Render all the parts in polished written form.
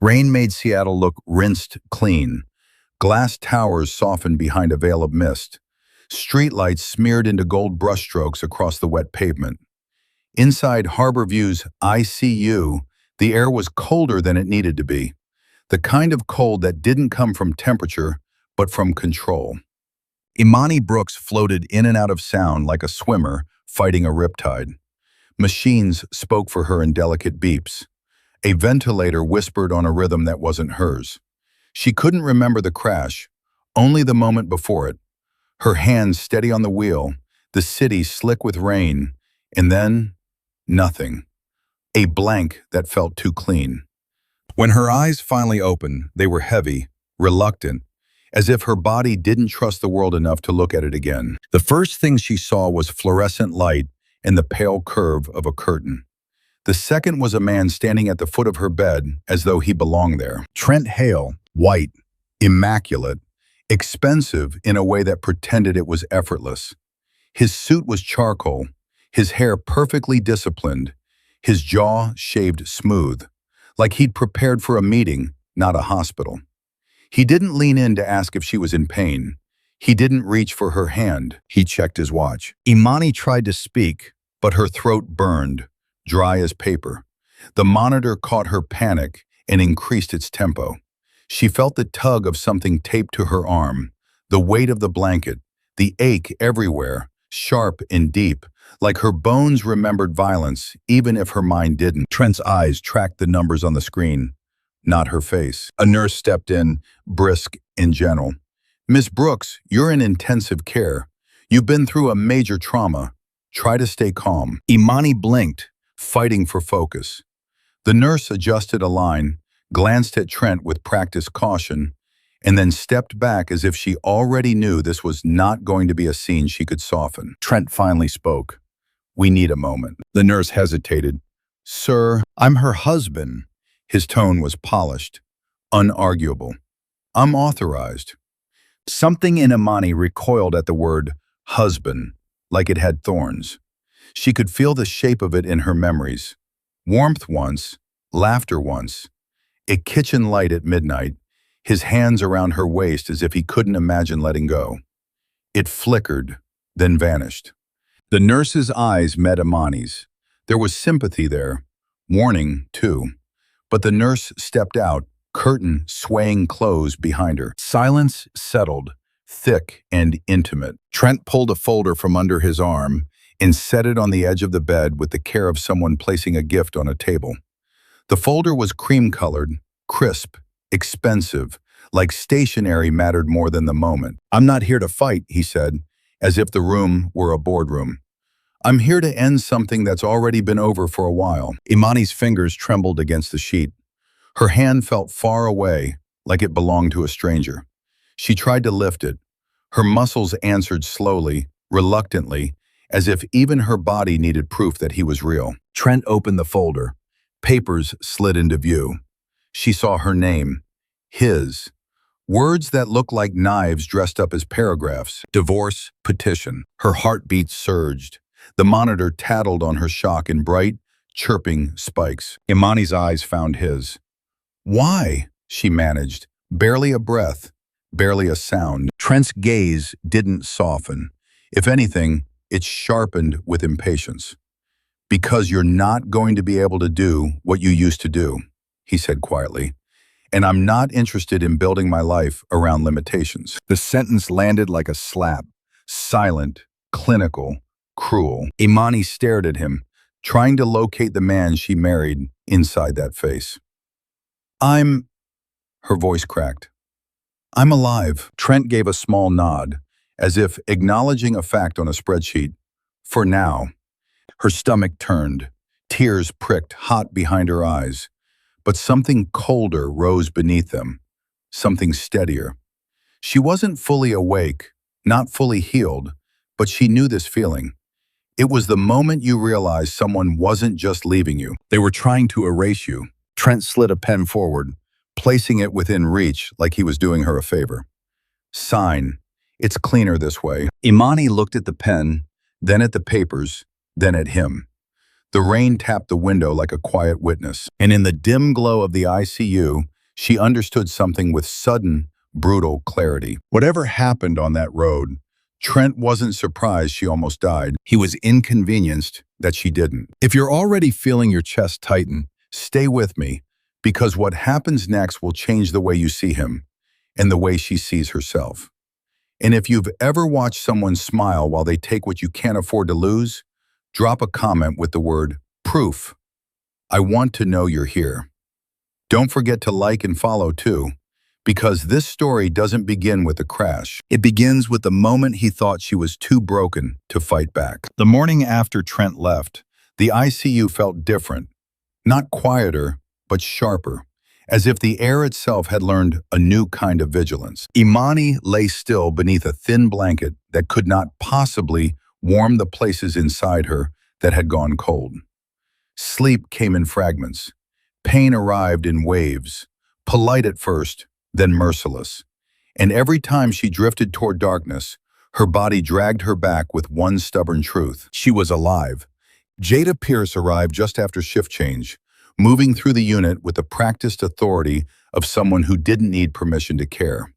Rain made Seattle look rinsed clean. Glass towers softened behind a veil of mist. Streetlights smeared into gold brushstrokes across the wet pavement. Inside Harborview's ICU, the air was colder than it needed to be. The kind of cold that didn't come from temperature, but from control. Imani Brooks floated in and out of sound like a swimmer fighting a riptide. Machines spoke for her in delicate beeps. A ventilator whispered on a rhythm that wasn't hers. She couldn't remember the crash, only the moment before it. Her hands steady on the wheel, the city slick with rain, and then nothing. A blank that felt too clean. When her eyes finally opened, they were heavy, reluctant, as if her body didn't trust the world enough to look at it again. The first thing she saw was fluorescent light and the pale curve of a curtain. The second was a man standing at the foot of her bed as though he belonged there. Trent Hale, white, immaculate, expensive in a way that pretended it was effortless. His suit was charcoal, his hair perfectly disciplined, his jaw shaved smooth, like he'd prepared for a meeting, not a hospital. He didn't lean in to ask if she was in pain. He didn't reach for her hand. He checked his watch. Imani tried to speak, but her throat burned, dry as paper. The monitor caught her panic and increased its tempo. She felt the tug of something taped to her arm, the weight of the blanket, the ache everywhere, sharp and deep, like her bones remembered violence, even if her mind didn't. Trent's eyes tracked the numbers on the screen, not her face. A nurse stepped in, brisk and gentle. "Miss Brooks, you're in intensive care. You've been through a major trauma. Try to stay calm." Imani blinked, fighting for focus. The nurse adjusted a line, glanced at Trent with practiced caution, and then stepped back as if she already knew this was not going to be a scene she could soften. Trent finally spoke. "We need a moment." The nurse hesitated. "Sir, I'm her husband." His tone was polished, unarguable. "I'm authorized." Something in Imani recoiled at the word husband, like it had thorns. She could feel the shape of it in her memories. Warmth once, laughter once. A kitchen light at midnight, his hands around her waist as if he couldn't imagine letting go. It flickered, then vanished. The nurse's eyes met Imani's. There was sympathy there, warning too. But the nurse stepped out, curtain swaying closed behind her. Silence settled, thick and intimate. Trent pulled a folder from under his arm and set it on the edge of the bed with the care of someone placing a gift on a table. The folder was cream-colored, crisp, expensive, like stationery mattered more than the moment. "I'm not here to fight," he said, as if the room were a boardroom. "I'm here to end something that's already been over for a while." Imani's fingers trembled against the sheet. Her hand felt far away, like it belonged to a stranger. She tried to lift it. Her muscles answered slowly, reluctantly, as if even her body needed proof that he was real. Trent opened the folder. Papers slid into view. She saw her name. His. Words that looked like knives dressed up as paragraphs. Divorce, petition. Her heartbeat surged. The monitor tattled on her shock in bright, chirping spikes. Imani's eyes found his. "Why?" she managed. Barely a breath, barely a sound. Trent's gaze didn't soften. If anything, it sharpened with impatience. "Because you're not going to be able to do what you used to do," he said quietly. "And I'm not interested in building my life around limitations." The sentence landed like a slap, silent, clinical, cruel. Imani stared at him, trying to locate the man she married inside that face. Her voice cracked. "I'm alive." Trent gave a small nod, as if acknowledging a fact on a spreadsheet. "For now." Her stomach turned. Tears pricked hot behind her eyes. But something colder rose beneath them. Something steadier. She wasn't fully awake, not fully healed, but she knew this feeling. It was the moment you realized someone wasn't just leaving you. They were trying to erase you. Trent slid a pen forward, placing it within reach like he was doing her a favor. "Sign. It's cleaner this way." Imani looked at the pen, then at the papers, then at him. The rain tapped the window like a quiet witness, and in the dim glow of the ICU, She understood something with sudden, brutal clarity. Whatever happened on that road, Trent wasn't surprised she almost died. He was inconvenienced that she didn't. If you're already feeling your chest tighten, stay with me, because what happens next will change the way you see him and the way she sees herself. And if you've ever watched someone smile while they take what you can't afford to lose, drop a comment with the word proof. I want to know you're here. Don't forget to like and follow too, because this story doesn't begin with a crash. It begins with the moment he thought she was too broken to fight back. The morning after Trent left, the ICU felt different. Not quieter, but sharper, as if the air itself had learned a new kind of vigilance. Imani lay still beneath a thin blanket that could not possibly warm the places inside her that had gone cold. Sleep came in fragments. Pain arrived in waves, polite at first, then merciless. And every time she drifted toward darkness, her body dragged her back with one stubborn truth. She was alive. Jada Pierce arrived just after shift change, moving through the unit with the practiced authority of someone who didn't need permission to care.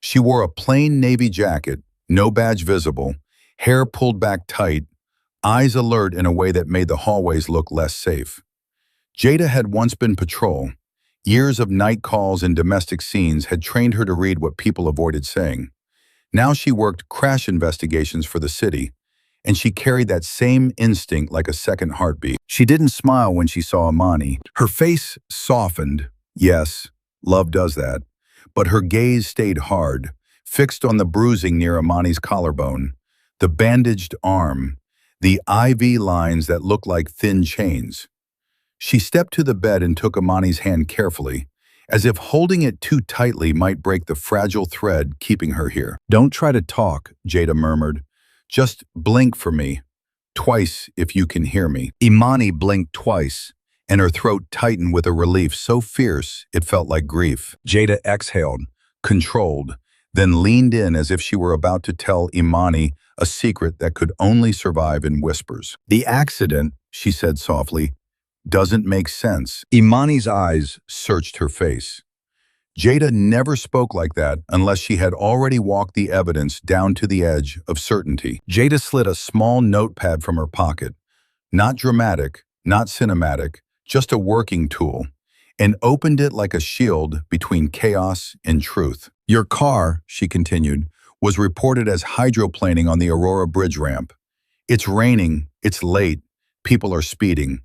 She wore a plain navy jacket, no badge visible, hair pulled back tight, eyes alert in a way that made the hallways look less safe. Jada had once been patrol. Years of night calls and domestic scenes had trained her to read what people avoided saying. Now she worked crash investigations for the city, and she carried that same instinct like a second heartbeat. She didn't smile when she saw Imani. Her face softened. Yes, love does that. But her gaze stayed hard, fixed on the bruising near Imani's collarbone, the bandaged arm, the IV lines that looked like thin chains. She stepped to the bed and took Imani's hand carefully, as if holding it too tightly might break the fragile thread keeping her here. "Don't try to talk," Jada murmured. "Just blink for me. Twice if you can hear me." Imani blinked twice, and her throat tightened with a relief so fierce it felt like grief. Jada exhaled, controlled, then leaned in as if she were about to tell Imani a secret that could only survive in whispers. "The accident," she said softly, "doesn't make sense." Imani's eyes searched her face. Jada never spoke like that unless she had already walked the evidence down to the edge of certainty. Jada slid a small notepad from her pocket. Not dramatic, not cinematic, just a working tool, and opened it like a shield between chaos and truth. "Your car," she continued, "was reported as hydroplaning on the Aurora Bridge ramp. It's raining, it's late, people are speeding.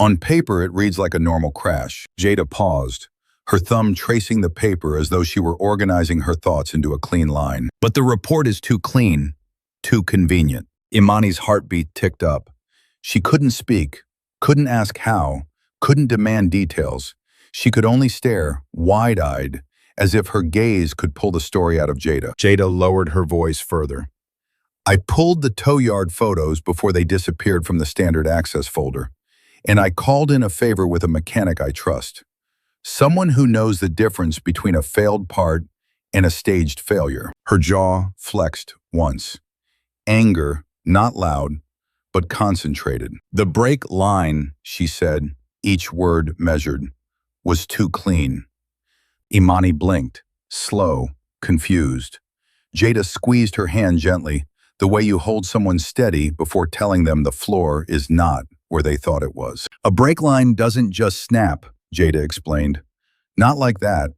On paper, it reads like a normal crash." Jada paused, her thumb tracing the paper as though she were organizing her thoughts into a clean line. "But the report is too clean, too convenient." Imani's heartbeat ticked up. She couldn't speak, couldn't ask how, couldn't demand details. She could only stare, wide-eyed, as if her gaze could pull the story out of Jada. Jada lowered her voice further. "I pulled the tow yard photos before they disappeared from the standard access folder. And I called in a favor with a mechanic I trust. Someone who knows the difference between a failed part and a staged failure." Her jaw flexed once. Anger, not loud, but concentrated. "The brake line," she said, each word measured, "was too clean." Imani blinked, slow, confused. Jada squeezed her hand gently, the way you hold someone steady before telling them the floor is not where they thought it was. "A brake line doesn't just snap," Jada explained. "Not like that.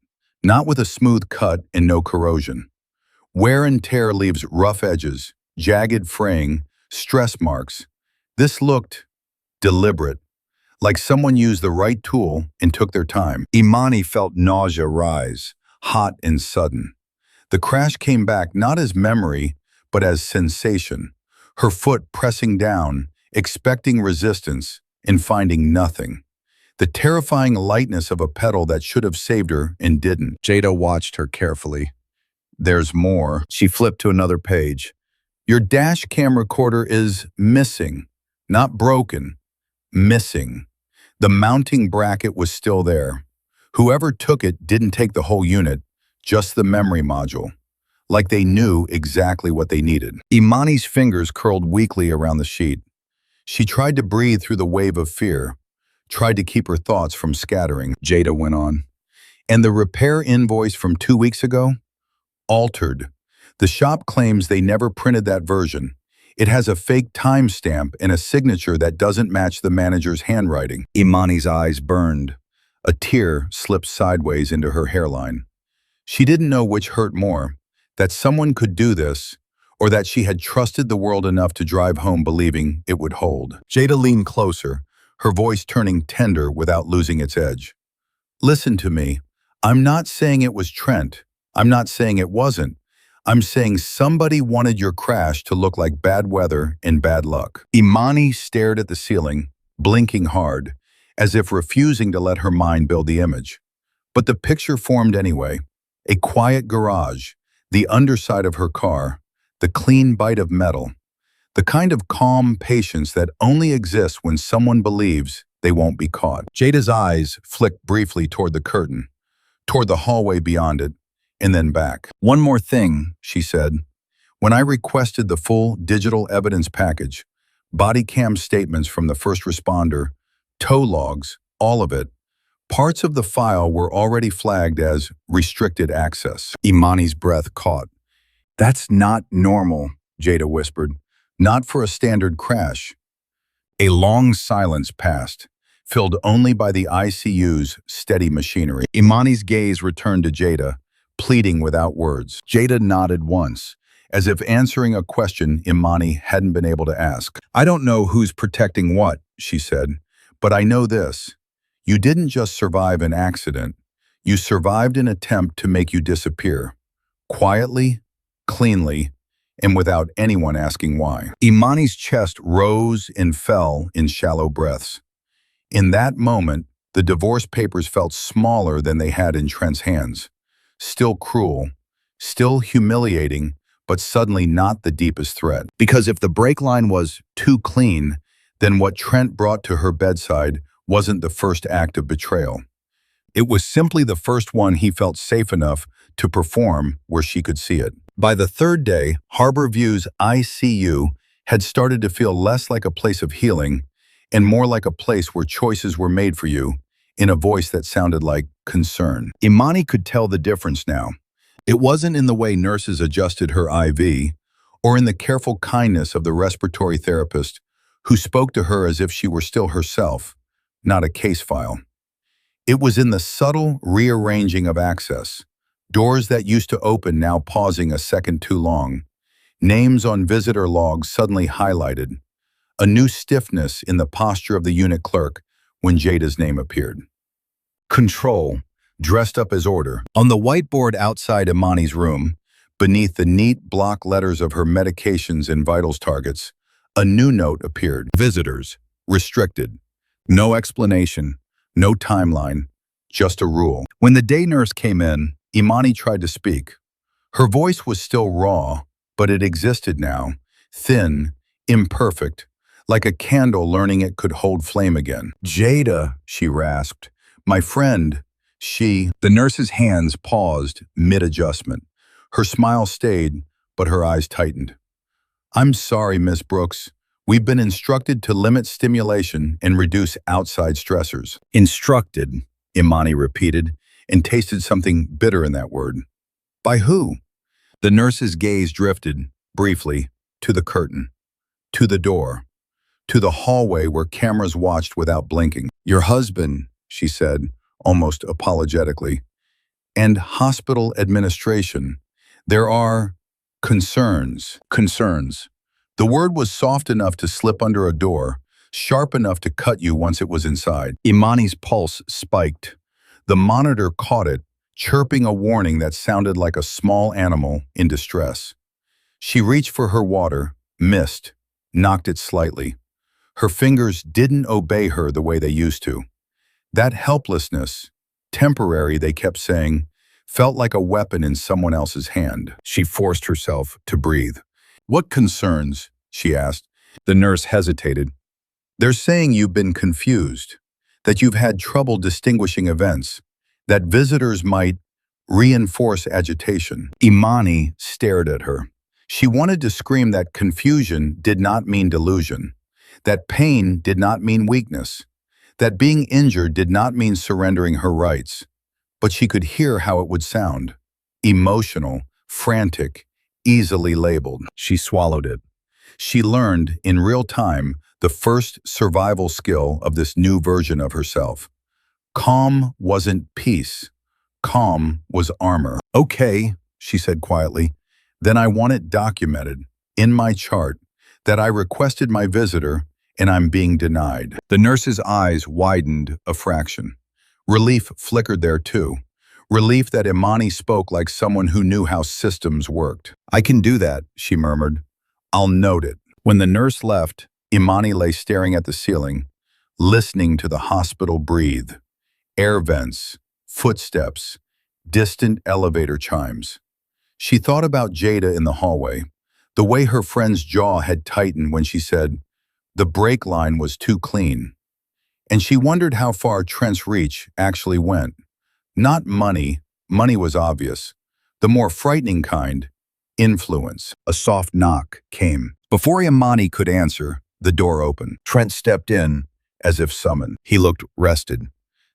Not with a smooth cut and no corrosion. Wear and tear leaves rough edges, jagged fraying, stress marks. This looked deliberate, like someone used the right tool and took their time." Imani felt nausea rise, hot and sudden. The crash came back not as memory, but as sensation, her foot pressing down, expecting resistance, and finding nothing. The terrifying lightness of a pedal that should have saved her and didn't. Jada watched her carefully. "There's more." She flipped to another page. "Your dash cam recorder is missing. Not broken. Missing. The mounting bracket was still there. Whoever took it didn't take the whole unit, just the memory module. Like they knew exactly what they needed." Imani's fingers curled weakly around the sheet. She tried to breathe through the wave of fear, tried to keep her thoughts from scattering. Jada went on. And the repair invoice from 2 weeks ago? Altered. The shop claims they never printed that version. It has a fake timestamp and a signature that doesn't match the manager's handwriting. Imani's eyes burned. A tear slipped sideways into her hairline. She didn't know which hurt more, that someone could do this, or that she had trusted the world enough to drive home believing it would hold. Jada leaned closer, her voice turning tender without losing its edge. Listen to me. I'm not saying it was Trent. I'm not saying it wasn't. I'm saying somebody wanted your crash to look like bad weather and bad luck. Imani stared at the ceiling, blinking hard, as if refusing to let her mind build the image. But the picture formed anyway. A quiet garage, the underside of her car, the clean bite of metal, the kind of calm patience that only exists when someone believes they won't be caught. Jada's eyes flicked briefly toward the curtain, toward the hallway beyond it, and then back. One more thing, she said. When I requested the full digital evidence package, body cam statements from the first responder, tow logs, all of it, parts of the file were already flagged as restricted access. Imani's breath caught. That's not normal, Jada whispered. Not for a standard crash. A long silence passed, filled only by the ICU's steady machinery. Imani's gaze returned to Jada, pleading without words. Jada nodded once, as if answering a question Imani hadn't been able to ask. I don't know who's protecting what, she said, but I know this. You didn't just survive an accident. You survived an attempt to make you disappear. Quietly, cleanly, and without anyone asking why. Imani's chest rose and fell in shallow breaths. In that moment, the divorce papers felt smaller than they had in Trent's hands. Still cruel, still humiliating, but suddenly not the deepest threat. Because if the break line was too clean, then what Trent brought to her bedside wasn't the first act of betrayal. It was simply the first one he felt safe enough to perform where she could see it. By the third day, Harborview's ICU had started to feel less like a place of healing and more like a place where choices were made for you, in a voice that sounded like concern. Imani could tell the difference now. It wasn't in the way nurses adjusted her IV, or in the careful kindness of the respiratory therapist who spoke to her as if she were still herself, not a case file. It was in the subtle rearranging of access, doors that used to open now pausing a second too long, names on visitor logs suddenly highlighted, a new stiffness in the posture of the unit clerk when Jada's name appeared. Control, dressed up as order. On the whiteboard outside Imani's room, beneath the neat block letters of her medications and vitals targets, a new note appeared. Visitors, restricted. No explanation, no timeline, just a rule. When the day nurse came in, Imani tried to speak. Her voice was still raw, but it existed now, thin, imperfect, like a candle learning it could hold flame again. Jada, she rasped. My friend, she... The nurse's hands paused mid-adjustment. Her smile stayed, but her eyes tightened. I'm sorry, Miss Brooks. We've been instructed to limit stimulation and reduce outside stressors. Instructed, Imani repeated, and tasted something bitter in that word. By who? The nurse's gaze drifted, briefly, to the curtain, to the door, to the hallway where cameras watched without blinking. Your husband, she said, almost apologetically, and hospital administration. There are concerns. The word was soft enough to slip under a door, sharp enough to cut you once it was inside. Imani's pulse spiked. The monitor caught it, chirping a warning that sounded like a small animal in distress. She reached for her water, missed, knocked it slightly. Her fingers didn't obey her the way they used to. That helplessness, temporary they kept saying, felt like a weapon in someone else's hand. She forced herself to breathe. What concerns? She asked. The nurse hesitated. They're saying you've been confused, that you've had trouble distinguishing events, that visitors might reinforce agitation. Imani stared at her. She wanted to scream that confusion did not mean delusion, that pain did not mean weakness, that being injured did not mean surrendering her rights. but she could hear how it would sound. Emotional, frantic, easily labeled. She swallowed it. She learned, in real time, the first survival skill of this new version of herself. Calm wasn't peace. Calm was armor. "Okay," she said quietly. "Then I want it documented, in my chart, that I requested my visitor and I'm being denied." The nurse's eyes widened a fraction. Relief flickered there too. Relief that Imani spoke like someone who knew how systems worked. "I can do that," she murmured. "I'll note it." When the nurse left, Imani lay staring at the ceiling, listening to the hospital breathe. Air vents, footsteps, distant elevator chimes. She thought about Jada in the hallway, the way her friend's jaw had tightened when she said, "The brake line was too clean." And she wondered how far Trent's reach actually went. Not money, money was obvious. The more frightening kind, influence. A soft knock came. Before Imani could answer, the door opened. Trent stepped in, as if summoned. He looked rested.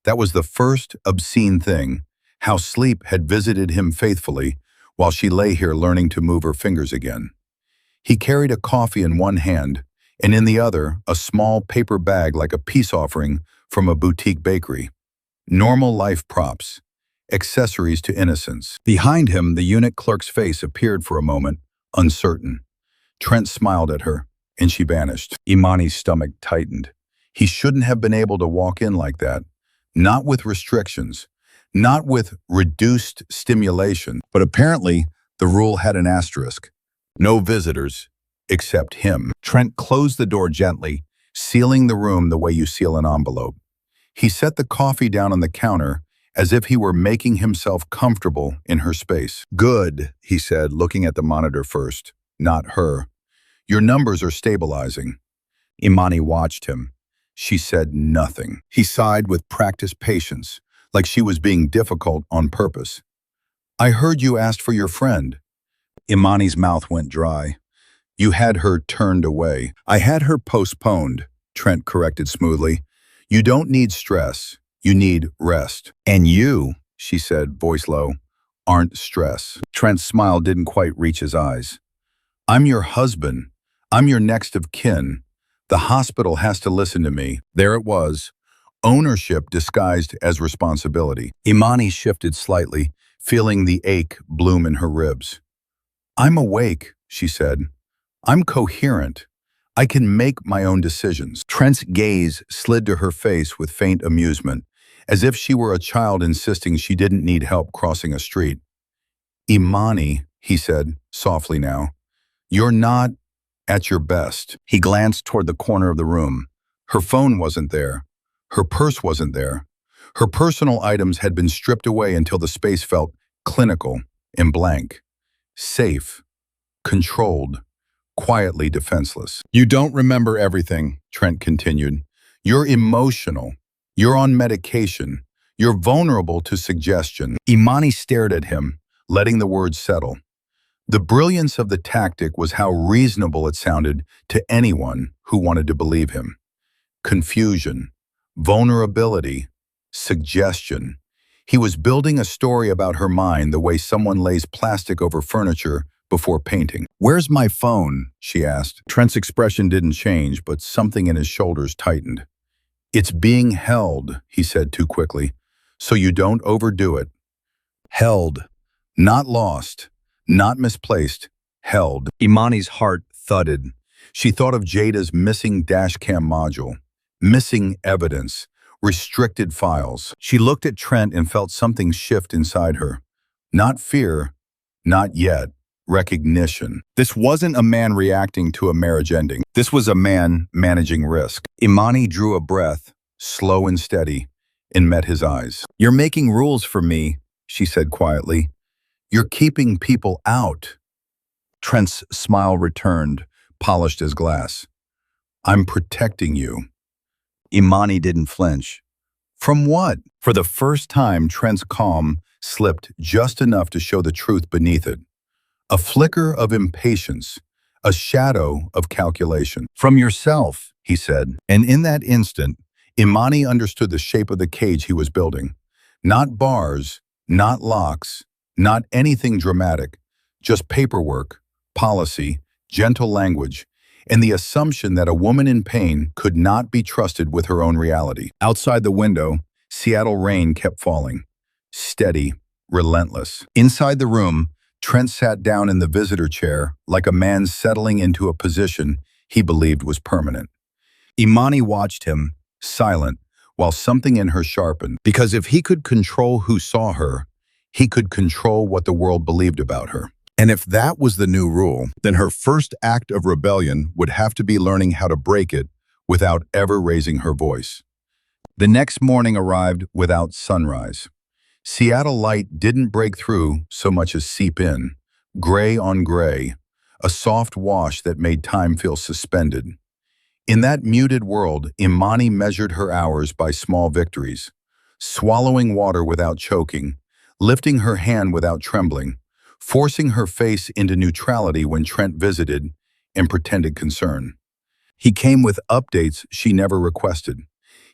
That was the first obscene thing, how sleep had visited him faithfully while she lay here learning to move her fingers again. He carried a coffee in one hand, and in the other, a small paper bag like a peace offering from a boutique bakery. Normal life props, accessories to innocence. Behind him, the unit clerk's face appeared for a moment, uncertain. Trent smiled at her, and she vanished. Imani's stomach tightened. He shouldn't have been able to walk in like that. Not with restrictions, not with reduced stimulation. But apparently, the rule had an asterisk. No visitors, except him. Trent closed the door gently, sealing the room the way you seal an envelope. He set the coffee down on the counter as if he were making himself comfortable in her space. "Good," he said, looking at the monitor first, not her. "Your numbers are stabilizing." Imani watched him. She said nothing. He sighed with practiced patience, like she was being difficult on purpose. "I heard you asked for your friend." Imani's mouth went dry. "You had her turned away." "I had her postponed," Trent corrected smoothly. "You don't need stress. You need rest." "And you," she said, voice low, "aren't stress." Trent's smile didn't quite reach his eyes. "I'm your husband. I'm your next of kin. The hospital has to listen to me." There it was. Ownership disguised as responsibility. Imani shifted slightly, feeling the ache bloom in her ribs. "I'm awake," she said. "I'm coherent. I can make my own decisions." Trent's gaze slid to her face with faint amusement, as if she were a child insisting she didn't need help crossing a street. "Imani," he said, softly now, "you're not at your best." He glanced toward the corner of the room. Her phone wasn't there. Her purse wasn't there. Her personal items had been stripped away until the space felt clinical and blank. Safe, controlled, quietly defenseless. "You don't remember everything," Trent continued. "You're emotional. You're on medication. You're vulnerable to suggestion." Imani stared at him, letting the words settle. The brilliance of the tactic was how reasonable it sounded to anyone who wanted to believe him. Confusion, vulnerability, suggestion. He was building a story about her mind the way someone lays plastic over furniture before painting. "Where's my phone?" she asked. Trent's expression didn't change, but something in his shoulders tightened. "It's being held," he said too quickly, "so you don't overdo it." Held, not lost, not misplaced, held. Imani's heart thudded. She thought of Jada's missing dashcam module, missing evidence, restricted files. She looked at Trent and felt something shift inside her. Not fear, not yet. Recognition. This wasn't a man reacting to a marriage ending. This was a man managing risk. Imani drew a breath, slow and steady, and met his eyes. "You're making rules for me," she said quietly. "You're keeping people out." Trent's smile returned, polished as glass. "I'm protecting you." Imani didn't flinch. From what? For the first time, Trent's calm slipped just enough to show the truth beneath it. A flicker of impatience, a shadow of calculation. "From yourself," he said. And in that instant, Imani understood the shape of the cage he was building. Not bars, not locks, not anything dramatic, just paperwork, policy, gentle language, and the assumption that a woman in pain could not be trusted with her own reality. Outside the window, Seattle rain kept falling, steady, relentless. Inside the room, Trent sat down in the visitor chair like a man settling into a position he believed was permanent. Imani watched him, silent, while something in her sharpened. Because if he could control who saw her, he could control what the world believed about her. And if that was the new rule, then her first act of rebellion would have to be learning how to break it without ever raising her voice. The next morning arrived without sunrise. Seattle light didn't break through so much as seep in, gray on gray, a soft wash that made time feel suspended. In that muted world, Imani measured her hours by small victories, swallowing water without choking, lifting her hand without trembling, forcing her face into neutrality when Trent visited and pretended concern. He came with updates she never requested.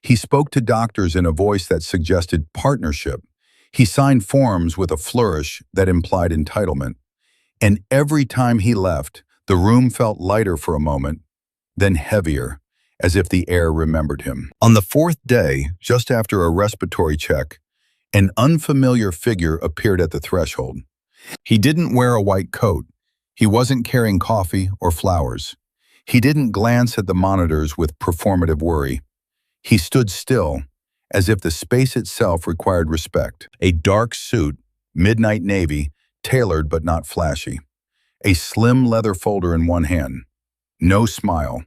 He spoke to doctors in a voice that suggested partnership. He signed forms with a flourish that implied entitlement. And every time he left, the room felt lighter for a moment, then heavier, as if the air remembered him. On the fourth day, just after a respiratory check, an unfamiliar figure appeared at the threshold. He didn't wear a white coat. He wasn't carrying coffee or flowers. He didn't glance at the monitors with performative worry. He stood still, as if the space itself required respect. A dark suit, midnight navy, tailored but not flashy. A slim leather folder in one hand. No smile.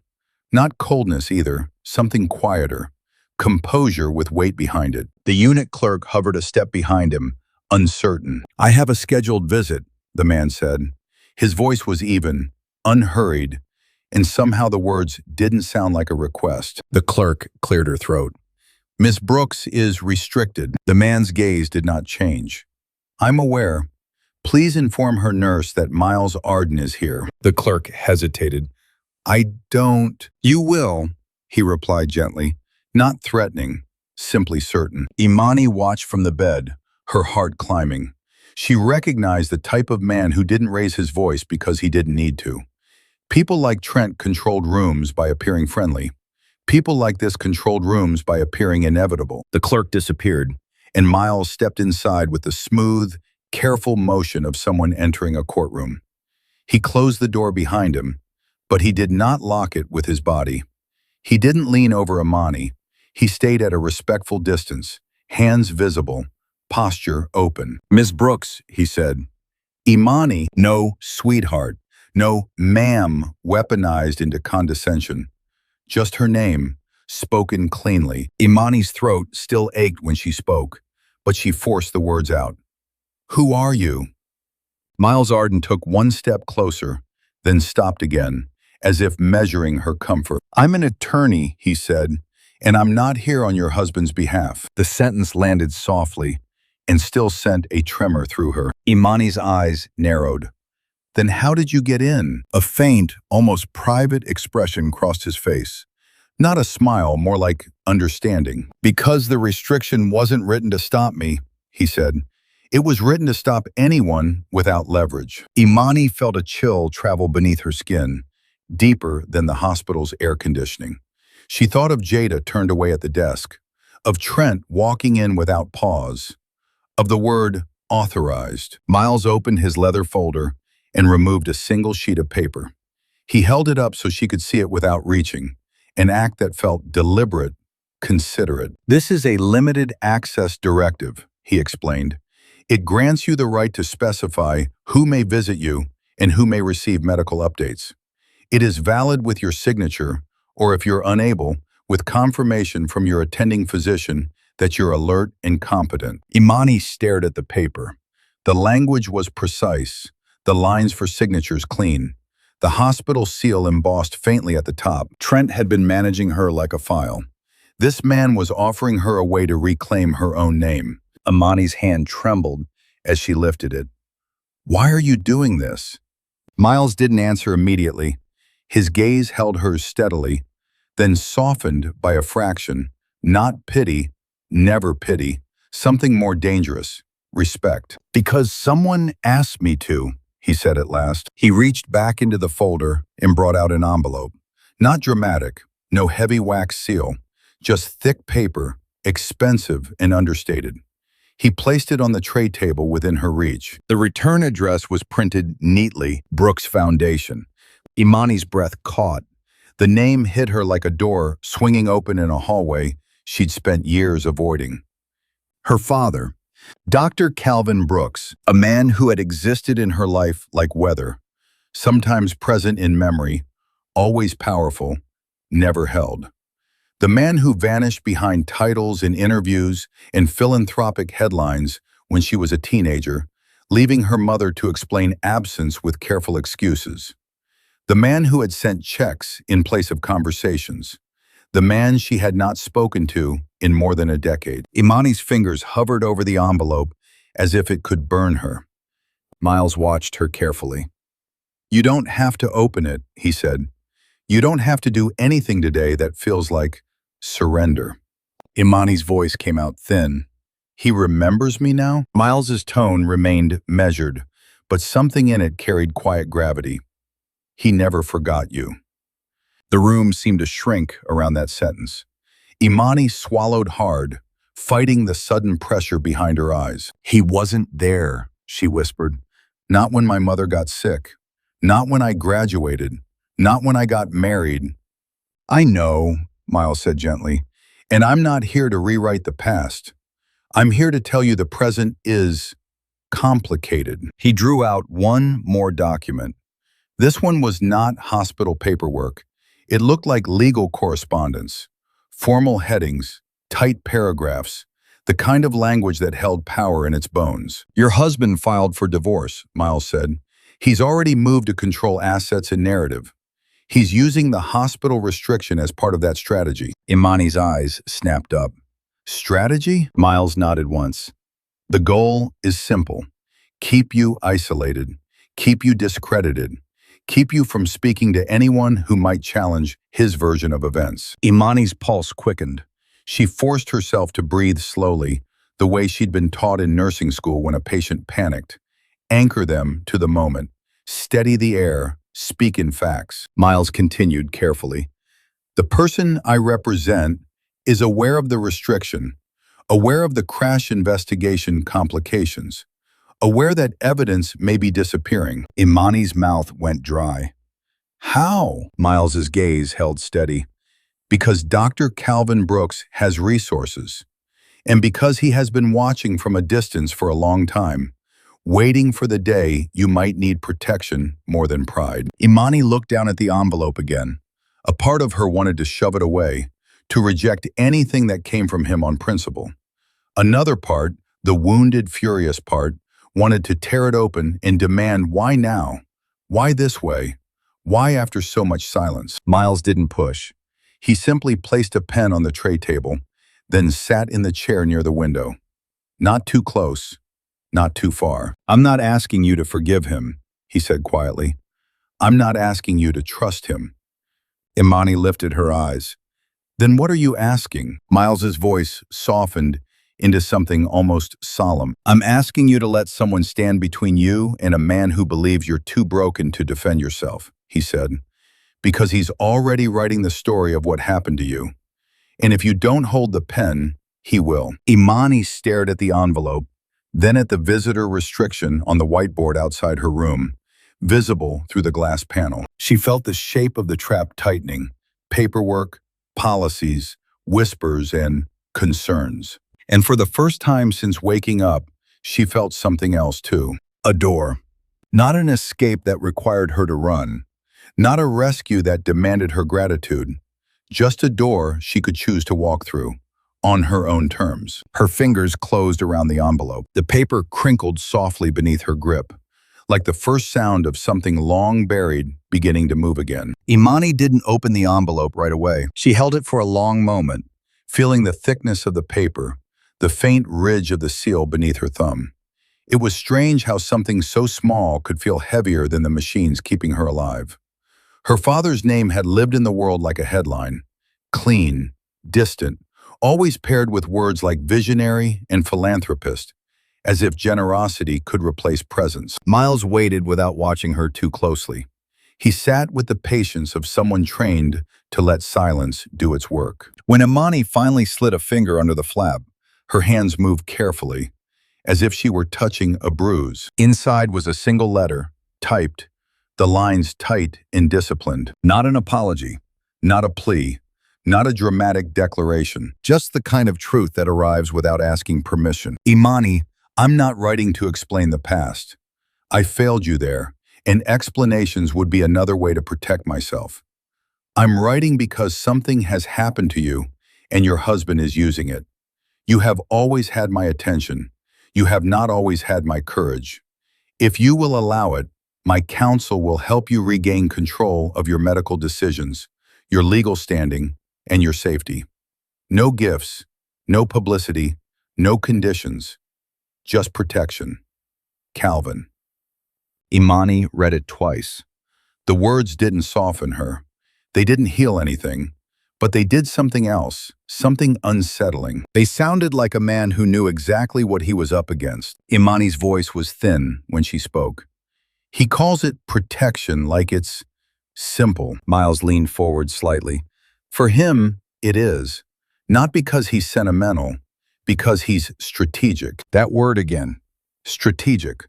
Not coldness either, something quieter. Composure with weight behind it. The unit clerk hovered a step behind him, uncertain. "I have a scheduled visit," the man said. His voice was even, unhurried, and somehow the words didn't sound like a request. The clerk cleared her throat. "Miss Brooks is restricted." The man's gaze did not change. "I'm aware. Please inform her nurse that Miles Arden is here." The clerk hesitated. "I don't." "You will," he replied gently, not threatening, simply certain. Imani watched from the bed, her heart climbing. She recognized the type of man who didn't raise his voice because he didn't need to. People like Trent controlled rooms by appearing friendly. People like this controlled rooms by appearing inevitable. The clerk disappeared, and Miles stepped inside with the smooth, careful motion of someone entering a courtroom. He closed the door behind him, but he did not lock it with his body. He didn't lean over Imani. He stayed at a respectful distance, hands visible, posture open. "Miss Brooks," he said. Imani, no sweetheart, no ma'am weaponized into condescension. Just her name, spoken cleanly. Imani's throat still ached when she spoke, but she forced the words out. "Who are you?" Miles Arden took one step closer, then stopped again, as if measuring her comfort. "I'm an attorney," he said, "and I'm not here on your husband's behalf." The sentence landed softly and still sent a tremor through her. Imani's eyes narrowed. "Then how did you get in?" A faint, almost private expression crossed his face. Not a smile, more like understanding. "Because the restriction wasn't written to stop me," he said. "It was written to stop anyone without leverage." Imani felt a chill travel beneath her skin, deeper than the hospital's air conditioning. She thought of Jada turned away at the desk, of Trent walking in without pause, of the word authorized. Miles opened his leather folder and removed a single sheet of paper. He held it up so she could see it without reaching, an act that felt deliberate, considerate. "This is a limited access directive," he explained. "It grants you the right to specify who may visit you and who may receive medical updates. It is valid with your signature, or if you're unable, with confirmation from your attending physician that you're alert and competent." Imani stared at the paper. The language was precise, the lines for signatures clean, the hospital seal embossed faintly at the top. Trent had been managing her like a file. This man was offering her a way to reclaim her own name. Imani's hand trembled as she lifted it. "Why are you doing this?" Miles didn't answer immediately. His gaze held hers steadily, then softened by a fraction, not pity, never pity, Something more dangerous, respect. Because someone asked me to, he said at last. He reached back into the folder and brought out an envelope. Not dramatic, no heavy wax seal, just thick paper, expensive and understated. He placed it on the tray table within her reach. The return address was printed neatly, Brooks Foundation. Imani's breath caught. The name hit her like a door swinging open in a hallway she'd spent years avoiding. Her father, Dr. Calvin Brooks, a man who had existed in her life like weather, sometimes present in memory, always powerful, never held. The man who vanished behind titles in interviews and philanthropic headlines when she was a teenager, leaving her mother to explain absence with careful excuses. The man who had sent checks in place of conversations. The man she had not spoken to in more than a decade. Imani's fingers hovered over the envelope as if it could burn her. Miles watched her carefully. "You don't have to open it," he said. "You don't have to do anything today that feels like surrender." Imani's voice came out thin. "He remembers me now?" Miles's tone remained measured, but something in it carried quiet gravity. "He never forgot you." The room seemed to shrink around that sentence. Imani swallowed hard, fighting the sudden pressure behind her eyes. "He wasn't there," she whispered. "Not when my mother got sick. Not when I graduated. Not when I got married." "I know," Miles said gently, "and I'm not here to rewrite the past. I'm here to tell you the present is complicated." He drew out one more document. This one was not hospital paperwork. It looked like legal correspondence, formal headings, tight paragraphs, the kind of language that held power in its bones. "Your husband filed for divorce," Miles said. "He's already moved to control assets and narrative. He's using the hospital restriction as part of that strategy." Imani's eyes snapped up. "Strategy?" Miles nodded once. "The goal is simple. Keep you isolated. Keep you discredited. Keep you from speaking to anyone who might challenge his version of events." Imani's pulse quickened. She forced herself to breathe slowly, the way she'd been taught in nursing school when a patient panicked. Anchor them to the moment. Steady the air. Speak in facts. Miles continued carefully. "The person I represent is aware of the restriction, aware of the crash investigation complications, aware that evidence may be disappearing." Imani's mouth went dry. "How?" Miles's gaze held steady. "Because Dr. Calvin Brooks has resources, and because he has been watching from a distance for a long time, waiting for the day you might need protection more than pride." Imani looked down at the envelope again. A part of her wanted to shove it away, to reject anything that came from him on principle. Another part, the wounded, furious part, wanted to tear it open and demand why now? Why this way? Why after so much silence? Miles didn't push. He simply placed a pen on the tray table, then sat in the chair near the window. Not too close, not too far. "I'm not asking you to forgive him," he said quietly. "I'm not asking you to trust him." Imani lifted her eyes. "Then what are you asking?" Miles's voice softened into something almost solemn. "I'm asking you to let someone stand between you and a man who believes you're too broken to defend yourself," he said, "because he's already writing the story of what happened to you. And if you don't hold the pen, he will." Imani stared at the envelope, then at the visitor restriction on the whiteboard outside her room, visible through the glass panel. She felt the shape of the trap tightening, paperwork, policies, whispers, and concerns. And for the first time since waking up, she felt something else too. A door. Not an escape that required her to run. Not a rescue that demanded her gratitude. Just a door she could choose to walk through, on her own terms. Her fingers closed around the envelope. The paper crinkled softly beneath her grip, like the first sound of something long buried beginning to move again. Imani didn't open the envelope right away. She held it for a long moment, feeling the thickness of the paper, the faint ridge of the seal beneath her thumb. It was strange how something so small could feel heavier than the machines keeping her alive. Her father's name had lived in the world like a headline, clean, distant, always paired with words like visionary and philanthropist, as if generosity could replace presence. Miles waited without watching her too closely. He sat with the patience of someone trained to let silence do its work. When Imani finally slid a finger under the flap, her hands moved carefully, as if she were touching a bruise. Inside was a single letter, typed, the lines tight and disciplined. Not an apology, not a plea, not a dramatic declaration, just the kind of truth that arrives without asking permission. Imani, I'm not writing to explain the past. I failed you there, and explanations would be another way to protect myself. I'm writing because something has happened to you, and your husband is using it. You have always had my attention. You have not always had my courage. If you will allow it, my counsel will help you regain control of your medical decisions, your legal standing, and your safety. No gifts, no publicity, no conditions, just protection. Calvin. Imani read it twice. The words didn't soften her. They didn't heal anything, but they did something else, something unsettling. They sounded like a man who knew exactly what he was up against. Imani's voice was thin when she spoke. He calls it protection like it's simple. Miles leaned forward slightly. For him, it is. Not because he's sentimental, because he's strategic. That word again, strategic.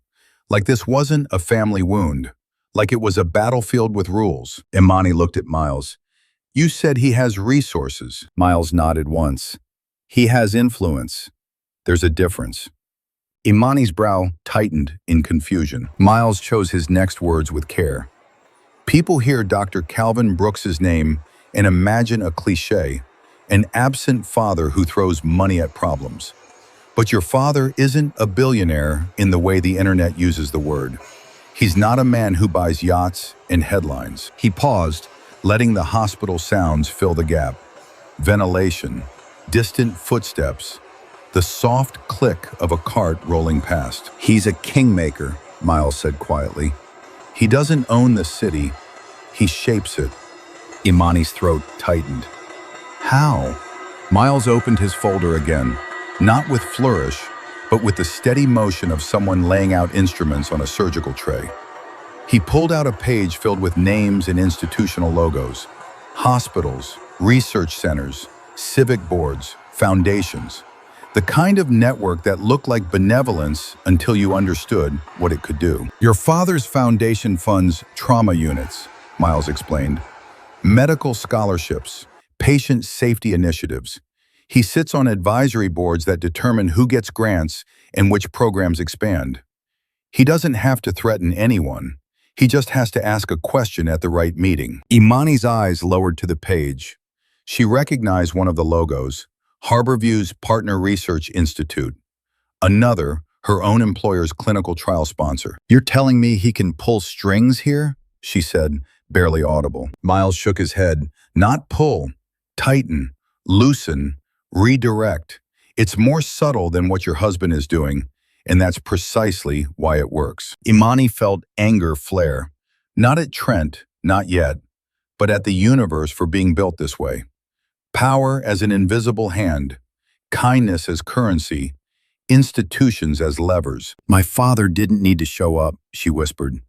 Like this wasn't a family wound, like it was a battlefield with rules. Imani looked at Miles. You said he has resources. Miles nodded once. He has influence. There's a difference. Imani's brow tightened in confusion. Miles chose his next words with care. People hear Dr. Calvin Brooks's name and imagine a cliché, an absent father who throws money at problems. But your father isn't a billionaire in the way the internet uses the word. He's not a man who buys yachts and headlines. He paused, letting the hospital sounds fill the gap. Ventilation, distant footsteps, the soft click of a cart rolling past. He's a kingmaker, Miles said quietly. He doesn't own the city, he shapes it. Imani's throat tightened. How? Miles opened his folder again, not with flourish, but with the steady motion of someone laying out instruments on a surgical tray. He pulled out a page filled with names and institutional logos, hospitals, research centers, civic boards, foundations, the kind of network that looked like benevolence until you understood what it could do. Your father's foundation funds trauma units, Miles explained, medical scholarships, patient safety initiatives. He sits on advisory boards that determine who gets grants and which programs expand. He doesn't have to threaten anyone. He just has to ask a question at the right meeting. Imani's eyes lowered to the page. She recognized one of the logos, Harborview's Partner Research Institute. Another, her own employer's clinical trial sponsor. You're telling me he can pull strings here? She said, barely audible. Miles shook his head. Not pull, tighten, loosen, redirect. It's more subtle than what your husband is doing, and that's precisely why it works. Imani felt anger flare, not at Trent, not yet, but at the universe for being built this way. Power as an invisible hand, kindness as currency, institutions as levers. My father didn't need to show up, she whispered.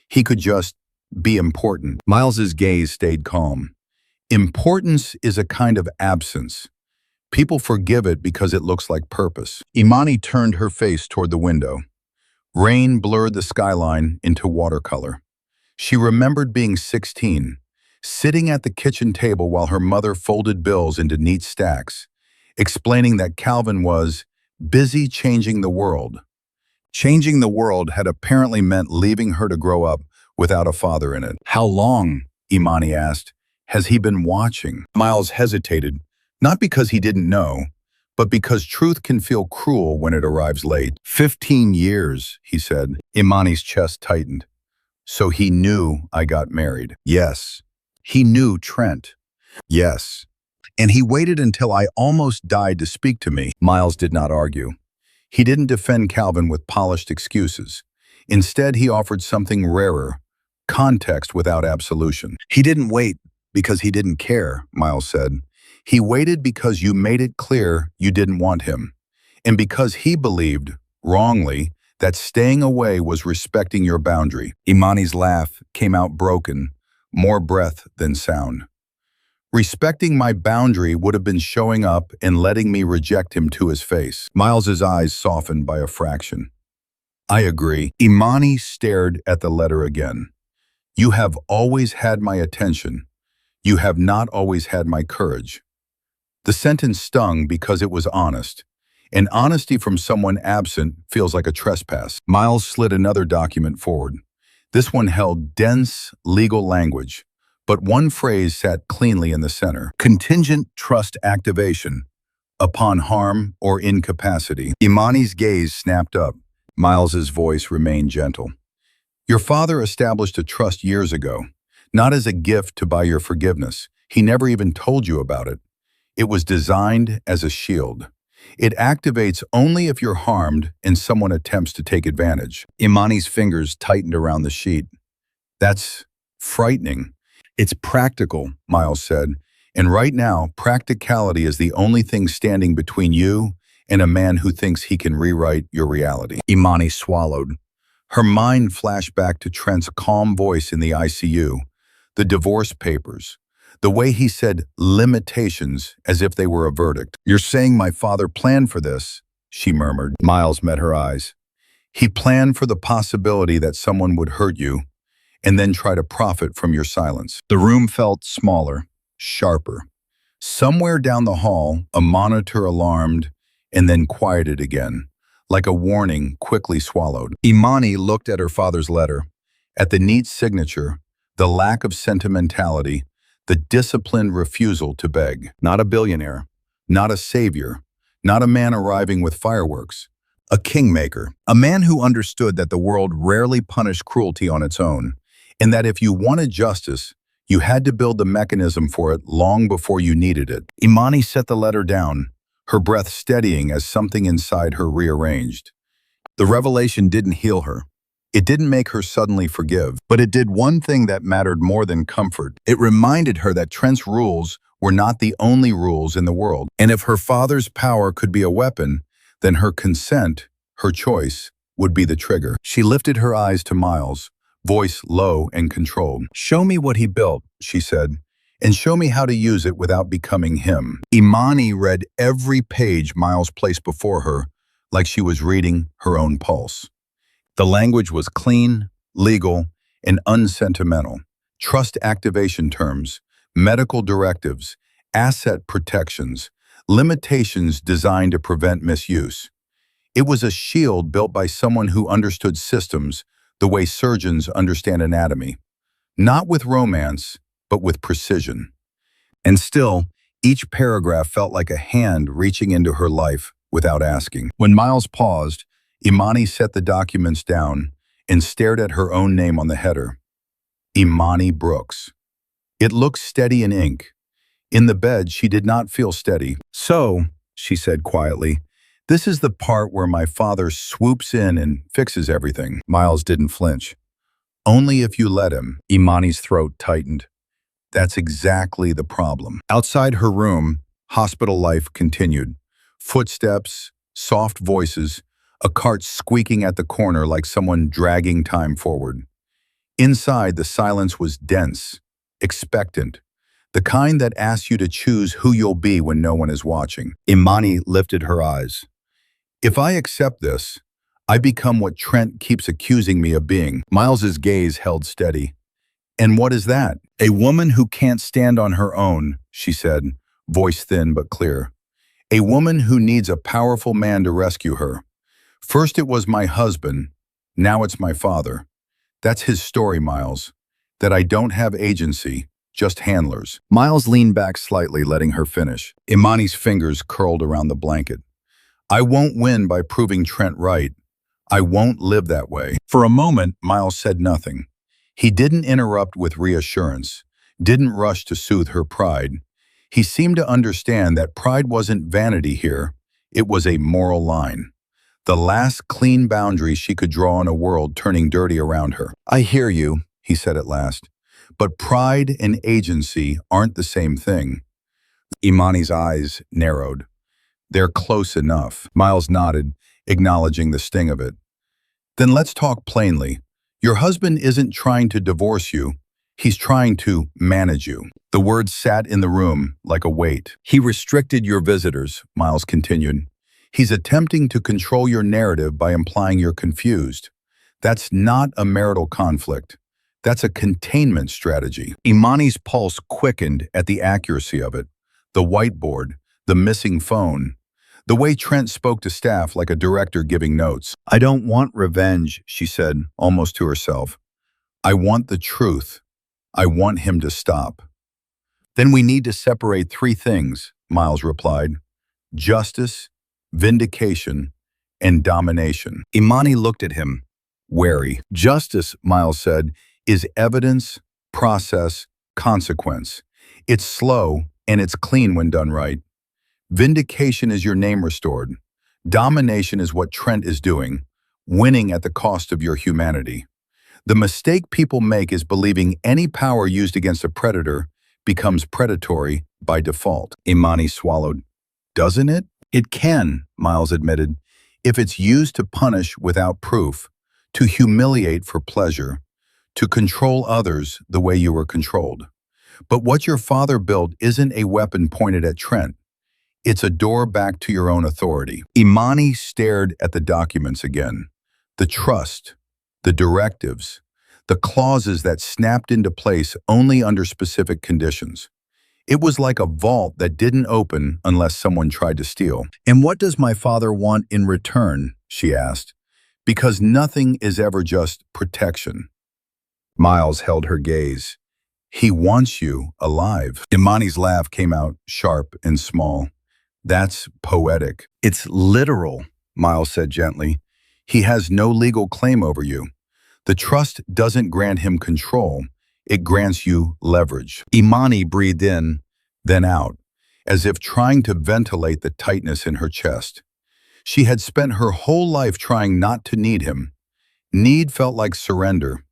He could just be important. Miles's gaze stayed calm. Importance is a kind of absence. People forgive it because it looks like purpose. Imani turned her face toward the window. Rain blurred the skyline into watercolor. She remembered being 16, sitting at the kitchen table while her mother folded bills into neat stacks, explaining that Calvin was busy changing the world. Changing the world had apparently meant leaving her to grow up without a father in it. How long, Imani asked, has he been watching? Miles hesitated, not because he didn't know, but because truth can feel cruel when it arrives late. 15 years, he said. Imani's chest tightened. So he knew I got married. Yes. He knew Trent. Yes. And he waited until I almost died to speak to me. Miles did not argue. He didn't defend Calvin with polished excuses. Instead, he offered something rarer, context without absolution. He didn't wait because he didn't care, Miles said. He waited because you made it clear you didn't want him, and because he believed, wrongly, that staying away was respecting your boundary. Imani's laugh came out broken, more breath than sound. Respecting my boundary would have been showing up and letting me reject him to his face. Miles's eyes softened by a fraction. I agree. Imani stared at the letter again. You have always had my attention. You have not always had my courage. The sentence stung because it was honest, and honesty from someone absent feels like a trespass. Miles slid another document forward. This one held dense legal language, but one phrase sat cleanly in the center. Contingent trust activation, upon harm or incapacity. Imani's gaze snapped up. Miles's voice remained gentle. Your father established a trust years ago, not as a gift to buy your forgiveness. He never even told you about it. It was designed as a shield. It activates only if you're harmed and someone attempts to take advantage. Imani's fingers tightened around the sheet. That's frightening. It's practical, Miles said, and right now, practicality is the only thing standing between you and a man who thinks he can rewrite your reality. Imani swallowed. Her mind flashed back to Trent's calm voice in the ICU, the divorce papers, the way he said limitations as if they were a verdict. You're saying my father planned for this, she murmured. Miles met her eyes. He planned for the possibility that someone would hurt you and then try to profit from your silence. The room felt smaller, sharper. Somewhere down the hall, a monitor alarmed and then quieted again, like a warning quickly swallowed. Imani looked at her father's letter, at the neat signature, the lack of sentimentality, the disciplined refusal to beg. Not a billionaire, not a savior, not a man arriving with fireworks. A kingmaker, a man who understood that the world rarely punished cruelty on its own, and that if you wanted justice, you had to build the mechanism for it long before you needed it. Imani set the letter down, her breath steadying as something inside her rearranged. The revelation didn't heal her. It didn't make her suddenly forgive, but it did one thing that mattered more than comfort. It reminded her that Trent's rules were not the only rules in the world, and if her father's power could be a weapon, then her consent, her choice, would be the trigger. She lifted her eyes to Miles, voice low and controlled. Show me what he built, she said, and show me how to use it without becoming him. Imani read every page Miles placed before her, like she was reading her own pulse. The language was clean, legal, and unsentimental. Trust activation terms, medical directives, asset protections, limitations designed to prevent misuse. It was a shield built by someone who understood systems the way surgeons understand anatomy, not with romance, but with precision. And still, each paragraph felt like a hand reaching into her life without asking. When Miles paused, Imani set the documents down and stared at her own name on the header. Imani Brooks. It looked steady in ink. In the bed, she did not feel steady. So, she said quietly, this is the part where my father swoops in and fixes everything. Miles didn't flinch. Only if you let him. Imani's throat tightened. That's exactly the problem. Outside her room, hospital life continued. Footsteps, soft voices, a cart squeaking at the corner like someone dragging time forward. Inside, the silence was dense, expectant, the kind that asks you to choose who you'll be when no one is watching. Imani lifted her eyes. If I accept this, I become what Trent keeps accusing me of being. Miles's gaze held steady. And what is that? A woman who can't stand on her own, she said, voice thin but clear. A woman who needs a powerful man to rescue her. First it was my husband, now it's my father. That's his story, Miles. That I don't have agency, just handlers. Miles leaned back slightly, letting her finish. Imani's fingers curled around the blanket. I won't win by proving Trent right. I won't live that way. For a moment, Miles said nothing. He didn't interrupt with reassurance, didn't rush to soothe her pride. He seemed to understand that pride wasn't vanity here. It was a moral line. The last clean boundary she could draw in a world turning dirty around her. I hear you, he said at last. But pride and agency aren't the same thing. Imani's eyes narrowed. They're close enough. Miles nodded, acknowledging the sting of it. Then let's talk plainly. Your husband isn't trying to divorce you. He's trying to manage you. The words sat in the room like a weight. He restricted your visitors, Miles continued. He's attempting to control your narrative by implying you're confused. That's not a marital conflict. That's a containment strategy. Imani's pulse quickened at the accuracy of it. The whiteboard, the missing phone, the way Trent spoke to staff like a director giving notes. I don't want revenge, she said, almost to herself. I want the truth. I want him to stop. Then we need to separate three things, Miles replied. Justice, vindication, and domination. Imani looked at him, wary. Justice, Miles said, is evidence, process, consequence. It's slow and it's clean when done right. Vindication is your name restored. Domination is what Trent is doing, winning at the cost of your humanity. The mistake people make is believing any power used against a predator becomes predatory by default. Imani swallowed. Doesn't it? It can, Miles admitted, if it's used to punish without proof, to humiliate for pleasure, to control others the way you were controlled. But what your father built isn't a weapon pointed at Trent. It's a door back to your own authority. Imani stared at the documents again. The trust, the directives, the clauses that snapped into place only under specific conditions. It was like a vault that didn't open unless someone tried to steal. And what does my father want in return? She asked. Because nothing is ever just protection. Miles held her gaze. He wants you alive. Imani's laugh came out sharp and small. That's poetic. It's literal, Miles said gently. He has no legal claim over you. The trust doesn't grant him control. It grants you leverage. Imani breathed in, then out, as if trying to ventilate the tightness in her chest. She had spent her whole life trying not to need him. Need felt like surrender.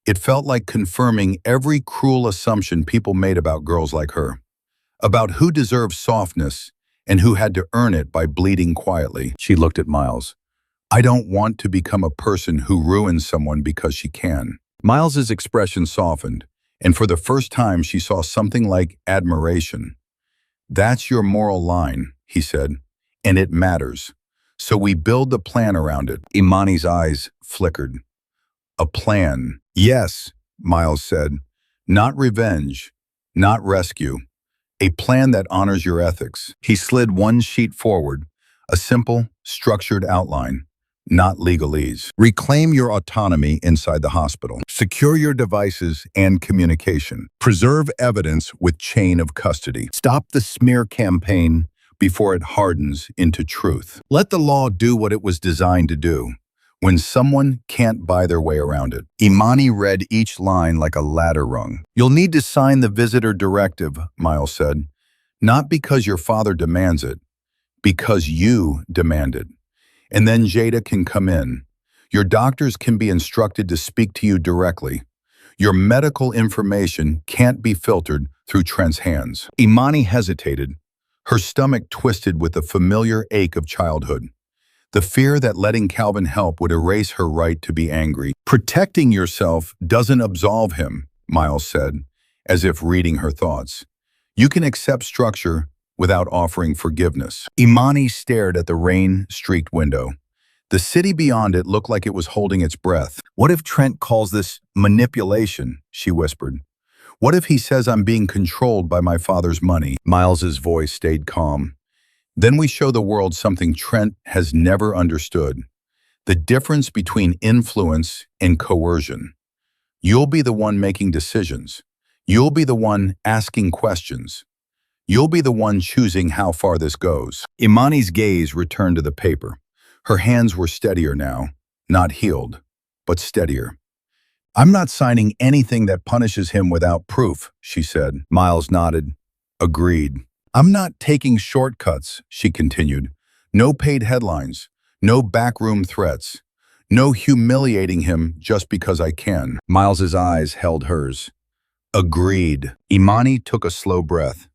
It felt like confirming every cruel assumption people made about girls like her, about who deserved softness and who had to earn it by bleeding quietly. She looked at Miles. I don't want to become a person who ruins someone because she can. Miles's expression softened, and for the first time she saw something like admiration. That's your moral line, he said, and it matters. So we build the plan around it. Imani's eyes flickered. A plan. Yes, Miles said. Not revenge, not rescue. A plan that honors your ethics. He slid one sheet forward, a simple, structured outline. Not legalese. Reclaim your autonomy inside the hospital. Secure your devices and communication. Preserve evidence with chain of custody. Stop the smear campaign before it hardens into truth. Let the law do what it was designed to do, when someone can't buy their way around it. Imani read each line like a ladder rung. You'll need to sign the visitor directive, Miles said. Not because your father demands it, because you demand it. And then Jada can come in. Your doctors can be instructed to speak to you directly. Your medical information can't be filtered through Trent's hands. Imani hesitated. Her stomach twisted with the familiar ache of childhood. The fear that letting Calvin help would erase her right to be angry. Protecting yourself doesn't absolve him, Miles said, as if reading her thoughts. You can accept structure without offering forgiveness. Imani stared at the rain-streaked window. The city beyond it looked like it was holding its breath. What if Trent calls this manipulation? She whispered. What if he says I'm being controlled by my father's money? Miles's voice stayed calm. Then we show the world something Trent has never understood. The difference between influence and coercion. You'll be the one making decisions. You'll be the one asking questions. You'll be the one choosing how far this goes. Imani's gaze returned to the paper. Her hands were steadier now, not healed, but steadier. I'm not signing anything that punishes him without proof, she said. Miles nodded. Agreed. I'm not taking shortcuts, she continued. No paid headlines, no backroom threats, no humiliating him just because I can. Miles's eyes held hers. Agreed. Imani took a slow breath.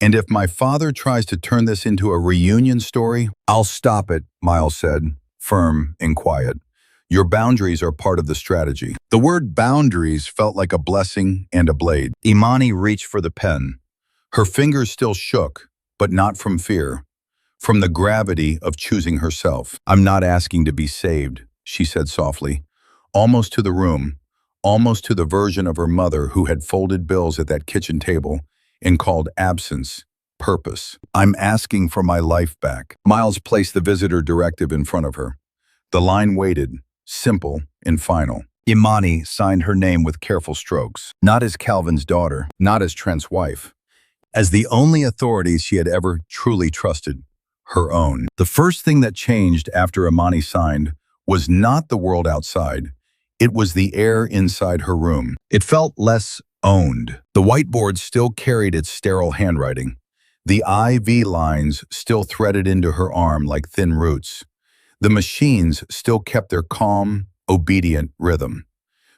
And if my father tries to turn this into a reunion story, I'll stop it, Miles said, firm and quiet. Your boundaries are part of the strategy. The word boundaries felt like a blessing and a blade. Imani reached for the pen. Her fingers still shook, but not from fear, from the gravity of choosing herself. I'm not asking to be saved, she said softly, almost to the room, almost to the version of her mother who had folded bills at that kitchen table and called absence purpose. I'm asking for my life back. Miles placed the visitor directive in front of her. The line waited, simple and final. Imani signed her name with careful strokes, not as Calvin's daughter, not as Trent's wife, as the only authority she had ever truly trusted, her own. The first thing that changed after Imani signed was not the world outside. It was the air inside her room. It felt less owned. The whiteboard still carried its sterile handwriting. The IV lines still threaded into her arm like thin roots. The machines still kept their calm, obedient rhythm.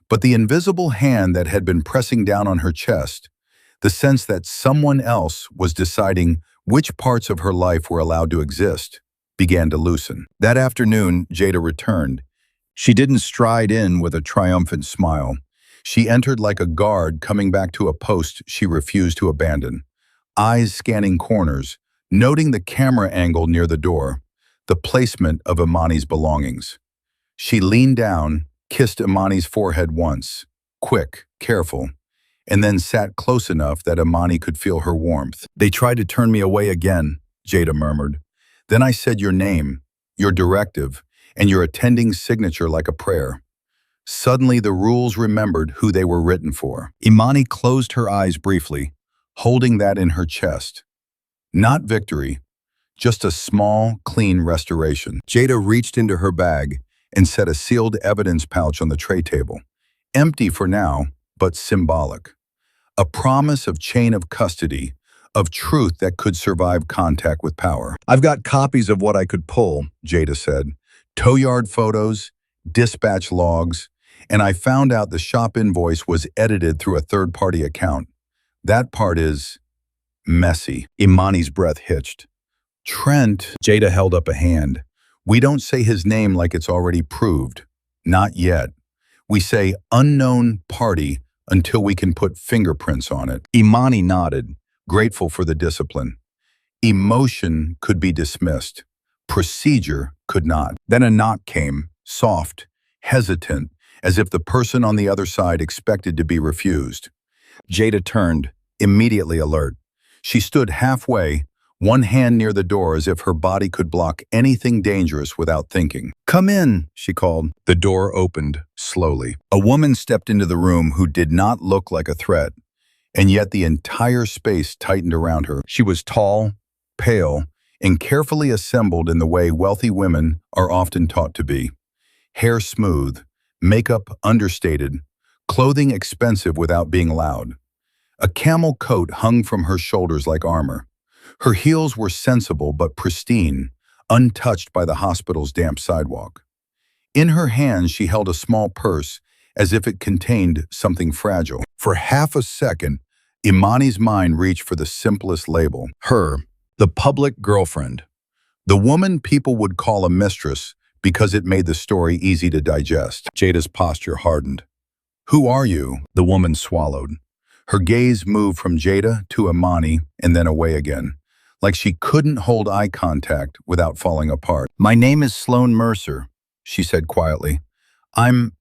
But the invisible hand that had been pressing down on her chest, the sense that someone else was deciding which parts of her life were allowed to exist, began to loosen. That afternoon, Jada returned. She didn't stride in with a triumphant smile. She entered like a guard coming back to a post she refused to abandon, eyes scanning corners, noting the camera angle near the door, the placement of Imani's belongings. She leaned down, kissed Imani's forehead once, quick, careful, and then sat close enough that Imani could feel her warmth. They tried to turn me away again, Jada murmured. Then I said your name, your directive, and your attending signature like a prayer. Suddenly the rules remembered who they were written for. Imani closed her eyes briefly, holding that in her chest. Not victory, just a small, clean restoration. Jada reached into her bag and set a sealed evidence pouch on the tray table. Empty for now, but symbolic. A promise of chain of custody, of truth that could survive contact with power. I've got copies of what I could pull, Jada said. Tow yard photos, dispatch logs, and I found out the shop invoice was edited through a third-party account. That part is messy. Imani's breath hitched. Trent, Jada held up a hand. We don't say his name like it's already proved. Not yet. We say unknown party until we can put fingerprints on it. Imani nodded, grateful for the discipline. Emotion could be dismissed. Procedure could not. Then a knock came, soft, hesitant, as if the person on the other side expected to be refused. Jada turned, immediately alert. She stood halfway, one hand near the door as if her body could block anything dangerous without thinking. Come in, she called. The door opened, slowly. A woman stepped into the room who did not look like a threat, and yet the entire space tightened around her. She was tall, pale, and carefully assembled in the way wealthy women are often taught to be. Hair smooth, makeup understated, clothing expensive without being loud. A camel coat hung from her shoulders like armor. Her heels were sensible but pristine, untouched by the hospital's damp sidewalk. In her hands she held a small purse as if it contained something fragile. For half a second, Imani's mind reached for the simplest label. Her, the public girlfriend. The woman people would call a mistress because it made the story easy to digest. Jada's posture hardened. Who are you? The woman swallowed. Her gaze moved from Jada to Imani and then away again, like she couldn't hold eye contact without falling apart. My name is Sloan Mercer, she said quietly. I'm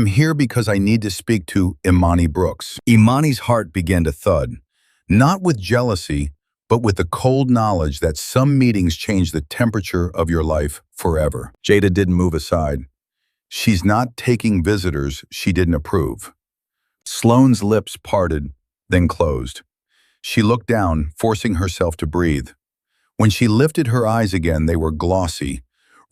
here because I need to speak to Imani Brooks. Imani's heart began to thud, not with jealousy, but with the cold knowledge that some meetings change the temperature of your life forever. Jada didn't move aside. She's not taking visitors she didn't approve. Sloane's lips parted, then closed. She looked down, forcing herself to breathe. When she lifted her eyes again, they were glossy,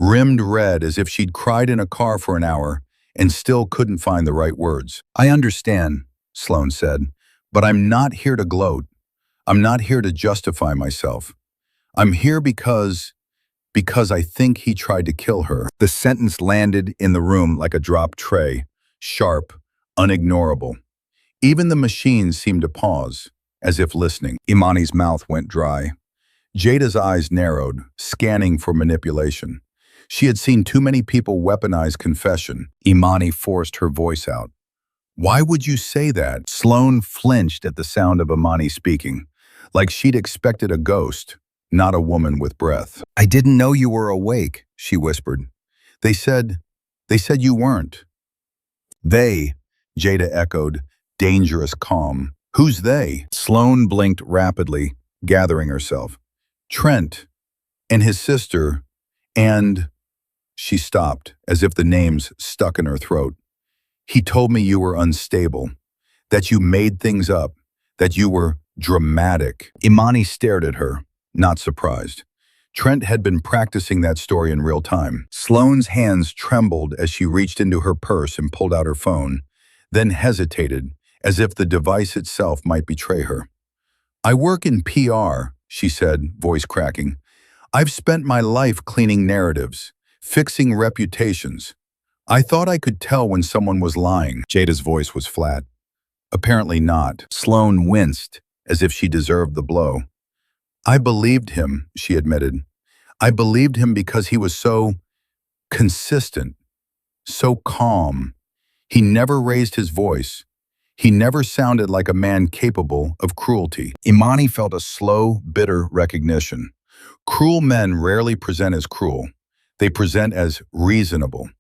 rimmed red as if she'd cried in a car for an hour and still couldn't find the right words. I understand, Sloane said, but I'm not here to gloat. I'm not here to justify myself. I'm here because I think he tried to kill her. The sentence landed in the room like a dropped tray, sharp, unignorable. Even the machines seemed to pause. as if listening. Imani's mouth went dry. Jada's eyes narrowed, scanning for manipulation. She had seen too many people weaponize confession. Imani forced her voice out. "Why would you say that?" Sloane flinched at the sound of Imani speaking, like she'd expected a ghost, not a woman with breath. "I didn't know you were awake," she whispered. They said you weren't." "They," Jada echoed, dangerous calm. "Who's they?" Sloane blinked rapidly, gathering herself. "Trent, and his sister, and—" She stopped, as if the names stuck in her throat. "He told me you were unstable, that you made things up, that you were dramatic." Imani stared at her, not surprised. Trent had been practicing that story in real time. Sloane's hands trembled as she reached into her purse and pulled out her phone, then hesitated, as if the device itself might betray her. "I work in PR," she said, voice cracking. "I've spent my life cleaning narratives, fixing reputations. I thought I could tell when someone was lying." Jada's voice was flat. "Apparently not." Sloane winced, as if she deserved the blow. "I believed him," she admitted. "I believed him because he was so consistent, so calm. He never raised his voice. He never sounded like a man capable of cruelty." Imani felt a slow, bitter recognition. Cruel men rarely present as cruel. They present as reasonable.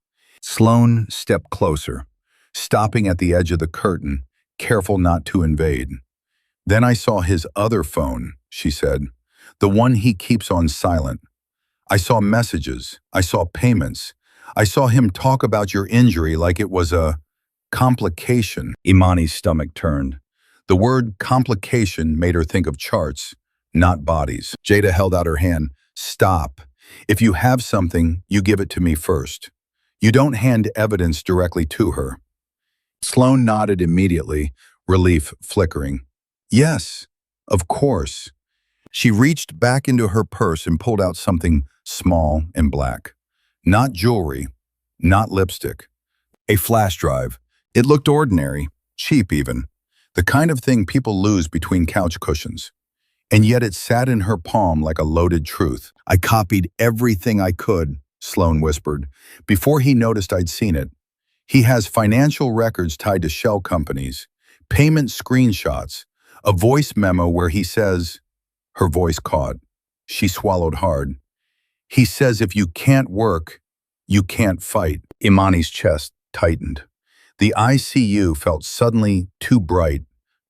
Sloane stepped closer, stopping at the edge of the curtain, careful not to invade. "Then I saw his other phone," she said, "the one he keeps on silent. I saw messages. I saw payments. I saw him talk about your injury like it was a complication." Imani's stomach turned. The word complication made her think of charts, not bodies. Jada held out her hand. "Stop. If you have something, you give it to me first. You don't hand evidence directly to her." Sloane nodded immediately, relief flickering. "Yes, of course." She reached back into her purse and pulled out something small and black. Not jewelry, not lipstick. A flash drive. It looked ordinary, cheap even. The kind of thing people lose between couch cushions. And yet it sat in her palm like a loaded truth. "I copied everything I could," Sloane whispered, before he noticed I'd seen it. "He has financial records tied to shell companies, payment screenshots, a voice memo where he says—" Her voice caught. She swallowed hard. "He says if you can't work, you can't fight." Imani's chest tightened. The ICU felt suddenly too bright,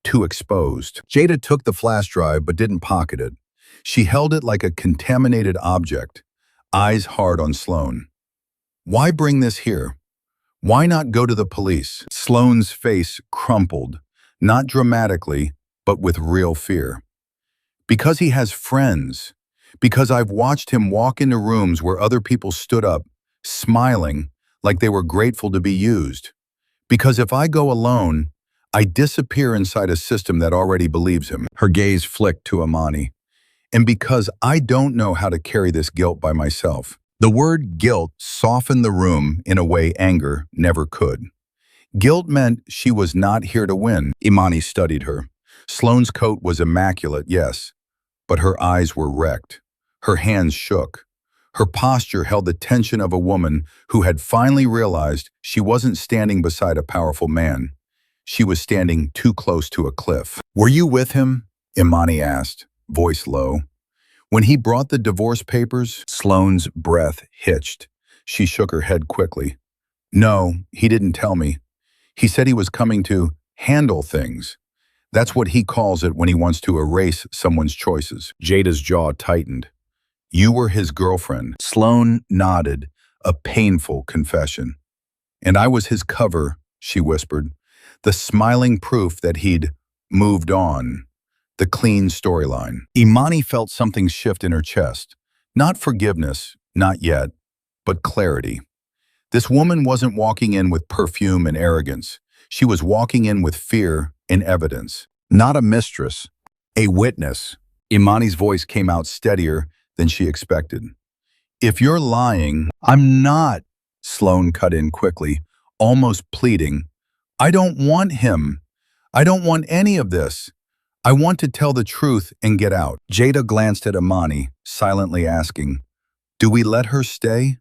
too exposed. Jada took the flash drive but didn't pocket it. She held it like a contaminated object, eyes hard on Sloane. "Why bring this here? Why not go to the police?" Sloane's face crumpled, not dramatically, but with real fear. "Because he has friends. Because I've watched him walk into rooms where other people stood up, smiling, like they were grateful to be used. Because if I go alone, I disappear inside a system that already believes him." Her gaze flicked to Imani. "And because I don't know how to carry this guilt by myself." The word guilt softened the room in a way anger never could. Guilt meant she was not here to win. Imani studied her. Sloane's coat was immaculate, yes, but her eyes were wrecked. Her hands shook. Her posture held the tension of a woman who had finally realized she wasn't standing beside a powerful man. She was standing too close to a cliff. "Were you with him?" Imani asked, voice low. "When he brought the divorce papers?" Sloane's breath hitched. She shook her head quickly. "No, he didn't tell me. He said he was coming to handle things. That's what he calls it when he wants to erase someone's choices." Jada's jaw tightened. "You were his girlfriend." Sloane nodded, a painful confession. "And I was his cover," she whispered. "The smiling proof that he'd moved on. The clean storyline." Imani felt something shift in her chest. Not forgiveness, not yet, but clarity. This woman wasn't walking in with perfume and arrogance. She was walking in with fear and evidence. Not a mistress, a witness. Imani's voice came out steadier than she expected. "If you're lying—" "I'm not," Sloane cut in quickly, almost pleading. "I don't want him. I don't want any of this. I want to tell the truth and get out. Jada glanced at Imani, silently asking, do we let her stay?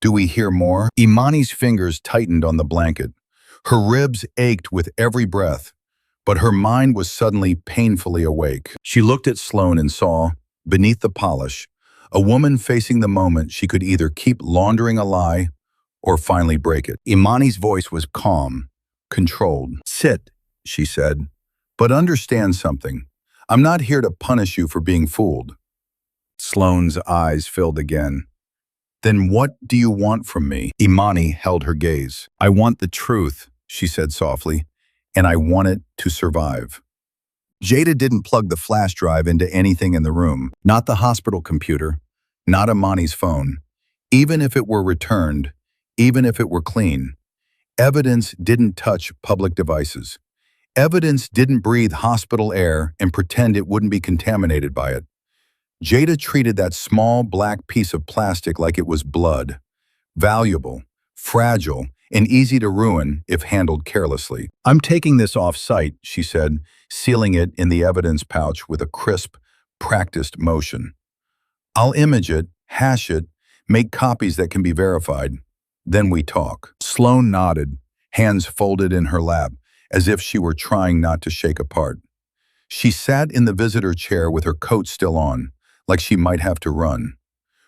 Do we hear more? Imani's fingers tightened on the blanket. Her ribs ached with every breath, but her mind was suddenly painfully awake. She looked at Sloane and saw, beneath the polish, a woman facing the moment she could either keep laundering a lie or finally break it. Imani's voice was calm, controlled. Sit, she said, but understand something. I'm not here to punish you for being fooled. Sloane's eyes filled again. Then what do you want from me? Imani held her gaze. I want the truth, she said softly, and I want it to survive. Jada didn't plug the flash drive into anything in the room, not the hospital computer, not Imani's phone. Even if it were returned, even if it were clean, evidence didn't touch public devices. Evidence didn't breathe hospital air and pretend it wouldn't be contaminated by it. Jada treated that small black piece of plastic like it was blood, valuable, fragile, and easy to ruin if handled carelessly. I'm taking this off-site, she said, sealing it in the evidence pouch with a crisp, practiced motion. I'll image it, hash it, make copies that can be verified. Then we talk. Sloane nodded, hands folded in her lap, as if she were trying not to shake apart. She sat in the visitor chair with her coat still on, like she might have to run.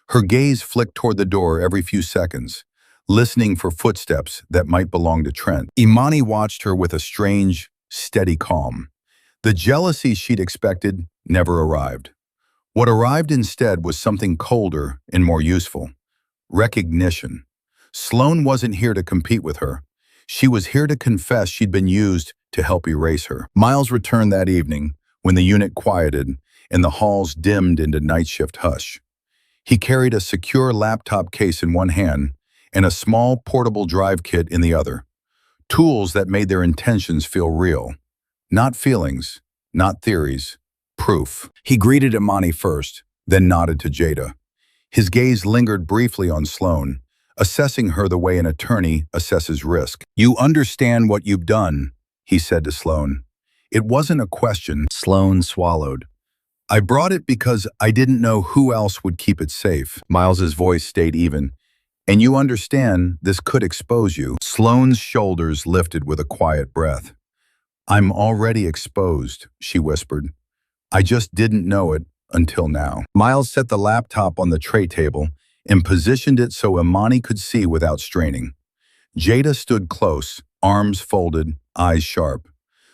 Her gaze flicked toward the door every few seconds, listening for footsteps that might belong to Trent. Imani watched her with a strange, steady calm. The jealousy she'd expected never arrived. What arrived instead was something colder and more useful. Recognition. Sloane wasn't here to compete with her. She was here to confess she'd been used to help erase her. Miles returned that evening, when the unit quieted and the halls dimmed into night shift hush. He carried a secure laptop case in one hand and a small portable drive kit in the other. Tools that made their intentions feel real. Not feelings, not theories, proof. He greeted Imani first, then nodded to Jada. His gaze lingered briefly on Sloane, assessing her the way an attorney assesses risk. You understand what you've done, he said to Sloane. It wasn't a question. Sloane swallowed. I brought it because I didn't know who else would keep it safe. Miles's voice stayed even. And you understand this could expose you. Sloane's shoulders lifted with a quiet breath. I'm already exposed, she whispered. I just didn't know it until now. Miles set the laptop on the tray table and positioned it so Imani could see without straining. Jada stood close, arms folded, eyes sharp.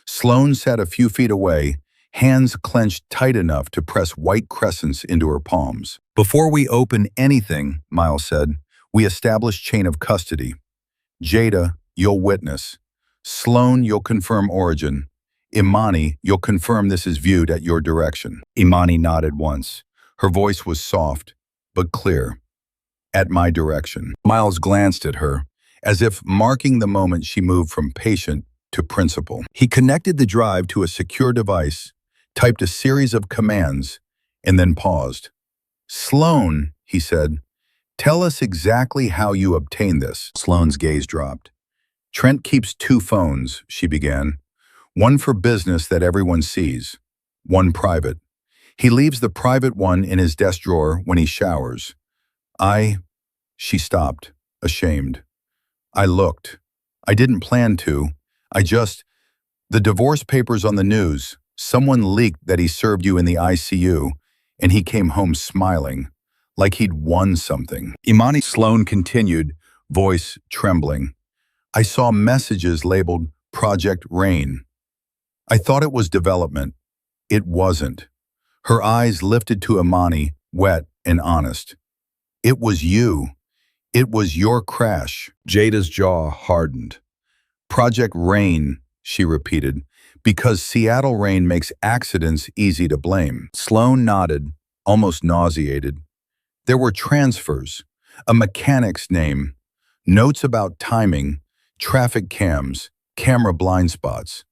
Sloane sat a few feet away, hands clenched tight enough to press white crescents into her palms. Before we open anything, Miles said, we establish chain of custody. Jada, you'll witness. Sloane, you'll confirm origin. Imani, you'll confirm this is viewed at your direction. Imani nodded once. Her voice was soft, but clear. At my direction. Miles glanced at her, as if marking the moment she moved from patient to principal. He connected the drive to a secure device, typed a series of commands, and then paused. Sloane, he said, tell us exactly how you obtained this. Sloane's gaze dropped. Trent keeps 2 phones, she began. One for business that everyone sees, one private. He leaves the private one in his desk drawer when he showers. She stopped, ashamed. I looked. I didn't plan to. The divorce papers on the news, someone leaked that he served you in the ICU, and he came home smiling, like he'd won something. Imani. Sloane continued, voice trembling. I saw messages labeled Project Rain. I thought it was development. It wasn't. Her eyes lifted to Imani, wet and honest. It was you. It was your crash. Jada's jaw hardened. Project Rain, she repeated, because Seattle rain makes accidents easy to blame. Sloane nodded, almost nauseated. There were transfers, a mechanic's name, notes about timing, traffic cams, camera blind spots.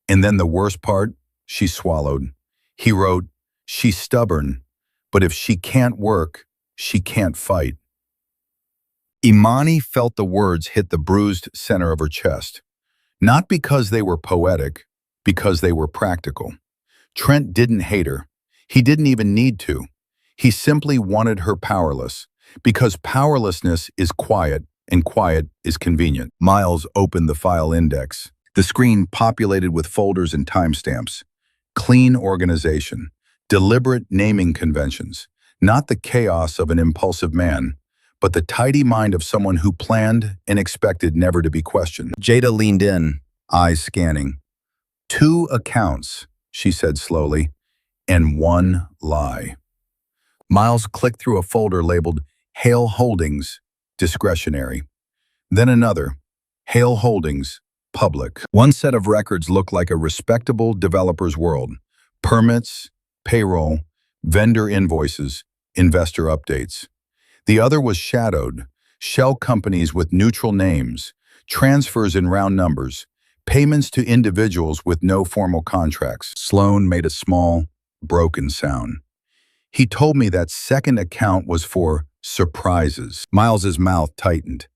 And then the worst part, she swallowed. He wrote, she's stubborn, but if she can't work, she can't fight. Imani felt the words hit the bruised center of her chest. Not because they were poetic, because they were practical. Trent didn't hate her. He didn't even need to. He simply wanted her powerless, because powerlessness is quiet, and quiet is convenient. Miles opened the file index. The screen populated with folders and timestamps. Clean organization, deliberate naming conventions, not the chaos of an impulsive man, but the tidy mind of someone who planned and expected never to be questioned. Jada leaned in, eyes scanning. 2 accounts, she said slowly, and 1 lie. Miles clicked through a folder labeled Hale Holdings, discretionary. Then another, Hale Holdings, public. One set of records looked like a respectable developer's world. Permits, payroll, vendor invoices, investor updates. The other was shadowed, shell companies with neutral names, transfers in round numbers, payments to individuals with no formal contracts. Sloan made a small, broken sound. He told me that second account was for surprises. Miles's mouth tightened.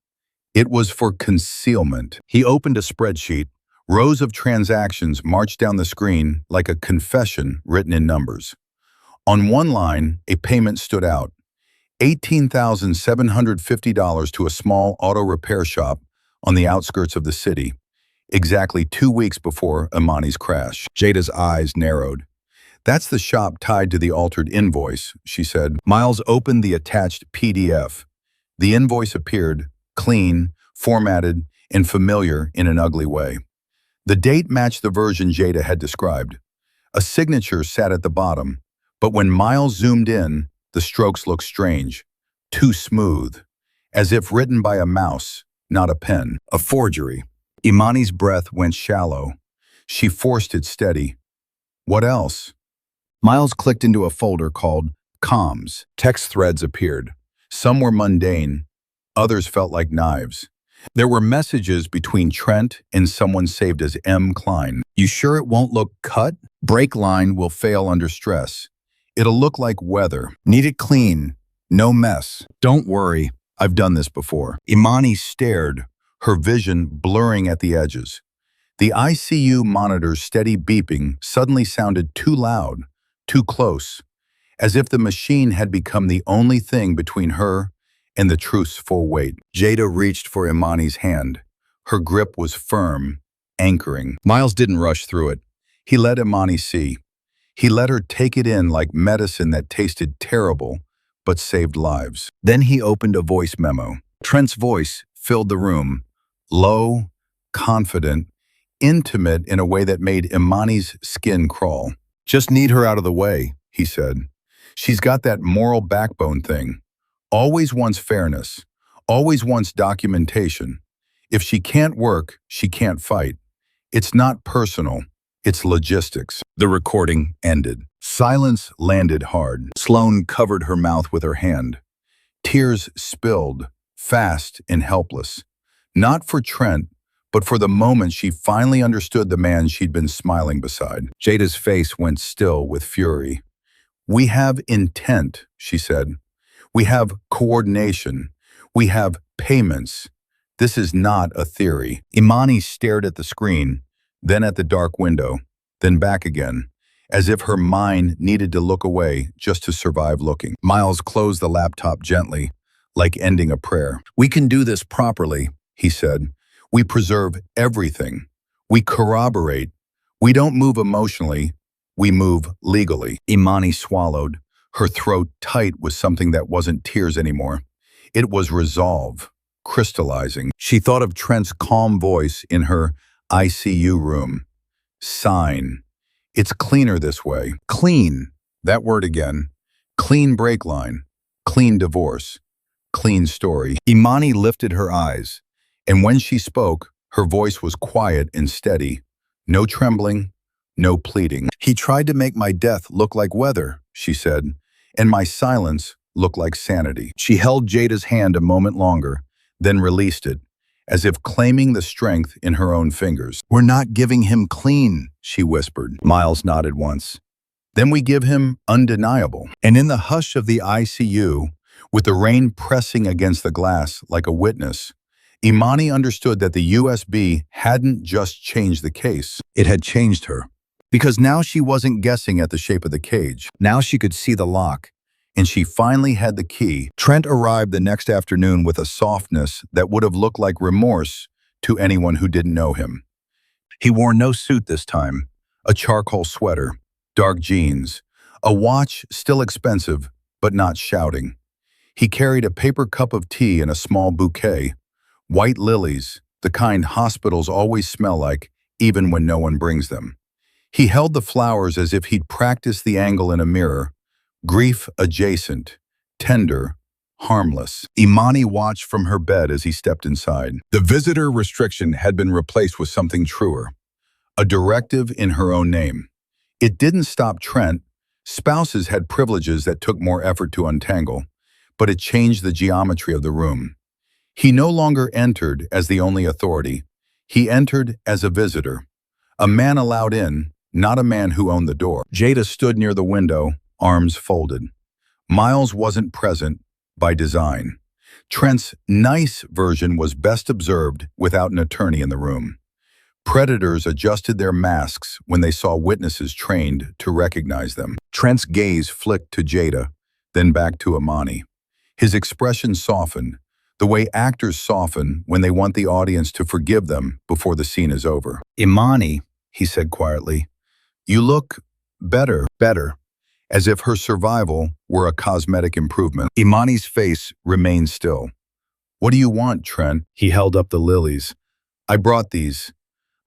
It was for concealment. He opened a spreadsheet. Rows of transactions marched down the screen like a confession written in numbers. On one line, a payment stood out. $18,750 to a small auto repair shop on the outskirts of the city, exactly 2 weeks before Imani's crash. Jada's eyes narrowed. That's the shop tied to the altered invoice, she said. Miles opened the attached PDF. The invoice appeared, clean, formatted, and familiar in an ugly way. The date matched the version Jada had described. A signature sat at the bottom, but when Miles zoomed in, the strokes looked strange, too smooth, as if written by a mouse, not a pen. A forgery. Imani's breath went shallow. She forced it steady. What else? Miles clicked into a folder called Comms. Text threads appeared. Some were mundane. Others felt like knives. There were messages between Trent and someone saved as M. Klein. You sure it won't look cut? Brake line will fail under stress. It'll look like weather. Need it clean. No mess. Don't worry. I've done this before. Imani stared, her vision blurring at the edges. The ICU monitor's steady beeping suddenly sounded too loud, too close, as if the machine had become the only thing between her and the truth's full weight. Jada reached for Imani's hand. Her grip was firm, anchoring. Miles didn't rush through it. He let Imani see. He let her take it in like medicine that tasted terrible, but saved lives. Then he opened a voice memo. Trent's voice filled the room, low, confident, intimate in a way that made Imani's skin crawl. Just need her out of the way, he said. She's got that moral backbone thing. Always wants fairness. Always wants documentation. If she can't work, she can't fight. It's not personal. It's logistics. The recording ended. Silence landed hard. Sloan covered her mouth with her hand. Tears spilled, fast and helpless. Not for Trent, but for the moment she finally understood the man she'd been smiling beside. Jada's face went still with fury. We have intent, she said. We have coordination. We have payments. This is not a theory. Imani stared at the screen, then at the dark window, then back again, as if her mind needed to look away just to survive looking. Miles closed the laptop gently, like ending a prayer. We can do this properly, he said. We preserve everything. We corroborate. We don't move emotionally. We move legally. Imani swallowed, her throat tight with something that wasn't tears anymore. It was resolve, crystallizing. She thought of Trent's calm voice in her ICU room. Sign. It's cleaner this way. Clean. That word again. Clean break line. Clean divorce. Clean story. Imani lifted her eyes, and when she spoke, her voice was quiet and steady. No trembling, no pleading. He tried to make my death look like weather, she said, and my silence look like sanity. She held Jada's hand a moment longer, then released it, as if claiming the strength in her own fingers. We're not giving him clean, she whispered. Miles nodded once. Then we give him undeniable. And in the hush of the ICU, with the rain pressing against the glass like a witness, Imani understood that the USB hadn't just changed the case. It had changed her. Because now she wasn't guessing at the shape of the cage. Now she could see the lock, and she finally had the key. Trent arrived the next afternoon with a softness that would have looked like remorse to anyone who didn't know him. He wore no suit this time, a charcoal sweater, dark jeans, a watch still expensive, but not shouting. He carried a paper cup of tea and a small bouquet, white lilies, the kind hospitals always smell like, even when no one brings them. He held the flowers as if he'd practiced the angle in a mirror, grief adjacent, tender, harmless. Imani watched from her bed as he stepped inside. The visitor restriction had been replaced with something truer, a directive in her own name. It didn't stop Trent. Spouses had privileges that took more effort to untangle, but it changed the geometry of the room. He no longer entered as the only authority. He entered as a visitor, a man allowed in, not a man who owned the door. Jada stood near the window, arms folded. Miles wasn't present by design. Trent's nice version was best observed without an attorney in the room. Predators adjusted their masks when they saw witnesses trained to recognize them. Trent's gaze flicked to Jada, then back to Imani. His expression softened, the way actors soften when they want the audience to forgive them before the scene is over. Imani, he said quietly, you look better, as if her survival were a cosmetic improvement. Imani's face remained still. What do you want, Trent? He held up the lilies. I brought these.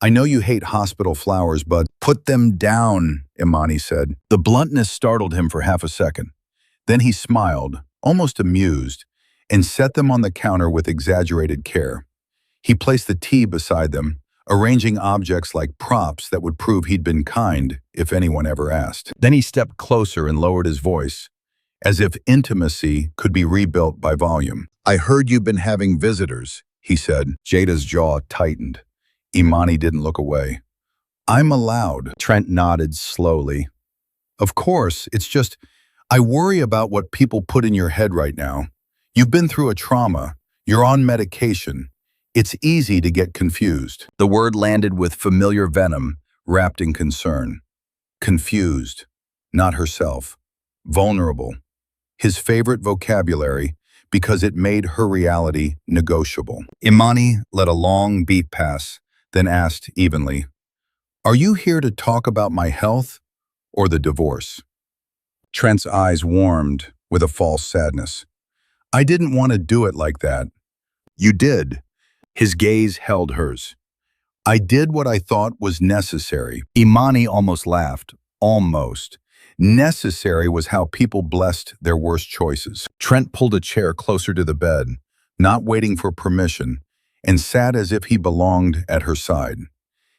I know you hate hospital flowers, but put them down, Imani said. The bluntness startled him for half a second. Then he smiled, almost amused, and set them on the counter with exaggerated care. He placed the tea beside them, arranging objects like props that would prove he'd been kind if anyone ever asked. Then he stepped closer and lowered his voice, as if intimacy could be rebuilt by volume. I heard you've been having visitors, he said. Jada's jaw tightened. Imani didn't look away. I'm allowed. Trent nodded slowly. Of course, it's just, I worry about what people put in your head right now. You've been through a trauma. You're on medication. It's easy to get confused. The word landed with familiar venom, wrapped in concern. Confused. Not herself. Vulnerable. His favorite vocabulary, because it made her reality negotiable. Imani let a long beat pass, then asked evenly, are you here to talk about my health or the divorce? Trent's eyes warmed with a false sadness. I didn't want to do it like that. You did. His gaze held hers. I did what I thought was necessary. Imani almost laughed. Almost. Necessary was how people blessed their worst choices. Trent pulled a chair closer to the bed, not waiting for permission, and sat as if he belonged at her side.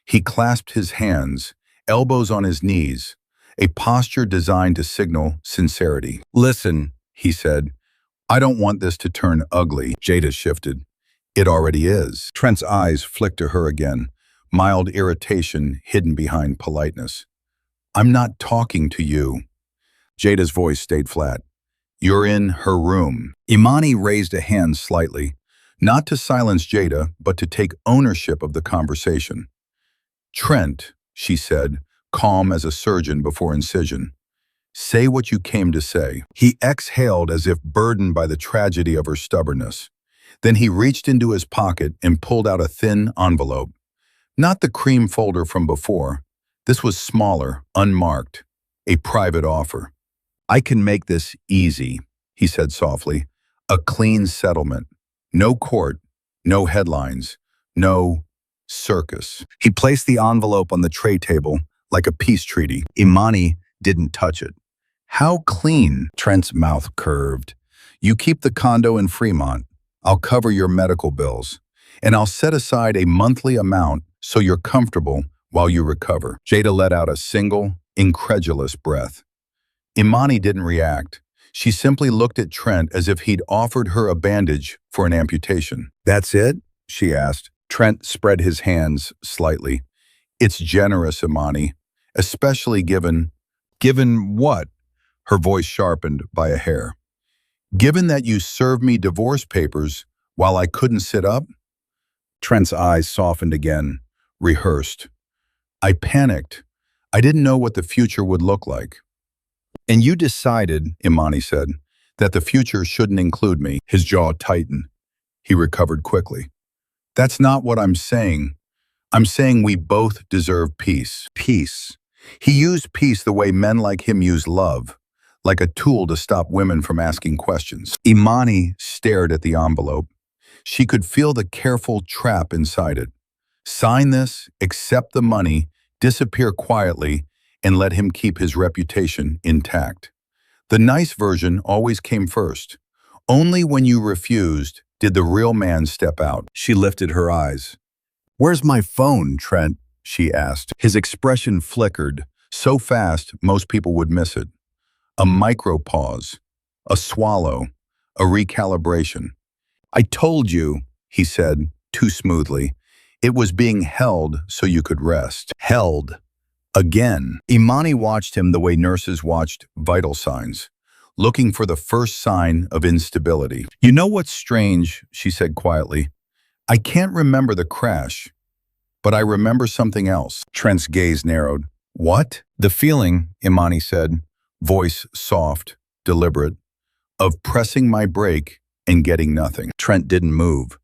He clasped his hands, elbows on his knees, a posture designed to signal sincerity. Listen, he said, I don't want this to turn ugly. Jada shifted. It already is. Trent's eyes flicked to her again, mild irritation hidden behind politeness. I'm not talking to you. Jada's voice stayed flat. You're in her room. Imani raised a hand slightly, not to silence Jada, but to take ownership of the conversation. Trent, she said, calm as a surgeon before incision. Say what you came to say. He exhaled as if burdened by the tragedy of her stubbornness. Then he reached into his pocket and pulled out a thin envelope. Not the cream folder from before. This was smaller, unmarked, a private offer. I can make this easy, he said softly. A clean settlement. No court, no headlines, no circus. He placed the envelope on the tray table like a peace treaty. Imani didn't touch it. How clean? Trent's mouth curved. You keep the condo in Fremont. I'll cover your medical bills, and I'll set aside a monthly amount so you're comfortable while you recover. Jada let out a single, incredulous breath. Imani didn't react. She simply looked at Trent as if he'd offered her a bandage for an amputation. That's it? She asked. Trent spread his hands slightly. It's generous, Imani, especially given... Given what? Her voice sharpened by a hair. Given that you served me divorce papers while I couldn't sit up? Trent's eyes softened again, rehearsed. I panicked. I didn't know what the future would look like. And you decided, Imani said, that the future shouldn't include me. His jaw tightened. He recovered quickly. That's not what I'm saying. I'm saying we both deserve peace. Peace. He used peace the way men like him use love, like a tool to stop women from asking questions. Imani stared at the envelope. She could feel the careful trap inside it. Sign this, accept the money, disappear quietly, and let him keep his reputation intact. The nice version always came first. Only when you refused did the real man step out. She lifted her eyes. "Where's my phone, Trent?" she asked. His expression flickered, so fast most people would miss it. A micro pause, a swallow, a recalibration. "I told you," he said, too smoothly. "It was being held so you could rest." Held. Again. Imani watched him the way nurses watched vital signs, looking for the first sign of instability. "You know what's strange?" she said quietly. "I can't remember the crash, but I remember something else." Trent's gaze narrowed. "What?" "The feeling," Imani said, voice soft, deliberate, "of pressing my brake and getting nothing." Trent didn't move,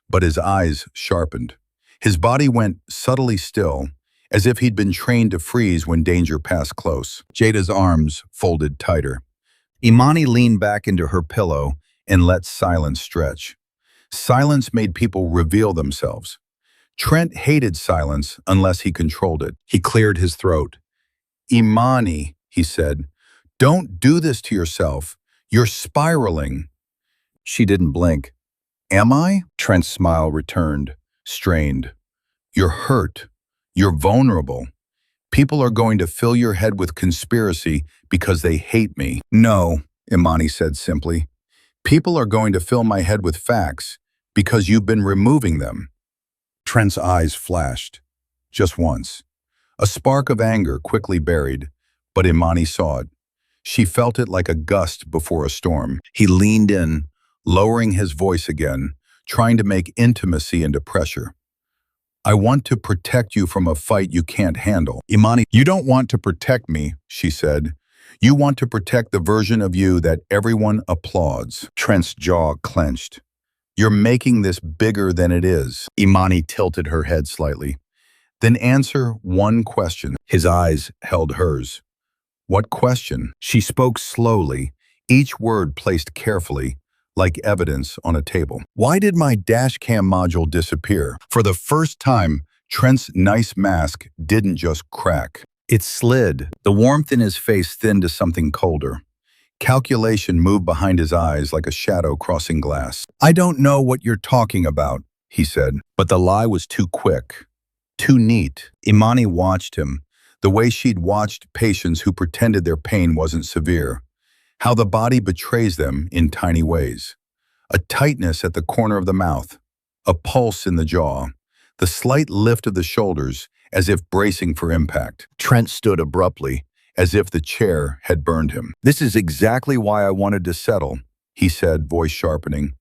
but his eyes sharpened. His body went subtly still, as if he'd been trained to freeze when danger passed close. Jada's arms folded tighter. Imani leaned back into her pillow and let silence stretch. Silence made people reveal themselves. Trent hated silence unless he controlled it. He cleared his throat. "Imani," he said, "don't do this to yourself. You're spiraling." She didn't blink. "Am I?" Trent's smile returned, strained. "You're hurt. You're vulnerable. People are going to fill your head with conspiracy because they hate me." "No," Imani said simply. "People are going to fill my head with facts because you've been removing them." Trent's eyes flashed. Just once. A spark of anger quickly buried, but Imani saw it. She felt it like a gust before a storm. He leaned in, lowering his voice again, trying to make intimacy into pressure. "I want to protect you from a fight you can't handle." "Imani, you don't want to protect me," she said. "You want to protect the version of you that everyone applauds." Trent's jaw clenched. "You're making this bigger than it is." Imani tilted her head slightly. "Then answer one question." His eyes held hers. "What question?" She spoke slowly, each word placed carefully, like evidence on a table. "Why did my dashcam module disappear?" For the first time, Trent's nice mask didn't just crack. It slid. The warmth in his face thinned to something colder. Calculation moved behind his eyes like a shadow crossing glass. "I don't know what you're talking about," he said, but the lie was too quick, too neat. Imani watched him, the way she'd watched patients who pretended their pain wasn't severe. How the body betrays them in tiny ways. A tightness at the corner of the mouth, a pulse in the jaw, the slight lift of the shoulders as if bracing for impact. Trent stood abruptly, as if the chair had burned him. "This is exactly why I wanted to settle," he said, voice sharpening.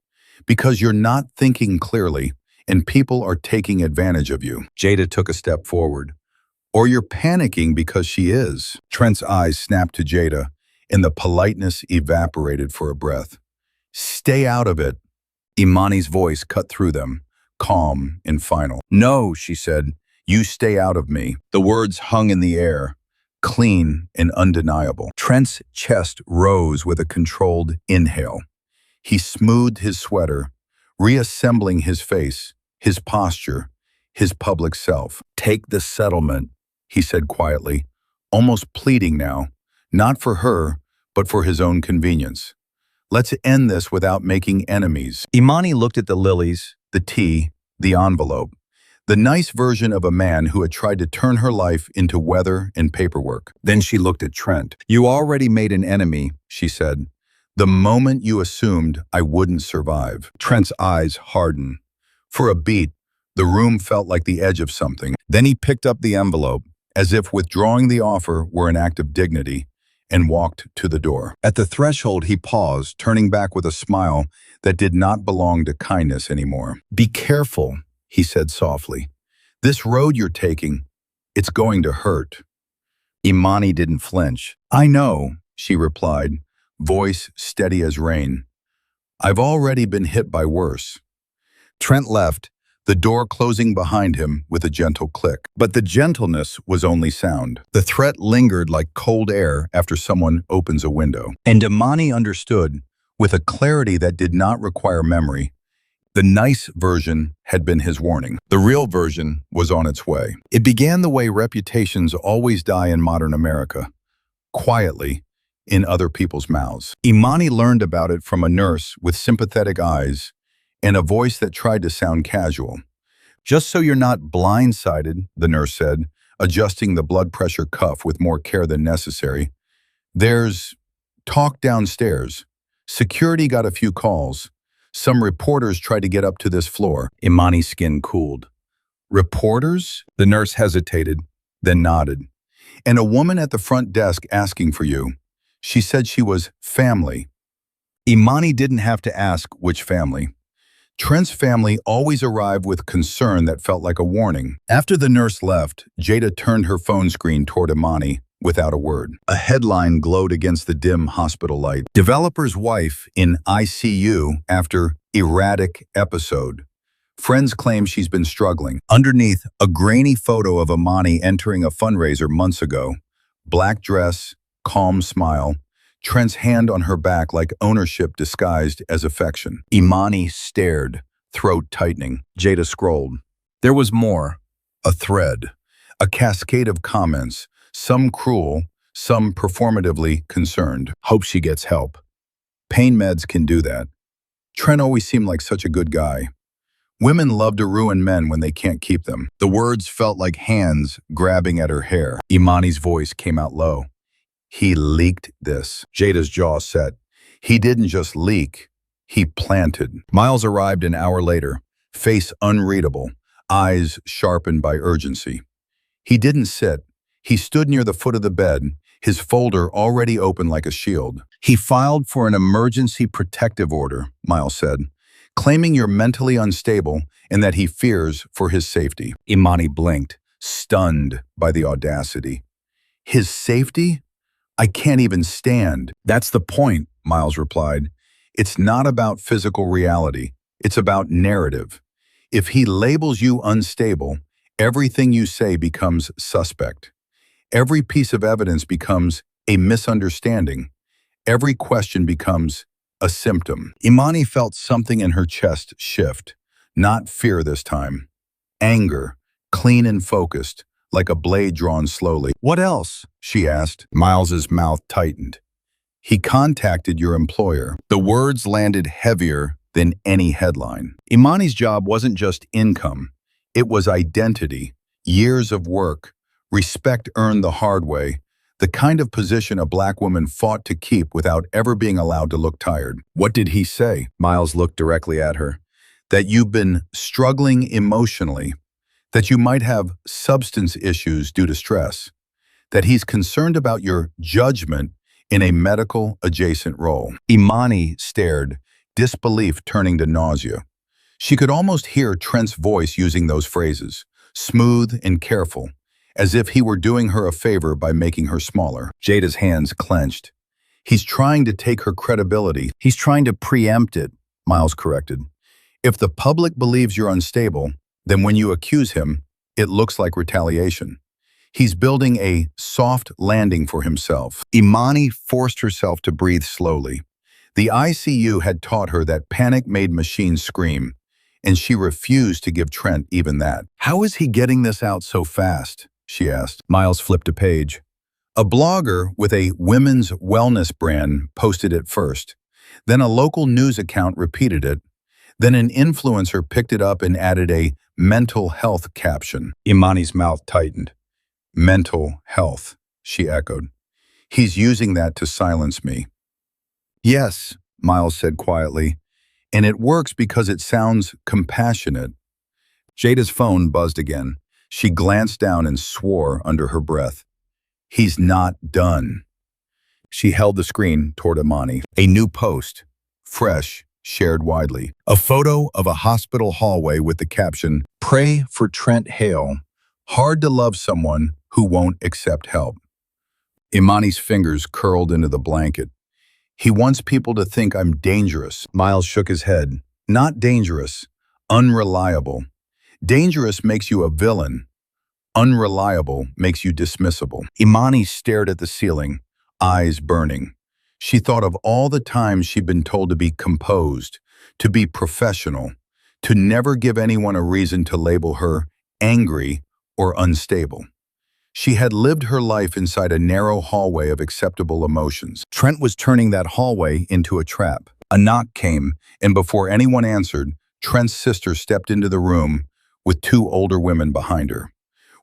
"Because you're not thinking clearly, and people are taking advantage of you." Jada took a step forward. "Or you're panicking because she is." Trent's eyes snapped to Jada, and the politeness evaporated for a breath. "Stay out of it." Imani's voice cut through them, calm and final. "No," she said, "you stay out of me." The words hung in the air, clean and undeniable. Trent's chest rose with a controlled inhale. He smoothed his sweater, reassembling his face, his posture, his public self. "Take the settlement," he said quietly, almost pleading now, not for her, but for his own convenience. "Let's end this without making enemies." Imani looked at the lilies, the tea, the envelope. The nice version of a man who had tried to turn her life into weather and paperwork. Then she looked at Trent. "You already made an enemy," she said, "the moment you assumed I wouldn't survive." Trent's eyes hardened. For a beat, the room felt like the edge of something. Then he picked up the envelope, as if withdrawing the offer were an act of dignity, and walked to the door. At the threshold, he paused, turning back with a smile that did not belong to kindness anymore. "Be careful," he said softly. "This road you're taking, it's going to hurt." Imani didn't flinch. "I know," she replied, voice steady as rain. "I've already been hit by worse." Trent left, the door closing behind him with a gentle click. But the gentleness was only sound. The threat lingered like cold air after someone opens a window. And Imani understood, with a clarity that did not require memory, the nice version had been his warning. The real version was on its way. It began the way reputations always die in modern America, quietly, in other people's mouths. Imani learned about it from a nurse with sympathetic eyes and a voice that tried to sound casual. "Just so you're not blindsided," the nurse said, adjusting the blood pressure cuff with more care than necessary, "there's talk downstairs. Security got a few calls. Some reporters tried to get up to this floor." Imani's skin cooled. "Reporters?" The nurse hesitated, then nodded. "And a woman at the front desk asking for you. She said she was family." Imani didn't have to ask which family. Trent's family always arrived with concern that felt like a warning. After the nurse left, Jada turned her phone screen toward Imani without a word. A headline glowed against the dim hospital light. "Developer's wife in ICU after erratic episode. Friends claim she's been struggling." Underneath, a grainy photo of Imani entering a fundraiser months ago. Black dress, calm smile, Trent's hand on her back like ownership disguised as affection. Imani stared, throat tightening. Jada scrolled. There was more. A thread. A cascade of comments, some cruel, some performatively concerned. "Hope she gets help. Pain meds can do that. Trent always seemed like such a good guy. Women love to ruin men when they can't keep them." The words felt like hands grabbing at her hair. Imani's voice came out low. "He leaked this." Jada's jaw set. "He didn't just leak, he planted." Miles arrived an hour later, face unreadable, eyes sharpened by urgency. He didn't sit. He stood near the foot of the bed, his folder already open like a shield. "He filed for an emergency protective order," Miles said, "claiming you're mentally unstable and that he fears for his safety." Imani blinked, stunned by the audacity. "His safety? I can't even stand." "That's the point," Miles replied. "It's not about physical reality. It's about narrative. If he labels you unstable, everything you say becomes suspect. Every piece of evidence becomes a misunderstanding. Every question becomes a symptom." Imani felt something in her chest shift. Not fear this time. Anger, clean and focused, like a blade drawn slowly. "What else?" she asked. Miles's mouth tightened. "He contacted your employer." The words landed heavier than any headline. Imani's job wasn't just income. It was identity, years of work, respect earned the hard way, the kind of position a black woman fought to keep without ever being allowed to look tired. "What did he say?" Miles looked directly at her. "That you've been struggling emotionally, that you might have substance issues due to stress, that he's concerned about your judgment in a medical adjacent role." Imani stared, disbelief turning to nausea. She could almost hear Trent's voice using those phrases, smooth and careful, as if he were doing her a favor by making her smaller. Jada's hands clenched. "He's trying to take her credibility. He's trying to preempt it," Miles corrected. "If the public believes you're unstable, then when you accuse him, it looks like retaliation. He's building a soft landing for himself." Imani forced herself to breathe slowly. The ICU had taught her that panic made machines scream, and she refused to give Trent even that. "How is he getting this out so fast?" she asked. Miles flipped a page. A blogger with a women's wellness brand posted it first. Then a local news account repeated it. Then an influencer picked it up and added a mental health caption. Imani's mouth tightened. "Mental health," she echoed. "He's using that to silence me." "Yes," Miles said quietly, "and it works because it sounds compassionate." Jada's phone buzzed again. She glanced down and swore under her breath. "He's not done." She held the screen toward Imani. A new post, fresh, shared widely. A photo of a hospital hallway with the caption, "Pray for Trent Hale. Hard to love someone who won't accept help." Imani's fingers curled into the blanket. He wants people to think I'm dangerous. Miles shook his head. Not dangerous. Unreliable. Dangerous makes you a villain. Unreliable makes you dismissible. Imani stared at the ceiling, eyes burning. She thought of all the times she'd been told to be composed, to be professional, to never give anyone a reason to label her angry or unstable. She had lived her life inside a narrow hallway of acceptable emotions. Trent was turning that hallway into a trap. A knock came, and before anyone answered, Trent's sister stepped into the room with two older women behind her.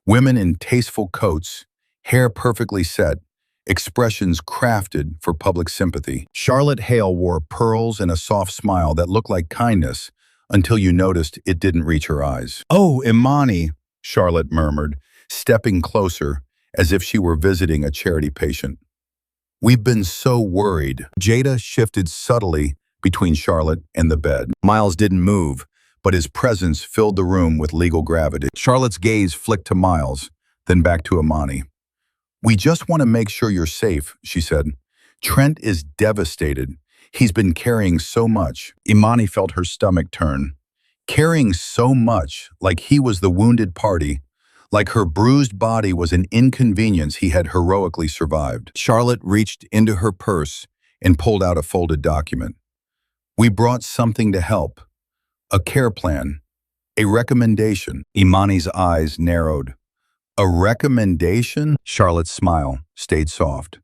Women in tasteful coats, hair perfectly set, expressions crafted for public sympathy. Charlotte Hale wore pearls and a soft smile that looked like kindness until you noticed it didn't reach her eyes. "Oh, Imani," Charlotte murmured, stepping closer as if she were visiting a charity patient. "We've been so worried." Jada shifted subtly between Charlotte and the bed. Miles didn't move, but his presence filled the room with legal gravity. Charlotte's gaze flicked to Miles, then back to Imani. "We just want to make sure you're safe," she said. "Trent is devastated. He's been carrying so much." Imani felt her stomach turn. Carrying so much, like he was the wounded party, like her bruised body was an inconvenience he had heroically survived. Charlotte reached into her purse and pulled out a folded document. "We brought something to help. A care plan. A recommendation." Imani's eyes narrowed. "A recommendation?" Charlotte's smile stayed soft.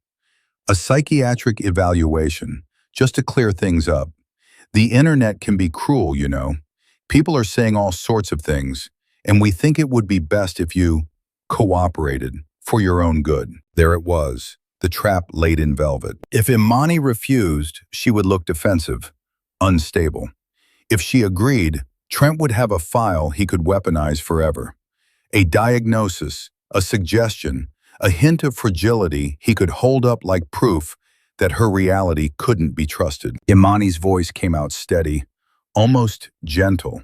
"A psychiatric evaluation, just to clear things up. The internet can be cruel, you know. People are saying all sorts of things, and we think it would be best if you cooperated for your own good." There it was, the trap laid in velvet. If Imani refused, she would look defensive, unstable. If she agreed, Trent would have a file he could weaponize forever. A diagnosis, a suggestion, a hint of fragility he could hold up like proof that her reality couldn't be trusted. Imani's voice came out steady, almost gentle.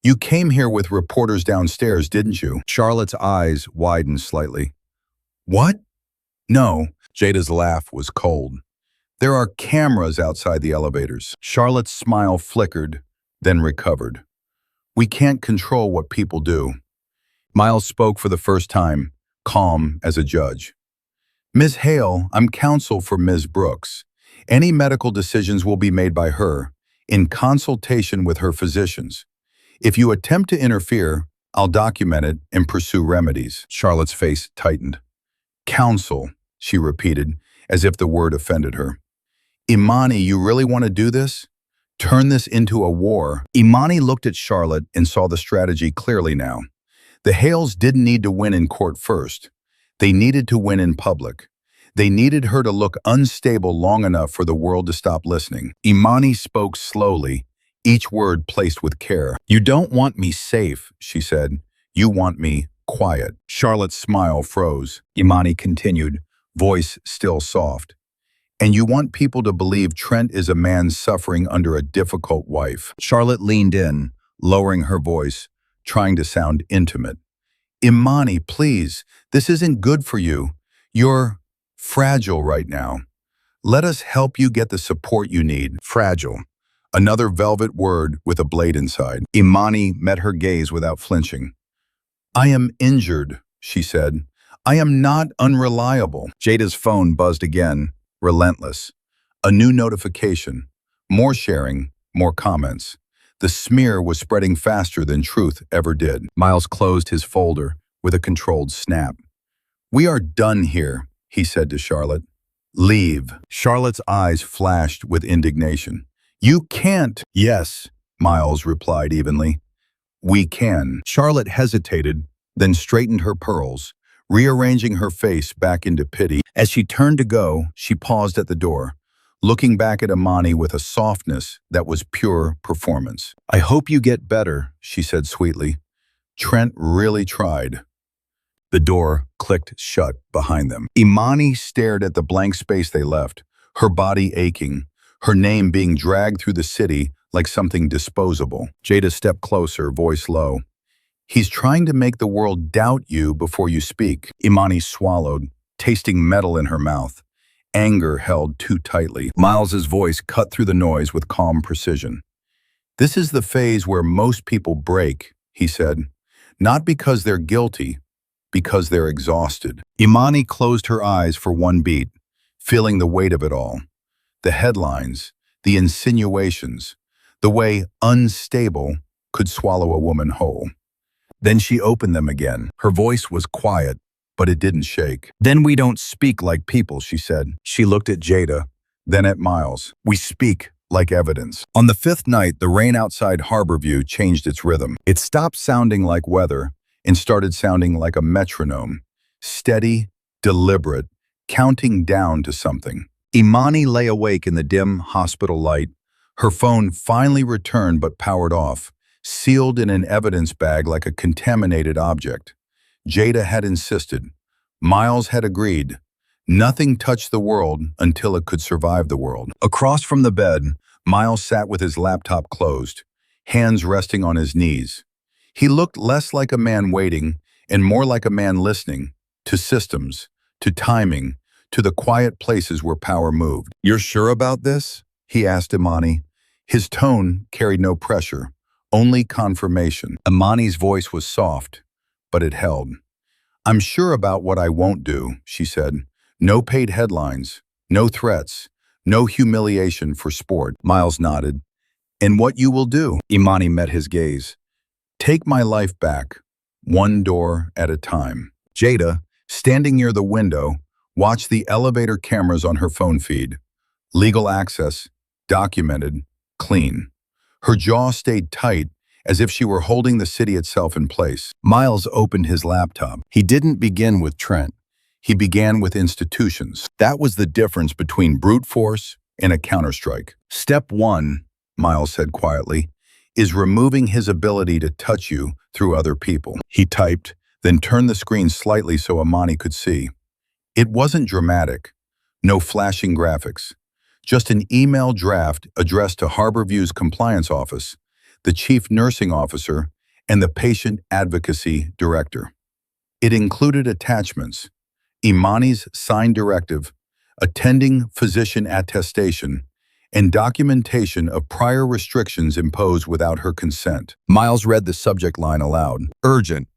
"You came here with reporters downstairs, didn't you?" Charlotte's eyes widened slightly. "What?" "No." Jada's laugh was cold. "There are cameras outside the elevators." Charlotte's smile flickered, then recovered. "We can't control what people do." Miles spoke for the first time, calm as a judge. "Ms. Hale, I'm counsel for Ms. Brooks. Any medical decisions will be made by her, in consultation with her physicians. If you attempt to interfere, I'll document it and pursue remedies." Charlotte's face tightened. "Counsel," she repeated, as if the word offended her. "Imani, you really want to do this? Turn this into a war?" Imani looked at Charlotte and saw the strategy clearly now. The Hales didn't need to win in court first. They needed to win in public. They needed her to look unstable long enough for the world to stop listening. Imani spoke slowly, each word placed with care. "You don't want me safe," she said. "You want me quiet." Charlotte's smile froze. Imani continued, voice still soft. "And you want people to believe Trent is a man suffering under a difficult wife." Charlotte leaned in, lowering her voice, trying to sound intimate. "Imani, please, this isn't good for you. You're fragile right now. Let us help you get the support you need." Fragile. Another velvet word with a blade inside. Imani met her gaze without flinching. "I am injured," she said. "I am not unreliable." Jada's phone buzzed again, relentless. A new notification. More sharing, more comments. The smear was spreading faster than truth ever did. Miles closed his folder with a controlled snap. "We are done here," he said to Charlotte. "Leave." Charlotte's eyes flashed with indignation. "You can't." "Yes," Miles replied evenly. "We can." Charlotte hesitated, then straightened her pearls, rearranging her face back into pity. As she turned to go, she paused at the door, looking back at Imani with a softness that was pure performance. "I hope you get better," she said sweetly. "Trent really tried." The door clicked shut behind them. Imani stared at the blank space they left, her body aching, her name being dragged through the city like something disposable. Jada stepped closer, voice low. "He's trying to make the world doubt you before you speak." Imani swallowed, tasting metal in her mouth, anger held too tightly. Miles's voice cut through the noise with calm precision. "This is the phase where most people break," he said. "Not because they're guilty, because they're exhausted." Imani closed her eyes for one beat, feeling the weight of it all. The headlines, the insinuations, the way unstable could swallow a woman whole. Then she opened them again. Her voice was quiet, but it didn't shake. "Then we don't speak like people," she said. She looked at Jada, then at Miles. "We speak like evidence." On the fifth night, the rain outside Harborview changed its rhythm. It stopped sounding like weather and started sounding like a metronome, steady, deliberate, counting down to something. Imani lay awake in the dim hospital light. Her phone finally returned but powered off, sealed in an evidence bag like a contaminated object. Jada had insisted. Miles had agreed. Nothing touched the world until it could survive the world. Across from the bed, Miles sat with his laptop closed, hands resting on his knees. He looked less like a man waiting and more like a man listening to systems, to timing, to the quiet places where power moved. "You're sure about this?" he asked Imani. His tone carried no pressure, only confirmation. Imani's voice was soft, but it held. "I'm sure about what I won't do," she said. "No paid headlines, no threats, no humiliation for sport." Miles nodded. "And what you will do?" Imani met his gaze. "Take my life back, one door at a time." Jada, standing near the window, watched the elevator cameras on her phone feed. Legal access, documented, clean. Her jaw stayed tight, as if she were holding the city itself in place. Miles opened his laptop. He didn't begin with Trent. He began with institutions. That was the difference between brute force and a counterstrike. "Step one," Miles said quietly, "is removing his ability to touch you through other people." He typed, then turned the screen slightly so Imani could see. It wasn't dramatic. No flashing graphics. Just an email draft addressed to Harborview's compliance office, the chief nursing officer, and the patient advocacy director. It included attachments: Imani's signed directive, attending physician attestation, and documentation of prior restrictions imposed without her consent. Miles read the subject line aloud. "Urgent.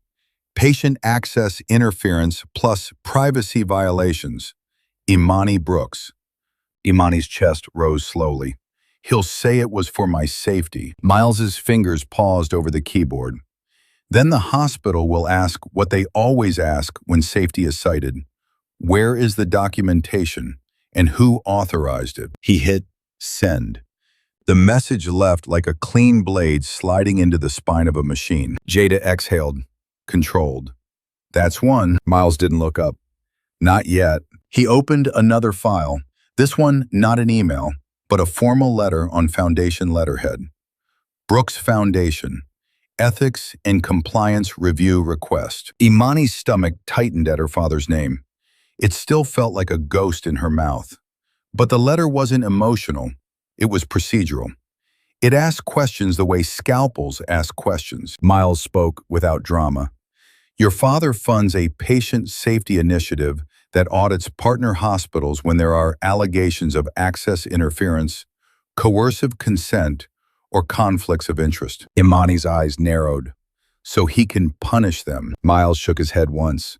Patient access interference plus privacy violations. Imani Brooks." Imani's chest rose slowly. "He'll say it was for my safety." Miles's fingers paused over the keyboard. "Then the hospital will ask what they always ask when safety is cited. Where is the documentation and who authorized it?" He hit send. The message left like a clean blade sliding into the spine of a machine. Jada exhaled, controlled. "That's one." Miles didn't look up. "Not yet." He opened another file. This one, not an email, but a formal letter on Foundation letterhead. Brooks Foundation, Ethics and Compliance Review Request. Imani's stomach tightened at her father's name. It still felt like a ghost in her mouth. But the letter wasn't emotional. It was procedural. It asked questions the way scalpels ask questions. Miles spoke without drama. "Your father funds a patient safety initiative that audits partner hospitals when there are allegations of access interference, coercive consent, or conflicts of interest." Imani's eyes narrowed. "So he can punish them." Miles shook his head once.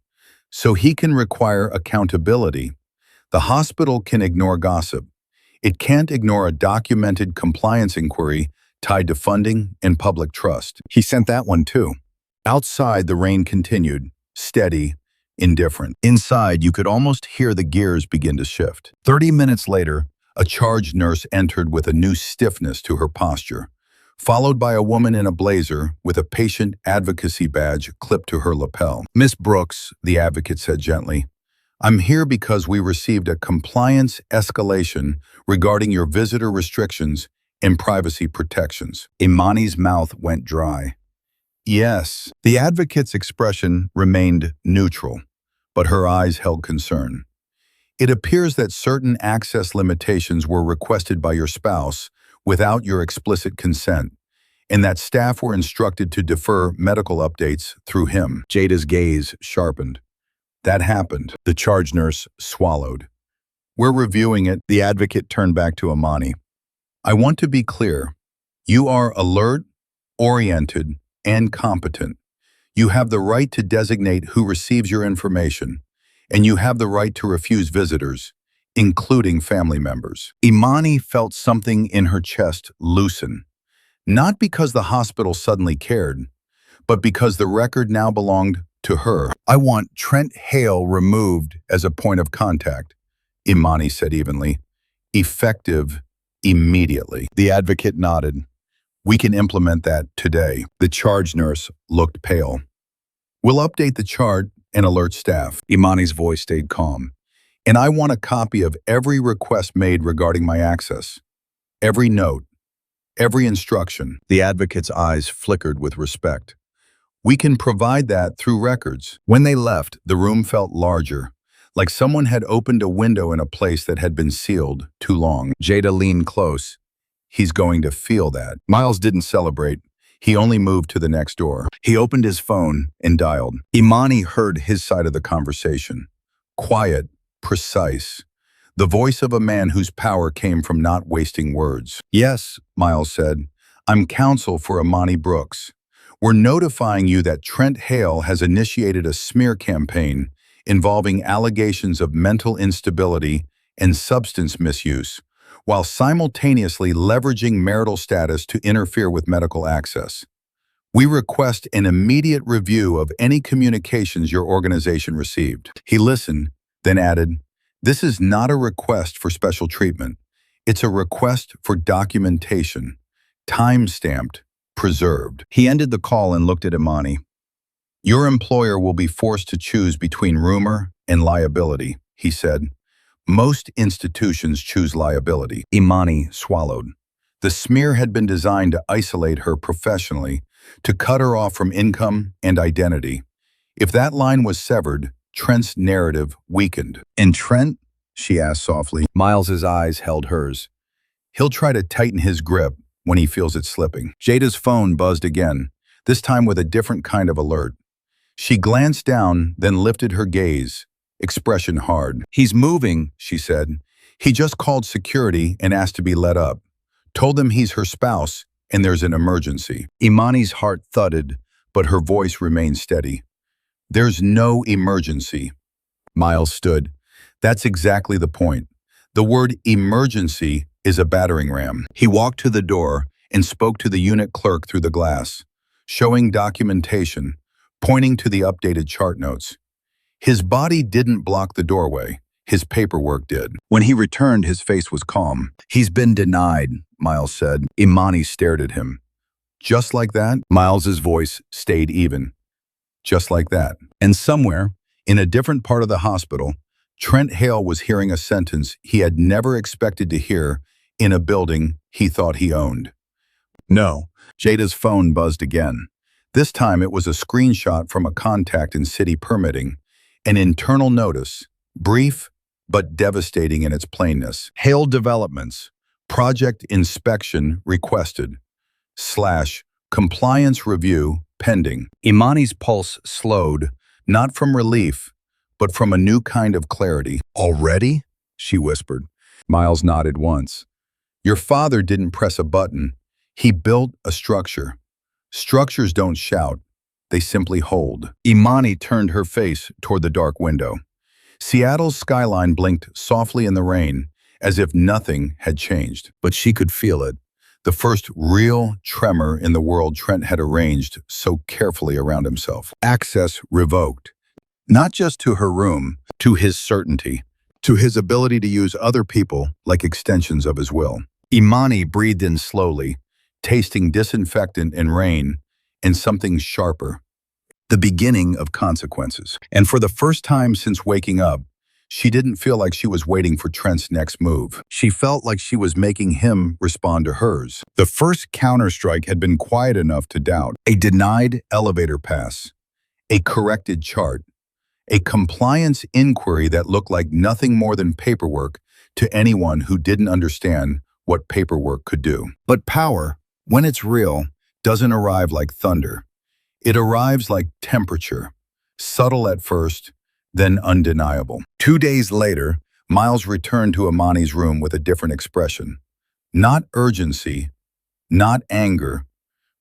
"So he can require accountability. The hospital can ignore gossip. It can't ignore a documented compliance inquiry tied to funding and public trust." He sent that one too. Outside, the rain continued, steady, indifferent. Inside, you could almost hear the gears begin to shift. 30 minutes later, a charge nurse entered with a new stiffness to her posture, followed by a woman in a blazer with a patient advocacy badge clipped to her lapel. "Miss Brooks," the advocate said gently, "I'm here because we received a compliance escalation regarding your visitor restrictions and privacy protections." Imani's mouth went dry. "Yes." The advocate's expression remained neutral, but her eyes held concern. "It appears that certain access limitations were requested by your spouse without your explicit consent, and that staff were instructed to defer medical updates through him." Jada's gaze sharpened. That happened. The charge nurse swallowed. We're reviewing it. The advocate turned back to Imani. I want to be clear. You are alert, oriented, and competent. You have the right to designate who receives your information, and you have the right to refuse visitors, including family members. Imani felt something in her chest loosen, not because the hospital suddenly cared, but because the record now belonged to her. I want Trent Hale removed as a point of contact, Imani said evenly. Effective immediately. The advocate nodded. We can implement that today. The charge nurse looked pale. We'll update the chart and alert staff. Imani's voice stayed calm. And I want a copy of every request made regarding my access. Every note. Every instruction. The advocate's eyes flickered with respect. We can provide that through records. When they left, the room felt larger, like someone had opened a window in a place that had been sealed too long. Jada leaned close. He's going to feel that. Miles didn't celebrate. He only moved to the next door. He opened his phone and dialed. Imani heard his side of the conversation. Quiet, precise. The voice of a man whose power came from not wasting words. Yes, Miles said. I'm counsel for Imani Brooks. We're notifying you that Trent Hale has initiated a smear campaign involving allegations of mental instability and substance misuse, while simultaneously leveraging marital status to interfere with medical access. We request an immediate review of any communications your organization received. He listened, then added, This is not a request for special treatment. It's a request for documentation, time-stamped, preserved. He ended the call and looked at Imani. Your employer will be forced to choose between rumor and liability, he said. Most institutions choose liability. Imani swallowed. The smear had been designed to isolate her professionally, to cut her off from income and identity. If that line was severed, Trent's narrative weakened. And Trent? She asked softly. Miles's eyes held hers. He'll try to tighten his grip when he feels it slipping. Jada's phone buzzed again, this time with a different kind of alert. She glanced down, then lifted her gaze, expression hard. He's moving, she said. He just called security and asked to be let up. Told them he's her spouse and there's an emergency. Imani's heart thudded, but her voice remained steady. There's no emergency. Miles stood. That's exactly the point. The word emergency is a battering ram. He walked to the door and spoke to the unit clerk through the glass, showing documentation, pointing to the updated chart notes. His body didn't block the doorway. His paperwork did. When he returned, his face was calm. He's been denied, Miles said. Imani stared at him. Just like that? Miles's voice stayed even. Just like that. And somewhere, in a different part of the hospital, Trent Hale was hearing a sentence he had never expected to hear in a building he thought he owned. No. Jada's phone buzzed again. This time it was a screenshot from a contact in city permitting, an internal notice, brief but devastating in its plainness. Hale Developments, project inspection requested, / compliance review pending. Imani's pulse slowed, not from relief, but from a new kind of clarity. Already? She whispered. Miles nodded once. Your father didn't press a button. He built a structure. Structures don't shout. They simply hold. Imani turned her face toward the dark window. Seattle's skyline blinked softly in the rain, as if nothing had changed. But she could feel it. The first real tremor in the world Trent had arranged so carefully around himself. Access revoked. Not just to her room, to his certainty, to his ability to use other people like extensions of his will. Imani breathed in slowly, tasting disinfectant and rain and something sharper. The beginning of consequences. And for the first time since waking up, she didn't feel like she was waiting for Trent's next move. She felt like she was making him respond to hers. The first counterstrike had been quiet enough to doubt. A denied elevator pass. A corrected chart. A compliance inquiry that looked like nothing more than paperwork to anyone who didn't understand what paperwork could do. But power, when it's real, doesn't arrive like thunder. It arrives like temperature, subtle at first, then undeniable. 2 days later, Miles returned to Imani's room with a different expression. Not urgency, not anger,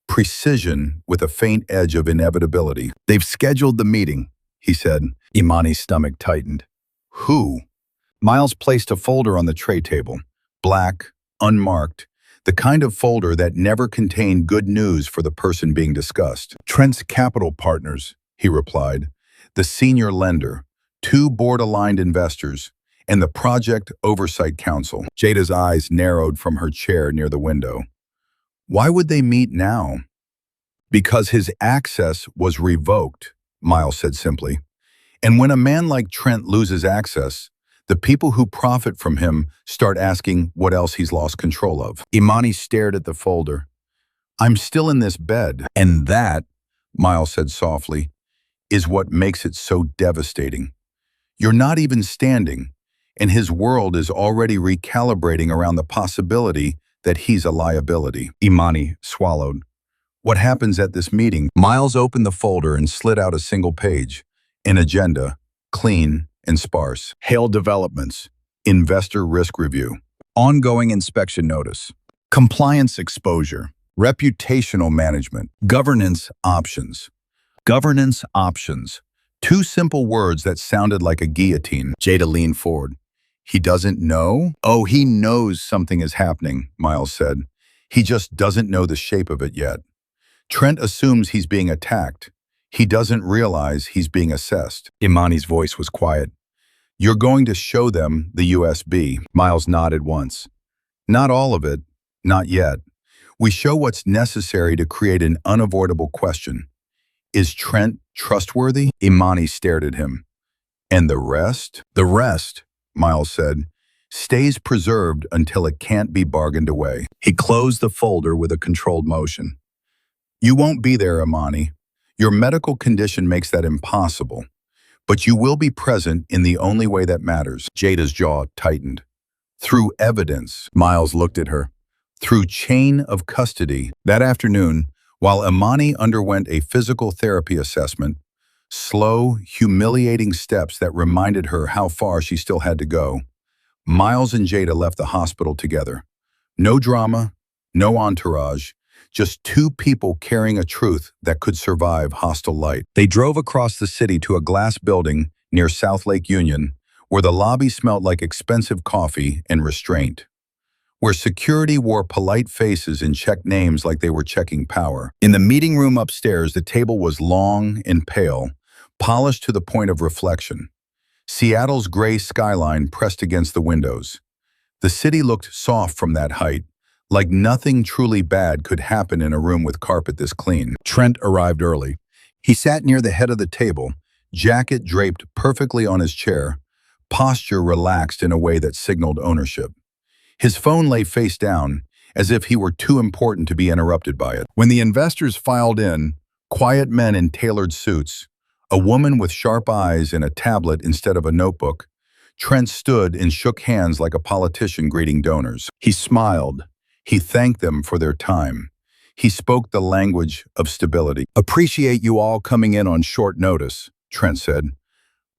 precision with a faint edge of inevitability. "They've scheduled the meeting," he said. Imani's stomach tightened. "Who?" Miles placed a folder on the tray table. Black, unmarked, the kind of folder that never contained good news for the person being discussed. "Trent's Capital Partners," he replied. "The senior lender, 2 board-aligned investors, and the Project Oversight Council." Jada's eyes narrowed from her chair near the window. Why would they meet now? "Because his access was revoked," Miles said simply. "And when a man like Trent loses access, the people who profit from him start asking what else he's lost control of." Imani stared at the folder. "I'm still in this bed." "And that," Miles said softly, "is what makes it so devastating. You're not even standing, and his world is already recalibrating around the possibility that he's a liability." Imani swallowed. "What happens at this meeting?" Miles opened the folder and slid out a single page. An agenda, clean and sparse. Hale developments, investor risk review, ongoing inspection notice, compliance exposure, reputational management, governance options. Governance options. 2 simple words that sounded like a guillotine. Jada leaned forward. "He doesn't know?" "Oh, he knows something is happening," Miles said. "He just doesn't know the shape of it yet. Trent assumes he's being attacked. He doesn't realize he's being assessed." Imani's voice was quiet. "You're going to show them the USB." Miles nodded once. "Not all of it, not yet. We show what's necessary to create an unavoidable question. Is Trent trustworthy?" Imani stared at him. "And the rest?" "The rest," Miles said, "stays preserved until it can't be bargained away." He closed the folder with a controlled motion. "You won't be there, Imani. Your medical condition makes that impossible. But you will be present in the only way that matters." Jada's jaw tightened. "Through evidence." Miles looked at her. "Through chain of custody." That afternoon, while Imani underwent a physical therapy assessment, slow, humiliating steps that reminded her how far she still had to go, Miles and Jada left the hospital together. No drama, no entourage, just 2 people carrying a truth that could survive hostile light. They drove across the city to a glass building near South Lake Union, where the lobby smelled like expensive coffee and restraint, where security wore polite faces and checked names like they were checking power. In the meeting room upstairs, the table was long and pale, polished to the point of reflection. Seattle's gray skyline pressed against the windows. The city looked soft from that height, like nothing truly bad could happen in a room with carpet this clean. Trent arrived early. He sat near the head of the table, jacket draped perfectly on his chair, posture relaxed in a way that signaled ownership. His phone lay face down, as if he were too important to be interrupted by it. When the investors filed in, quiet men in tailored suits, a woman with sharp eyes and a tablet instead of a notebook, Trent stood and shook hands like a politician greeting donors. He smiled. He thanked them for their time. He spoke the language of stability. "Appreciate you all coming in on short notice," Trent said.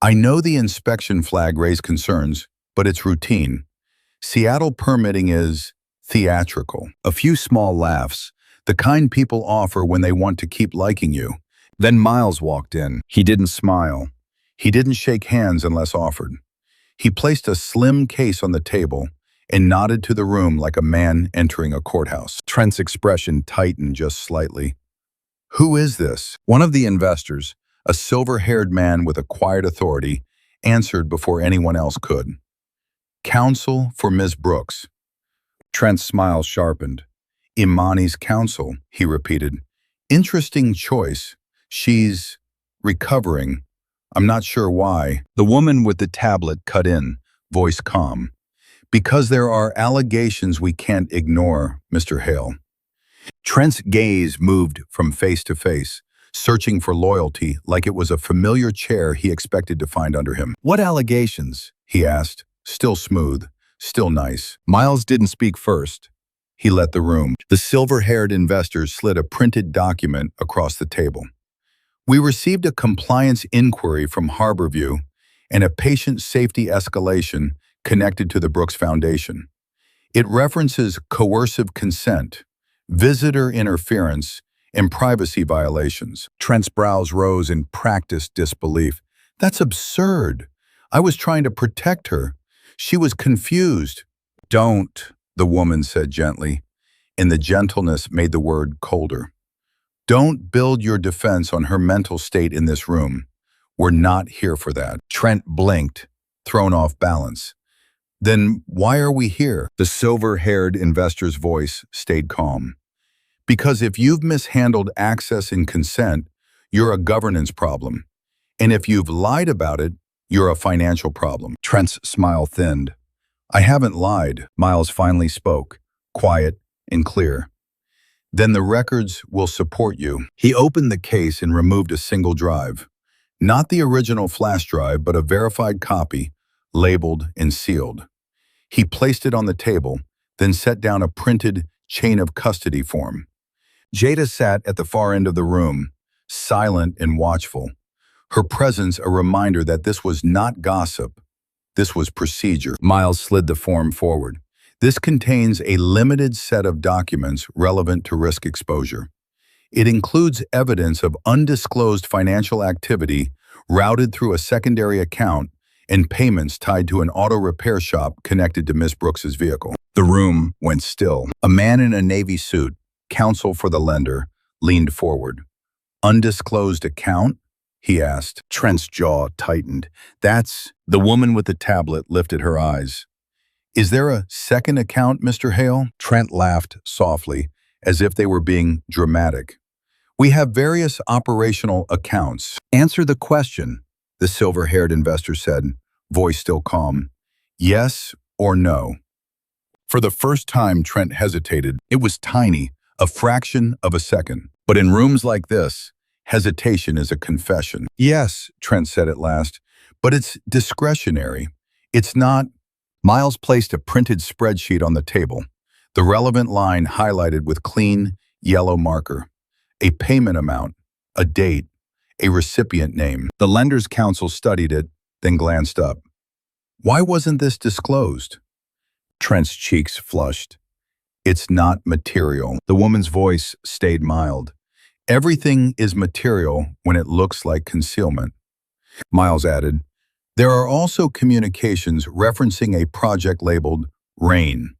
"I know the inspection flag raised concerns, but it's routine. Seattle permitting is theatrical." A few small laughs, the kind people offer when they want to keep liking you. Then Miles walked in. He didn't smile. He didn't shake hands unless offered. He placed a slim case on the table and nodded to the room like a man entering a courthouse. Trent's expression tightened just slightly. "Who is this?" One of the investors, a silver-haired man with a quiet authority, answered before anyone else could. "Counsel for Ms. Brooks." Trent's smile sharpened. "Imani's counsel," he repeated. "Interesting choice. She's recovering. I'm not sure why." The woman with the tablet cut in, voice calm. "Because there are allegations we can't ignore, Mr. Hale." Trent's gaze moved from face to face, searching for loyalty like it was a familiar chair he expected to find under him. "What allegations?" he asked, still smooth, still nice. Miles didn't speak first. He let the room. The silver-haired investor slid a printed document across the table. "We received a compliance inquiry from Harborview and a patient safety escalation connected to the Brooks Foundation. It references coercive consent, visitor interference, and privacy violations. Trent's brows rose in practiced disbelief. That's absurd. I was trying to protect her. She was confused. Don't, the woman said gently, and the gentleness made the word colder. Don't build your defense on her mental state in this room. We're not here for that. Trent blinked, thrown off balance. Then why are we here? The silver-haired investor's voice stayed calm. Because if you've mishandled access and consent, you're a governance problem. And if you've lied about it, you're a financial problem. Trent's smile thinned. I haven't lied, Miles finally spoke, quiet and clear. Then the records will support you. He opened the case and removed a single drive. Not the original flash drive, but a verified copy, labeled and sealed. He placed it on the table, then set down a printed chain of custody form. Jada sat at the far end of the room, silent and watchful. Her presence a reminder that this was not gossip. This was procedure. Miles slid the form forward. This contains a limited set of documents relevant to risk exposure. It includes evidence of undisclosed financial activity routed through a secondary account and payments tied to an auto repair shop connected to Miss Brooks's vehicle. The room went still. A man in a navy suit, counsel for the lender, leaned forward. Undisclosed account? He asked. Trent's jaw tightened. That's... The woman with the tablet lifted her eyes. Is there a second account, Mr. Hale? Trent laughed softly, as if they were being dramatic. We have various operational accounts. Answer the question, the silver-haired investor said, voice still calm. Yes or no? For the first time, Trent hesitated. It was tiny, a fraction of a second. But in rooms like this, hesitation is a confession. Yes, Trent said at last, but it's discretionary. It's not... Miles placed a printed spreadsheet on the table, the relevant line highlighted with clean, yellow marker. A payment amount, a date, a recipient name. The lender's counsel studied it, then glanced up. Why wasn't this disclosed? Trent's cheeks flushed. It's not material. The woman's voice stayed mild. Everything is material when it looks like concealment. Miles added, there are also communications referencing a project labeled RAIN.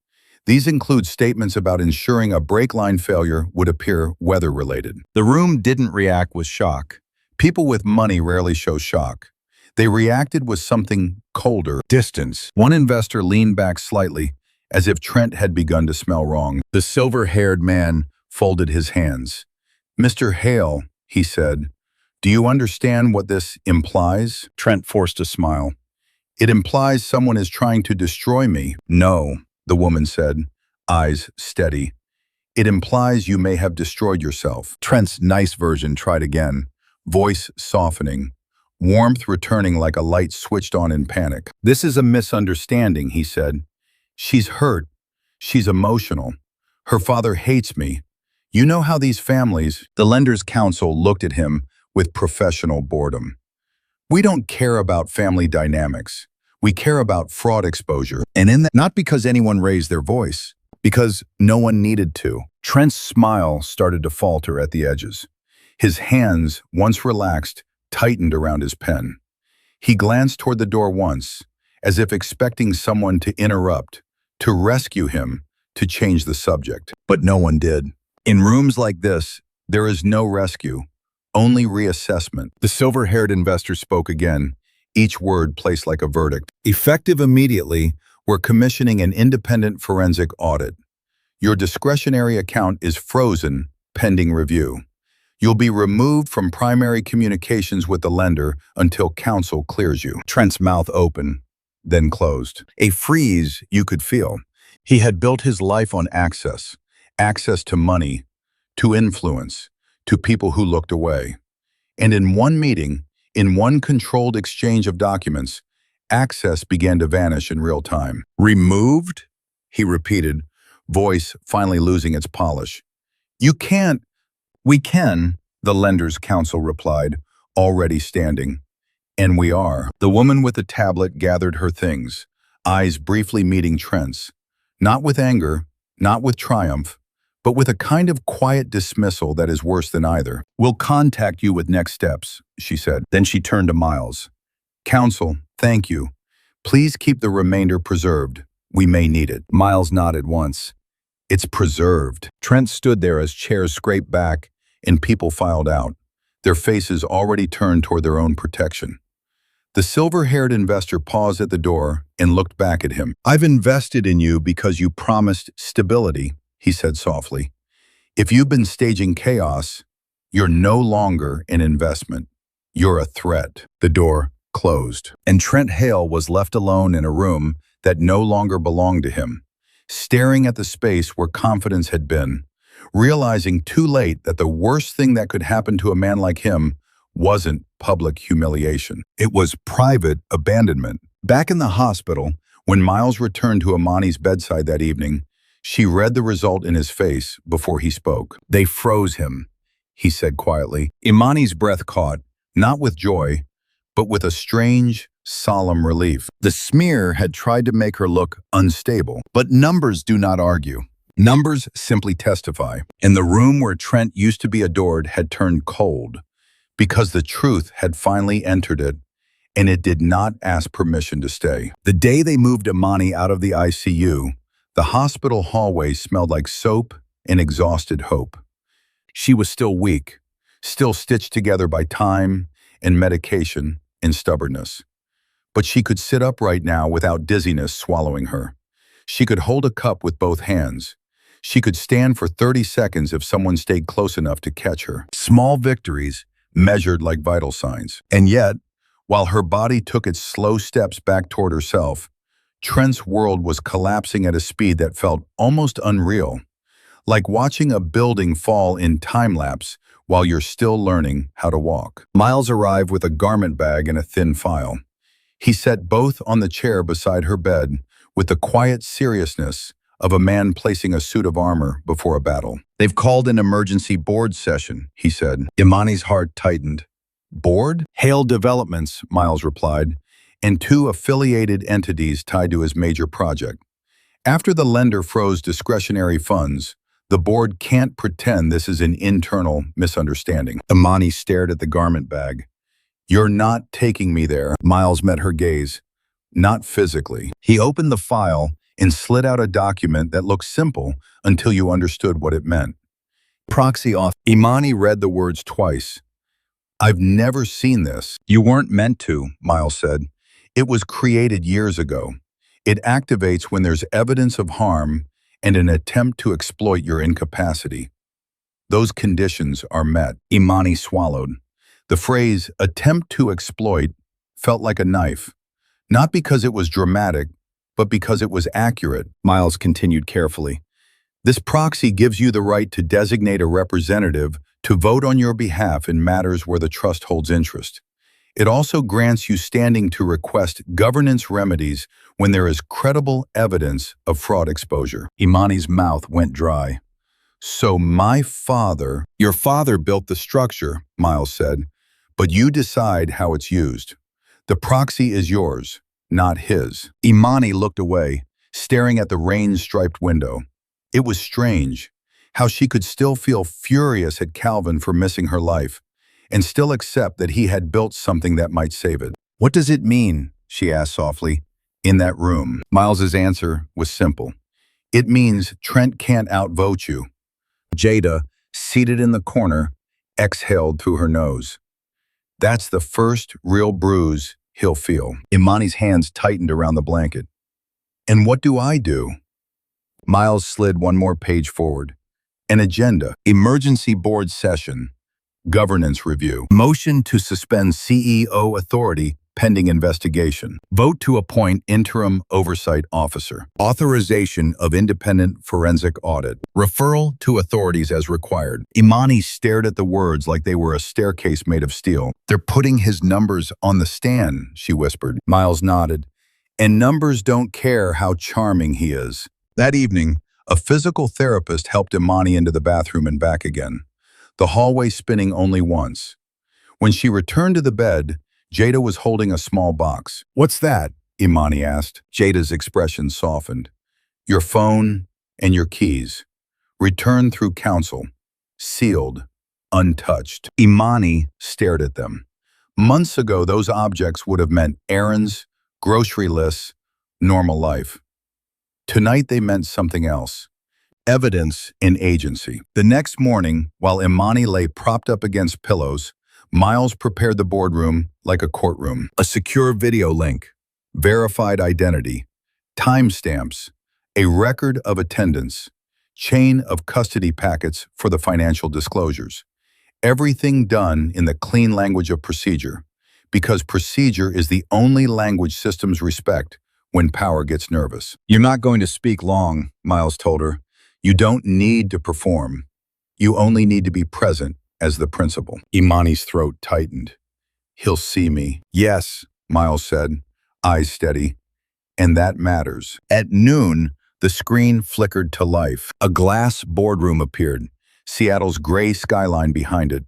These include statements about ensuring a brake line failure would appear weather-related. The room didn't react with shock. People with money rarely show shock. They reacted with something colder, distance. One investor leaned back slightly, as if Trent had begun to smell wrong. The silver-haired man folded his hands. Mr. Hale, he said, do you understand what this implies? Trent forced a smile. It implies someone is trying to destroy me. No, the woman said, eyes steady. It implies you may have destroyed yourself. Trent's nice version tried again, voice softening, warmth returning like a light switched on in panic. This is a misunderstanding, he said. She's hurt. She's emotional. Her father hates me. You know how these families... The lender's counsel looked at him with professional boredom. We don't care about family dynamics. We care about fraud exposure. And in that, not because anyone raised their voice, because no one needed to. Trent's smile started to falter at the edges. His hands, once relaxed, tightened around his pen. He glanced toward the door once, as if expecting someone to interrupt, to rescue him, to change the subject. But no one did. In rooms like this, there is no rescue. Only reassessment. The silver-haired investor spoke again, each word placed like a verdict. Effective immediately, we're commissioning an independent forensic audit. Your discretionary account is frozen, pending review. You'll be removed from primary communications with the lender until counsel clears you. Trent's mouth opened, then closed. A freeze you could feel. He had built his life on access to money, to influence, to people who looked away. And in one meeting, in one controlled exchange of documents, access began to vanish in real time. Removed? He repeated, voice finally losing its polish. You can't. We can, the lender's counsel replied, already standing. And we are. The woman with the tablet gathered her things, eyes briefly meeting Trent's. Not with anger, not with triumph, but with a kind of quiet dismissal that is worse than either. "We'll contact you with next steps," she said. Then she turned to Miles. "Counsel, thank you. Please keep the remainder preserved. We may need it." Miles nodded once. "It's preserved." Trent stood there as chairs scraped back and people filed out, their faces already turned toward their own protection. The silver-haired investor paused at the door and looked back at him. "I've invested in you because you promised stability," he said softly. "If you've been staging chaos, you're no longer an investment. You're a threat." The door closed, and Trent Hale was left alone in a room that no longer belonged to him, staring at the space where confidence had been, realizing too late that the worst thing that could happen to a man like him wasn't public humiliation. It was private abandonment. Back in the hospital, when Miles returned to Imani's bedside that evening, she read the result in his face before he spoke. "They froze him," he said quietly. Imani's breath caught, not with joy, but with a strange, solemn relief. The smear had tried to make her look unstable, but numbers do not argue. Numbers simply testify. And the room where Trent used to be adored had turned cold, because the truth had finally entered it, and it did not ask permission to stay. The day they moved Imani out of the ICU, the hospital hallway smelled like soap and exhausted hope. She was still weak, still stitched together by time and medication and stubbornness. But she could sit upright now without dizziness swallowing her. She could hold a cup with both hands. She could stand for 30 seconds if someone stayed close enough to catch her. Small victories measured like vital signs. And yet, while her body took its slow steps back toward herself, Trent's world was collapsing at a speed that felt almost unreal, like watching a building fall in time-lapse while you're still learning how to walk. Miles arrived with a garment bag and a thin file. He set both on the chair beside her bed with the quiet seriousness of a man placing a suit of armor before a battle. "They've called an emergency board session," he said. Imani's heart tightened. "Board?" "Hale Developments," Miles replied, "and 2 affiliated entities tied to his major project. After the lender froze discretionary funds, the board can't pretend this is an internal misunderstanding." Imani stared at the garment bag. "You're not taking me there." Miles met her gaze. "Not physically." He opened the file and slid out a document that looked simple until you understood what it meant. "Proxy off." Imani read the words twice. "I've never seen this." "You weren't meant to," Miles said. "It was created years ago. It activates when there's evidence of harm and an attempt to exploit your incapacity. Those conditions are met." Imani swallowed. The phrase, "attempt to exploit," felt like a knife. Not because it was dramatic, but because it was accurate. Miles continued carefully. "This proxy gives you the right to designate a representative to vote on your behalf in matters where the trust holds interest. It also grants you standing to request governance remedies when there is credible evidence of fraud exposure." Imani's mouth went dry. "So my father—" "Your father built the structure," Miles said, "but you decide how it's used. The proxy is yours, not his." Imani looked away, staring at the rain-striped window. It was strange how she could still feel furious at Calvin for missing her life, and still accept that he had built something that might save it. "What does it mean?" she asked softly. "In that room." Miles's answer was simple. "It means Trent can't outvote you." Jada, seated in the corner, exhaled through her nose. "That's the first real bruise he'll feel." Imani's hands tightened around the blanket. "And what do I do?" Miles slid one more page forward. An agenda. Emergency board session. Governance review. Motion to suspend CEO authority pending investigation. Vote to appoint interim oversight officer. Authorization of independent forensic audit. Referral to authorities as required. Imani stared at the words like they were a staircase made of steel. "They're putting his numbers on the stand," she whispered. Miles nodded. "And numbers don't care how charming he is." That evening, a physical therapist helped Imani into the bathroom and back again, the hallway spinning only once. When she returned to the bed, Jada was holding a small box. "What's that?" Imani asked. Jada's expression softened. "Your phone and your keys. Returned through counsel. Sealed. Untouched." Imani stared at them. Months ago, those objects would have meant errands, grocery lists, normal life. Tonight they meant something else. Evidence in agency. The next morning, while Imani lay propped up against pillows, Miles prepared the boardroom like a courtroom. A secure video link, verified identity, timestamps, a record of attendance, chain of custody packets for the financial disclosures. Everything done in the clean language of procedure, because procedure is the only language systems respect when power gets nervous. "You're not going to speak long," Miles told her. "You don't need to perform. You only need to be present as the principal." Imani's throat tightened. "He'll see me." "Yes," Miles said, eyes steady. "And that matters." At noon, the screen flickered to life. A glass boardroom appeared, Seattle's gray skyline behind it.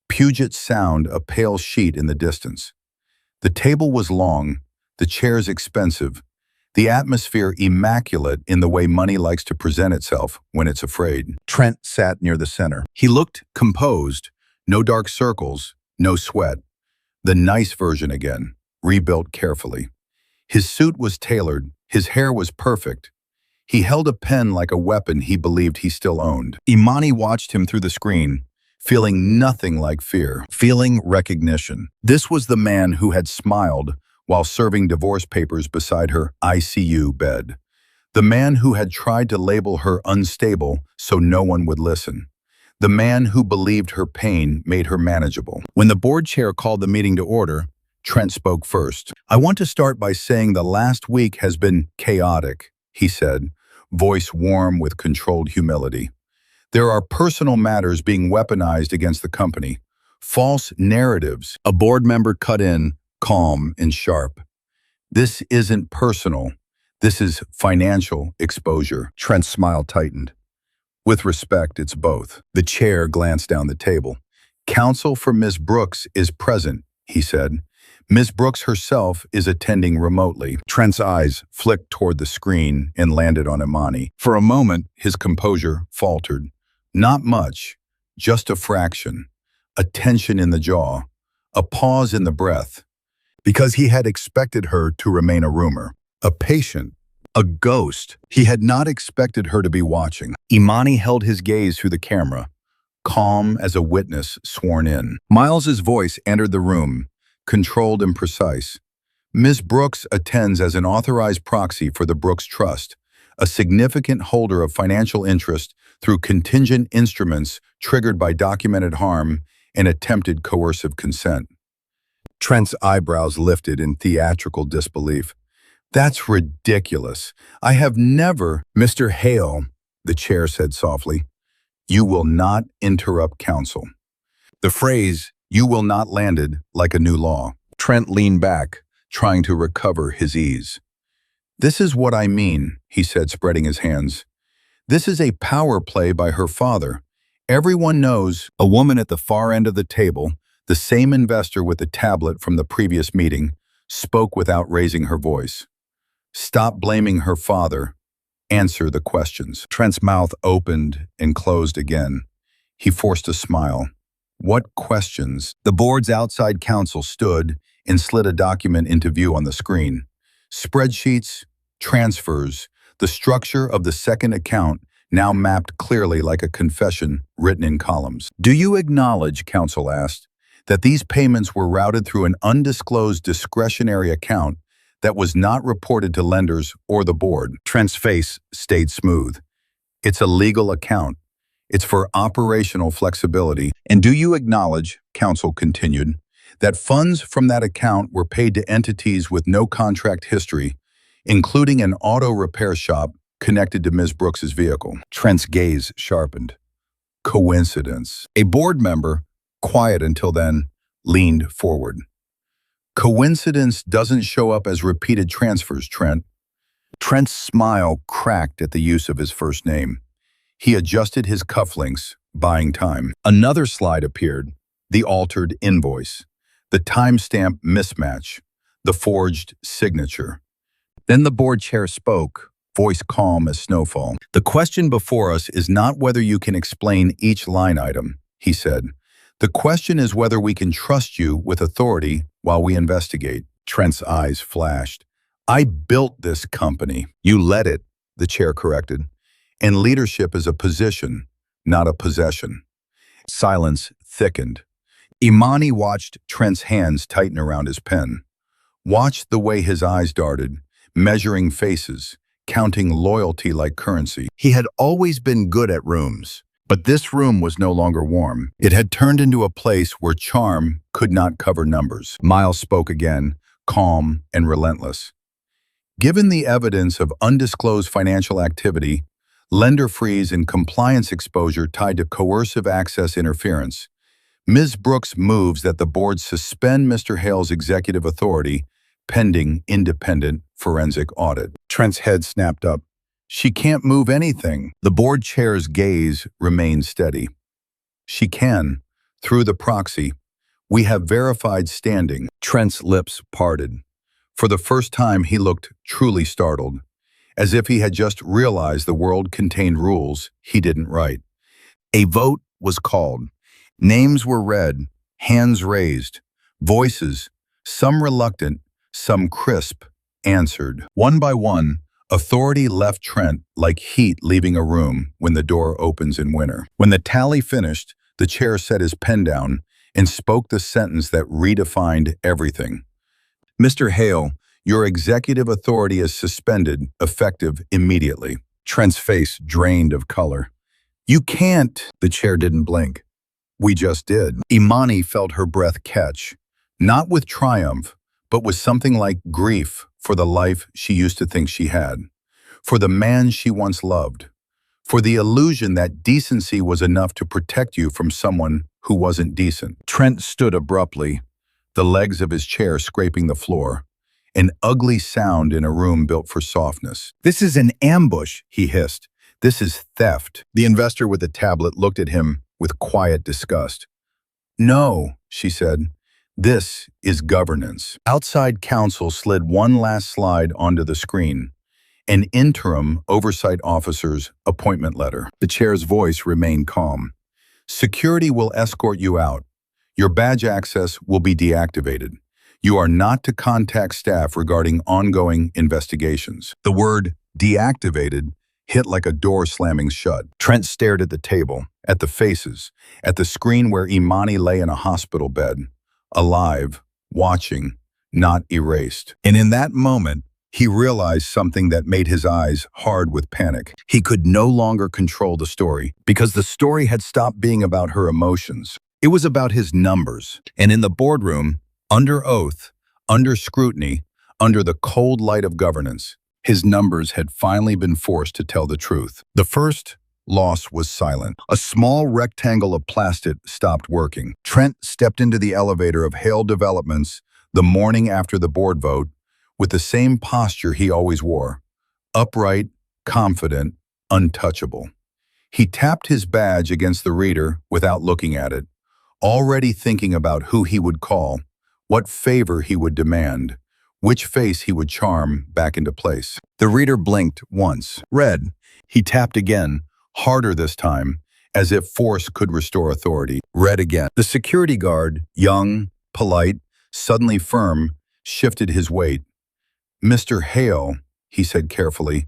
Puget Sound, a pale sheet in the distance. The table was long, the chairs expensive, the atmosphere immaculate in the way money likes to present itself when it's afraid. Trent sat near the center. He looked composed, no dark circles, no sweat. The nice version again, rebuilt carefully. His suit was tailored, his hair was perfect. He held a pen like a weapon he believed he still owned. Imani watched him through the screen, feeling nothing like fear, feeling recognition. This was the man who had smiled while serving divorce papers beside her ICU bed. The man who had tried to label her unstable so no one would listen. The man who believed her pain made her manageable. When the board chair called the meeting to order, Trent spoke first. "I want to start by saying the last week has been chaotic," he said, voice warm with controlled humility. "There are personal matters being weaponized against the company. False narratives." A board member cut in, calm and sharp. "This isn't personal. This is financial exposure." Trent's smile tightened. "With respect, it's both." The chair glanced down the table. "Counsel for Ms. Brooks is present," he said. "Ms. Brooks herself is attending remotely." Trent's eyes flicked toward the screen and landed on Imani. For a moment, his composure faltered. Not much, just a fraction. A tension in the jaw, a pause in the breath. Because he had expected her to remain a rumor, a patient, a ghost. He had not expected her to be watching. Imani held his gaze through the camera, calm as a witness sworn in. Miles's voice entered the room, controlled and precise. "Ms. Brooks attends as an authorized proxy for the Brooks Trust, a significant holder of financial interest through contingent instruments triggered by documented harm and attempted coercive consent." Trent's eyebrows lifted in theatrical disbelief. "That's ridiculous. I have never—" "Mr. Hale," the chair said softly, "you will not interrupt counsel." The phrase, "you will not," landed like a new law. Trent leaned back, trying to recover his ease. "This is what I mean," he said, spreading his hands. "This is a power play by her father. Everyone knows." A woman at the far end of the table, the same investor with the tablet from the previous meeting, spoke without raising her voice. "Stop blaming her father. Answer the questions." Trent's mouth opened and closed again. He forced a smile. "What questions?" The board's outside counsel stood and slid a document into view on the screen. Spreadsheets, transfers, the structure of the second account now mapped clearly like a confession written in columns. "Do you acknowledge," counsel asked, "that these payments were routed through an undisclosed discretionary account that was not reported to lenders or the board?" Trent's face stayed smooth. "It's a legal account. It's for operational flexibility." "And do you acknowledge," counsel continued, "that funds from that account were paid to entities with no contract history, including an auto repair shop connected to Ms. Brooks's vehicle?" Trent's gaze sharpened. "Coincidence." A board member, quiet until then, leaned forward. "Coincidence doesn't show up as repeated transfers, Trent." Trent's smile cracked at the use of his first name. He adjusted his cufflinks, buying time. Another slide appeared, the altered invoice. the timestamp mismatch, the forged signature. Then the board chair spoke, voice calm as snowfall. The question before us is not whether you can explain each line item, he said. The question is whether we can trust you with authority while we investigate. Trent's eyes flashed. I built this company. You led it, the chair corrected. And leadership is a position, not a possession. Silence thickened. Imani watched Trent's hands tighten around his pen. Watched the way his eyes darted, measuring faces, counting loyalty like currency. He had always been good at rooms, but this room was no longer warm. It had turned into a place where charm could not cover numbers. Miles spoke again, calm and relentless. Given the evidence of undisclosed financial activity, lender freeze and compliance exposure tied to coercive access interference, Ms. Brooks moves that the board suspend Mr. Hale's executive authority pending independent forensic audit. Trent's head snapped up. She can't move anything. The board chair's gaze remained steady. She can, through the proxy. We have verified standing. Trent's lips parted. For the first time, he looked truly startled, as if he had just realized the world contained rules he didn't write. A vote was called. Names were read, hands raised, voices, some reluctant, some crisp, answered. One by one, authority left Trent like heat leaving a room when the door opens in winter. When the tally finished, the chair set his pen down and spoke the sentence that redefined everything. Mr. Hale, your executive authority is suspended, effective immediately. Trent's face drained of color. You can't. The chair didn't blink. We just did. Imani felt her breath catch, not with triumph, but with something like grief for the life she used to think she had, for the man she once loved, for the illusion that decency was enough to protect you from someone who wasn't decent. Trent stood abruptly, the legs of his chair scraping the floor, an ugly sound in a room built for softness. This is an ambush, he hissed. This is theft. The investor with the tablet looked at him with quiet disgust. No, she said. This is governance. Outside counsel slid one last slide onto the screen. An interim oversight officer's appointment letter. The chair's voice remained calm. Security will escort you out. Your badge access will be deactivated. You are not to contact staff regarding ongoing investigations. The word deactivated hit like a door slamming shut. Trent stared at the table, at the faces, at the screen where Imani lay in a hospital bed. Alive, watching, not erased. And in that moment, he realized something that made his eyes hard with panic. He could no longer control the story, because the story had stopped being about her emotions. It was about his numbers. And in the boardroom, under oath, under scrutiny, under the cold light of governance, his numbers had finally been forced to tell the truth. The first loss was silent. A small rectangle of plastic stopped working. Trent stepped into the elevator of Hale Developments the morning after the board vote with the same posture he always wore, upright, confident, untouchable. He tapped his badge against the reader without looking at it, already thinking about who he would call, what favor he would demand, which face he would charm back into place. The reader blinked once, read. He tapped again, harder this time, as if force could restore authority. Read again. The security guard, young, polite, suddenly firm, shifted his weight. Mr. Hale, he said carefully,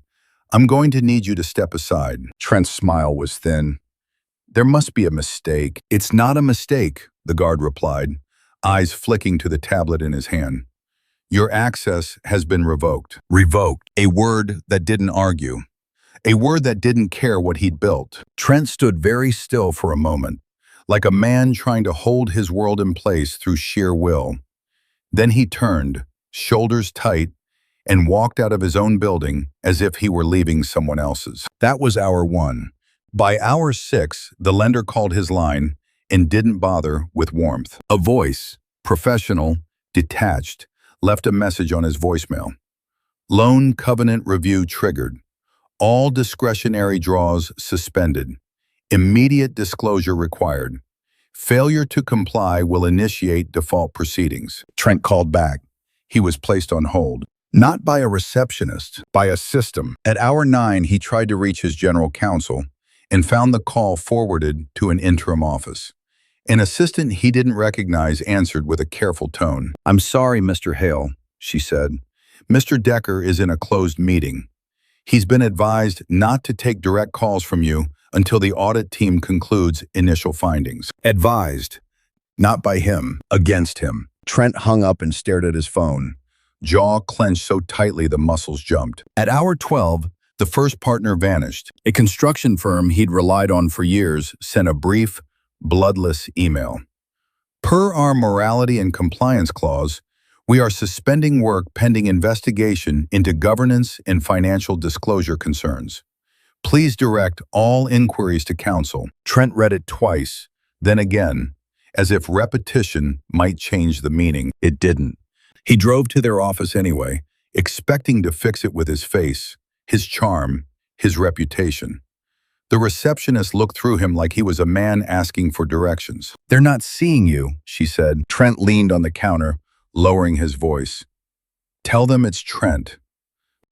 I'm going to need you to step aside. Trent's smile was thin. There must be a mistake. It's not a mistake, the guard replied, eyes flicking to the tablet in his hand. Your access has been revoked. Revoked, a word that didn't argue. A word that didn't care what he'd built. Trent stood very still for a moment, like a man trying to hold his world in place through sheer will. Then he turned, shoulders tight, and walked out of his own building as if he were leaving someone else's. That was hour 1. By hour 6, the lender called his line and didn't bother with warmth. A voice, professional, detached, left a message on his voicemail. Loan covenant review triggered. All discretionary draws suspended. Immediate disclosure required. Failure to comply will initiate default proceedings. Trent called back. He was placed on hold. Not by a receptionist, by a system. At hour 9, he tried to reach his general counsel and found the call forwarded to an interim office. An assistant he didn't recognize answered with a careful tone. "I'm sorry, Mr. Hale," she said. "Mr. Decker is in a closed meeting. He's been advised not to take direct calls from you until the audit team concludes initial findings." Advised, not by him, against him. Trent hung up and stared at his phone. Jaw clenched so tightly the muscles jumped. At hour 12, the first partner vanished. A construction firm he'd relied on for years sent a brief, bloodless email. "Per our morality and compliance clause, we are suspending work pending investigation into governance and financial disclosure concerns. Please direct all inquiries to counsel." Trent read it twice, then again, as if repetition might change the meaning. It didn't. He drove to their office anyway, expecting to fix it with his face, his charm, his reputation. The receptionist looked through him like he was a man asking for directions. "They're not seeing you," she said. Trent leaned on the counter, lowering his voice. "Tell them it's Trent."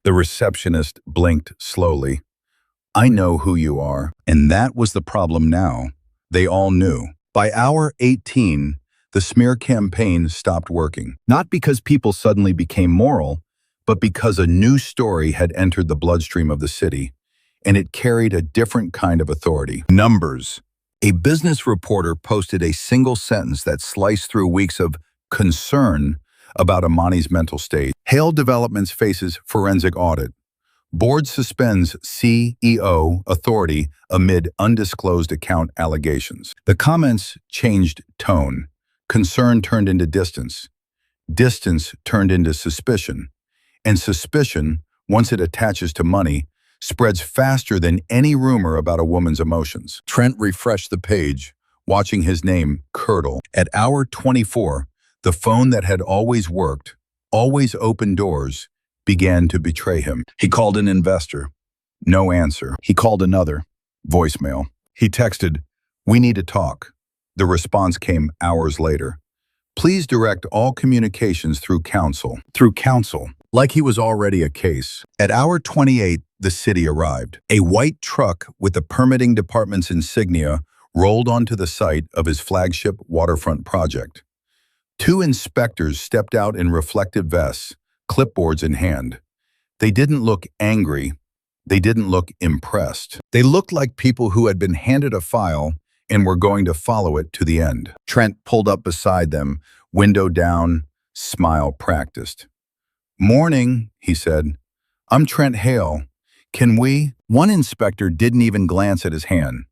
The receptionist blinked slowly. "I know who you are." And that was the problem now. They all knew. By hour 18, the smear campaign stopped working. Not because people suddenly became moral, but because a new story had entered the bloodstream of the city, and it carried a different kind of authority. Numbers. A business reporter posted a single sentence that sliced through weeks of concern about Imani's mental state. Hale Developments faces forensic audit. Board suspends CEO authority amid undisclosed account allegations. The comments changed tone. Concern turned into distance. Distance turned into suspicion. And suspicion, once it attaches to money, spreads faster than any rumor about a woman's emotions. Trent refreshed the page, watching his name curdle. At hour 24, the phone that had always worked, always opened doors, began to betray him. He called an investor. No answer. He called another. Voicemail. He texted, "We need to talk." The response came hours later. "Please direct all communications through counsel." Through counsel. Like he was already a case. At hour 28, the city arrived. A white truck with the permitting department's insignia rolled onto the site of his flagship waterfront project. Two inspectors stepped out in reflective vests, clipboards in hand. They didn't look angry. They didn't look impressed. They looked like people who had been handed a file and were going to follow it to the end. Trent pulled up beside them, window down, smile practiced. "Morning," he said. "I'm Trent Hale. Can we—" One inspector didn't even glance at his hand.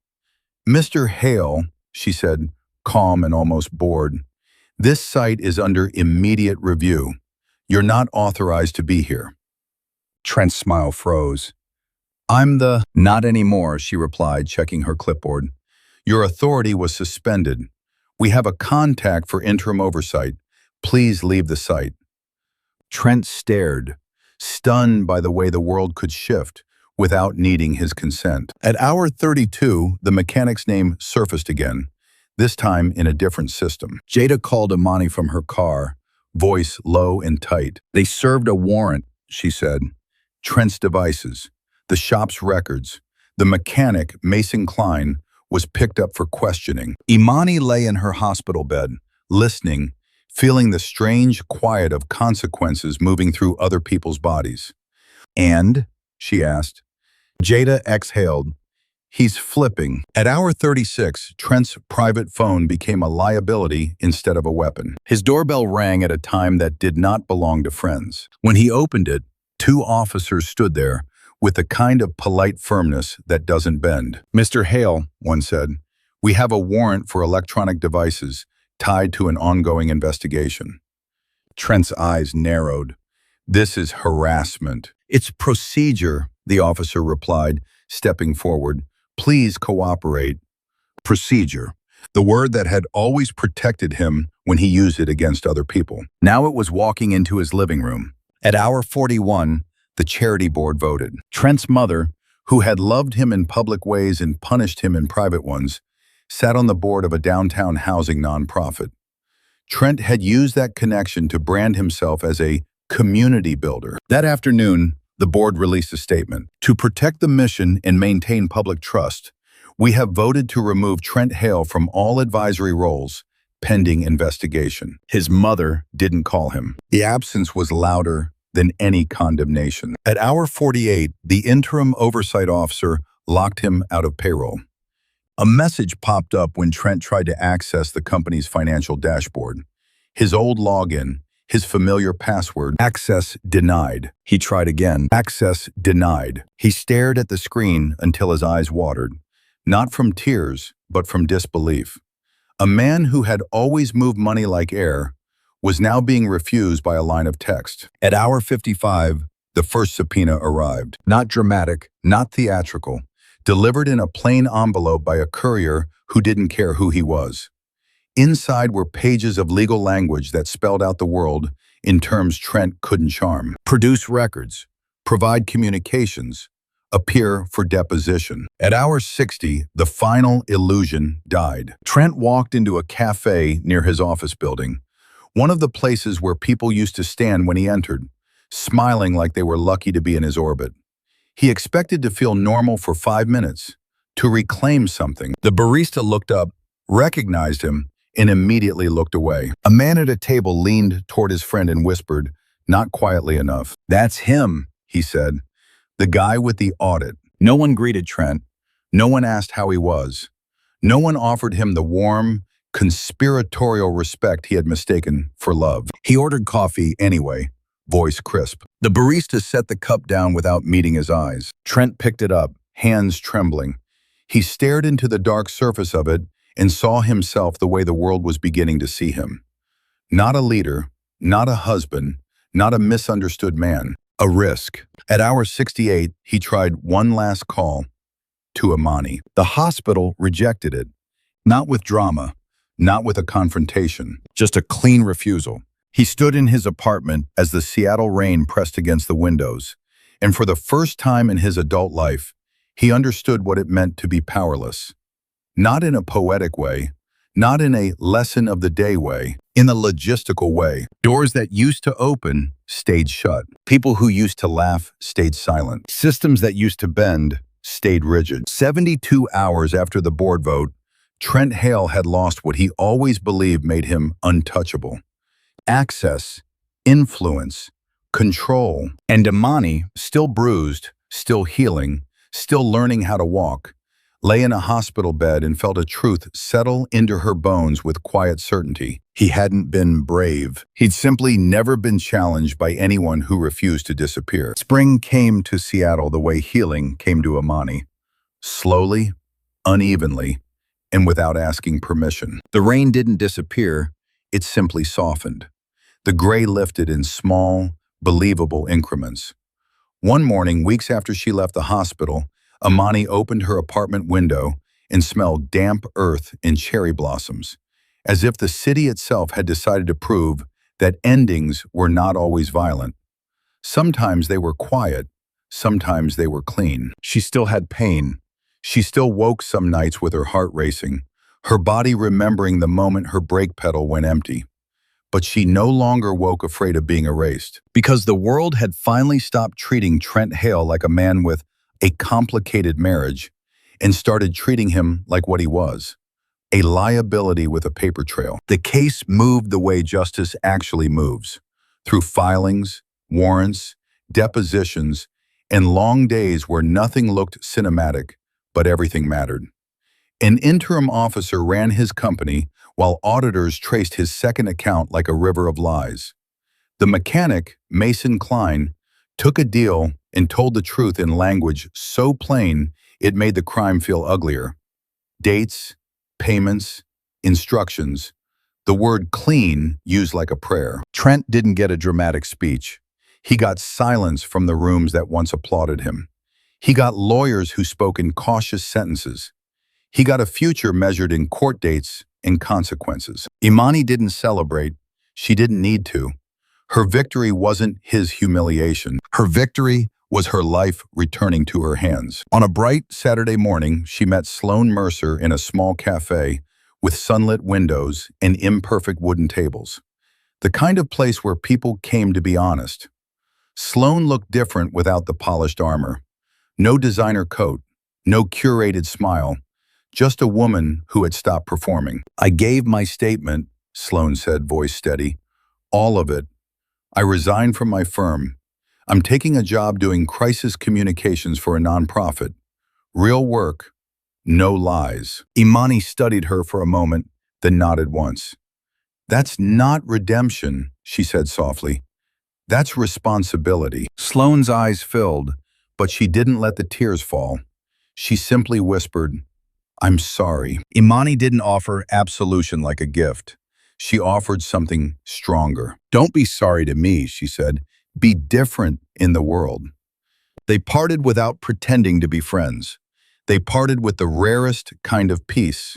"Mr. Hale," she said, calm and almost bored, "this site is under immediate review. You're not authorized to be here." Trent's smile froze. "I'm the—" "Not anymore," she replied, checking her clipboard. "Your authority was suspended. We have a contact for interim oversight. Please leave the site." Trent stared, stunned by the way the world could shift without needing his consent. At hour 32, the mechanic's name surfaced again, this time in a different system. Jada called Imani from her car, voice low and tight. "They served a warrant," she said. Trent's devices, the shop's records, the mechanic, Mason Klein, was picked up for questioning. Imani lay in her hospital bed, listening, feeling the strange quiet of consequences moving through other people's bodies. "And?" she asked. Jada exhaled. "He's flipping." At hour 36, Trent's private phone became a liability instead of a weapon. His doorbell rang at a time that did not belong to friends. When he opened it, two officers stood there, with the kind of polite firmness that doesn't bend. "Mr. Hale," one said, "we have a warrant for electronic devices tied to an ongoing investigation." Trent's eyes narrowed. "This is harassment." "It's procedure," the officer replied, stepping forward. "Please cooperate." Procedure. The word that had always protected him when he used it against other people. Now it was walking into his living room. At hour 41, the charity board voted. Trent's mother, who had loved him in public ways and punished him in private ones, sat on the board of a downtown housing nonprofit. Trent had used that connection to brand himself as a community builder. That afternoon, the board released a statement. To protect the mission and maintain public trust, we have voted to remove Trent Hale from all advisory roles, pending investigation. His mother didn't call him. The absence was louder than any condemnation. At hour 48, the interim oversight officer locked him out of payroll. A message popped up when Trent tried to access the company's financial dashboard. His old login, his familiar password, access denied. He tried again, access denied. He stared at the screen until his eyes watered, not from tears, but from disbelief. A man who had always moved money like air was now being refused by a line of text. At hour 55, the first subpoena arrived. Not dramatic, not theatrical, delivered in a plain envelope by a courier who didn't care who he was. Inside were pages of legal language that spelled out the world in terms Trent couldn't charm. Produce records, provide communications, appear for deposition. At hour 60, the final illusion died. Trent walked into a cafe near his office building, one of the places where people used to stand when he entered, smiling like they were lucky to be in his orbit. He expected to feel normal for 5 minutes, to reclaim something. The barista looked up, recognized him, and immediately looked away. A man at a table leaned toward his friend and whispered, not quietly enough, "That's him," he said. The guy with the audit. No one greeted Trent. No one asked how he was. No one offered him the warm, conspiratorial respect he had mistaken for love. He ordered coffee anyway, voice crisp. The barista set the cup down without meeting his eyes. Trent picked it up, hands trembling. He stared into the dark surface of it and saw himself the way the world was beginning to see him. Not a leader, not a husband, not a misunderstood man. A risk. At hour 68, he tried one last call to Imani. The hospital rejected it. Not with drama, not with a confrontation, just a clean refusal. He stood in his apartment as the Seattle rain pressed against the windows, and for the first time in his adult life, he understood what it meant to be powerless. Not in a poetic way, not in a lesson of the day way, in a logistical way. Doors that used to open stayed shut. People who used to laugh stayed silent. Systems that used to bend stayed rigid. 72 hours after the board vote, Trent Hale had lost what he always believed made him untouchable. Access, influence, control. And Imani, still bruised, still healing, still learning how to walk, lay in a hospital bed and felt a truth settle into her bones with quiet certainty. He hadn't been brave. He'd simply never been challenged by anyone who refused to disappear. Spring came to Seattle the way healing came to Imani. Slowly, unevenly, and without asking permission. The rain didn't disappear, it simply softened. The gray lifted in small, believable increments. One morning, weeks after she left the hospital, Imani opened her apartment window and smelled damp earth and cherry blossoms, as if the city itself had decided to prove that endings were not always violent. Sometimes they were quiet, sometimes they were clean. She still had pain. She still woke some nights with her heart racing, her body remembering the moment her brake pedal went empty. But she no longer woke afraid of being erased, because the world had finally stopped treating Trent Hale like a man with a complicated marriage and started treating him like what he was, a liability with a paper trail. The case moved the way justice actually moves, through filings, warrants, depositions, and long days where nothing looked cinematic, but everything mattered. An interim officer ran his company while auditors traced his second account like a river of lies. The mechanic, Mason Klein, took a deal and told the truth in language so plain it made the crime feel uglier. Dates, payments, instructions, the word clean used like a prayer. Trent didn't get a dramatic speech. He got silence from the rooms that once applauded him. He got lawyers who spoke in cautious sentences. He got a future measured in court dates and consequences. Imani didn't celebrate. She didn't need to. Her victory wasn't his humiliation. Her victory Was her life returning to her hands? On a bright Saturday morning, she met Sloane Mercer in a small cafe with sunlit windows and imperfect wooden tables. The kind of place where people came to be honest. Sloane looked different without the polished armor. No designer coat, no curated smile, just a woman who had stopped performing. "I gave my statement," Sloane said, voice steady. "All of it. I resigned from my firm. I'm taking a job doing crisis communications for a nonprofit. Real work, no lies." Imani studied her for a moment, then nodded once. "That's not redemption," she said softly. "That's responsibility." Sloane's eyes filled, but she didn't let the tears fall. She simply whispered, "I'm sorry." Imani didn't offer absolution like a gift. She offered something stronger. "Don't be sorry to me," she said. "Be different in the world." They parted without pretending to be friends. They parted with the rarest kind of peace,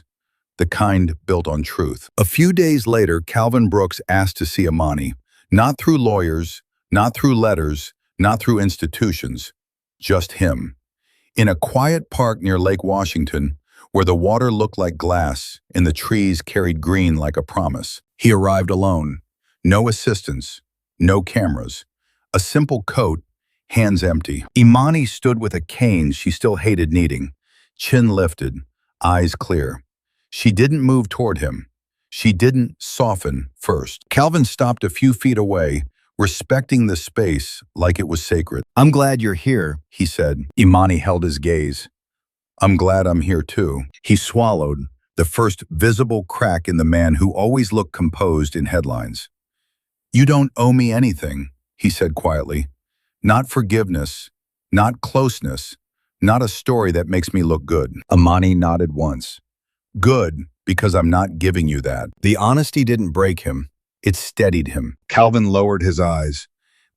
the kind built on truth. A few days later, Calvin Brooks asked to see Imani, not through lawyers, not through letters, not through institutions, just him. In a quiet park near Lake Washington, where the water looked like glass and the trees carried green like a promise. He arrived alone. No assistants, no cameras. A simple coat, hands empty. Imani stood with a cane she still hated needing, chin lifted, eyes clear. She didn't move toward him. She didn't soften first. Calvin stopped a few feet away, respecting the space like it was sacred. "I'm glad you're here," he said. Imani held his gaze. "I'm glad I'm here too." He swallowed, the first visible crack in the man who always looked composed in headlines. "You don't owe me anything," he said quietly. "Not forgiveness, not closeness, not a story that makes me look good." Imani nodded once. "Good, because I'm not giving you that." The honesty didn't break him. It steadied him. Calvin lowered his eyes.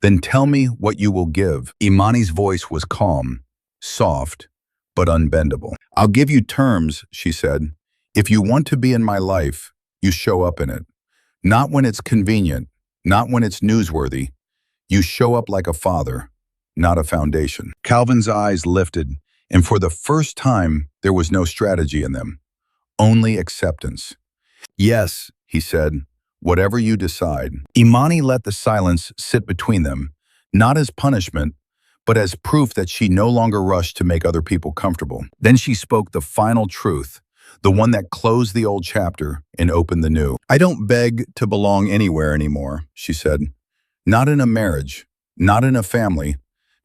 "Then tell me what you will give." Imani's voice was calm, soft, but unbendable. "I'll give you terms," she said. "If you want to be in my life, you show up in it. Not when it's convenient, not when it's newsworthy. You show up like a father, not a foundation." Calvin's eyes lifted, and for the first time, there was no strategy in them. Only acceptance. "Yes," he said, "whatever you decide." Imani let the silence sit between them, not as punishment, but as proof that she no longer rushed to make other people comfortable. Then she spoke the final truth, the one that closed the old chapter and opened the new. "I don't beg to belong anywhere anymore," she said. "Not in a marriage, not in a family,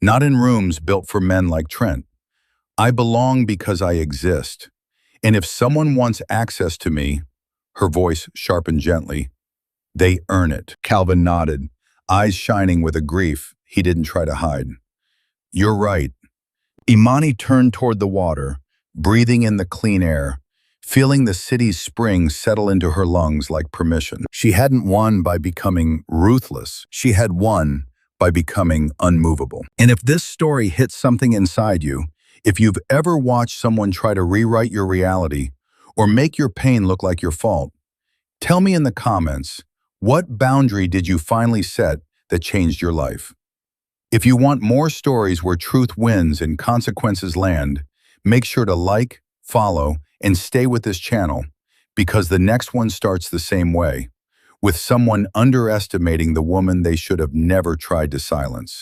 not in rooms built for men like Trent. I belong because I exist. And if someone wants access to me," her voice sharpened gently, "they earn it." Calvin nodded, eyes shining with a grief he didn't try to hide. "You're right." Imani turned toward the water, breathing in the clean air, feeling the city's spring settle into her lungs like permission. She hadn't won by becoming ruthless. She had won by becoming unmovable. And if this story hits something inside you, if you've ever watched someone try to rewrite your reality or make your pain look like your fault, tell me in the comments, what boundary did you finally set that changed your life? If you want more stories where truth wins and consequences land, make sure to like, follow, and stay with this channel, because the next one starts the same way, with someone underestimating the woman they should have never tried to silence.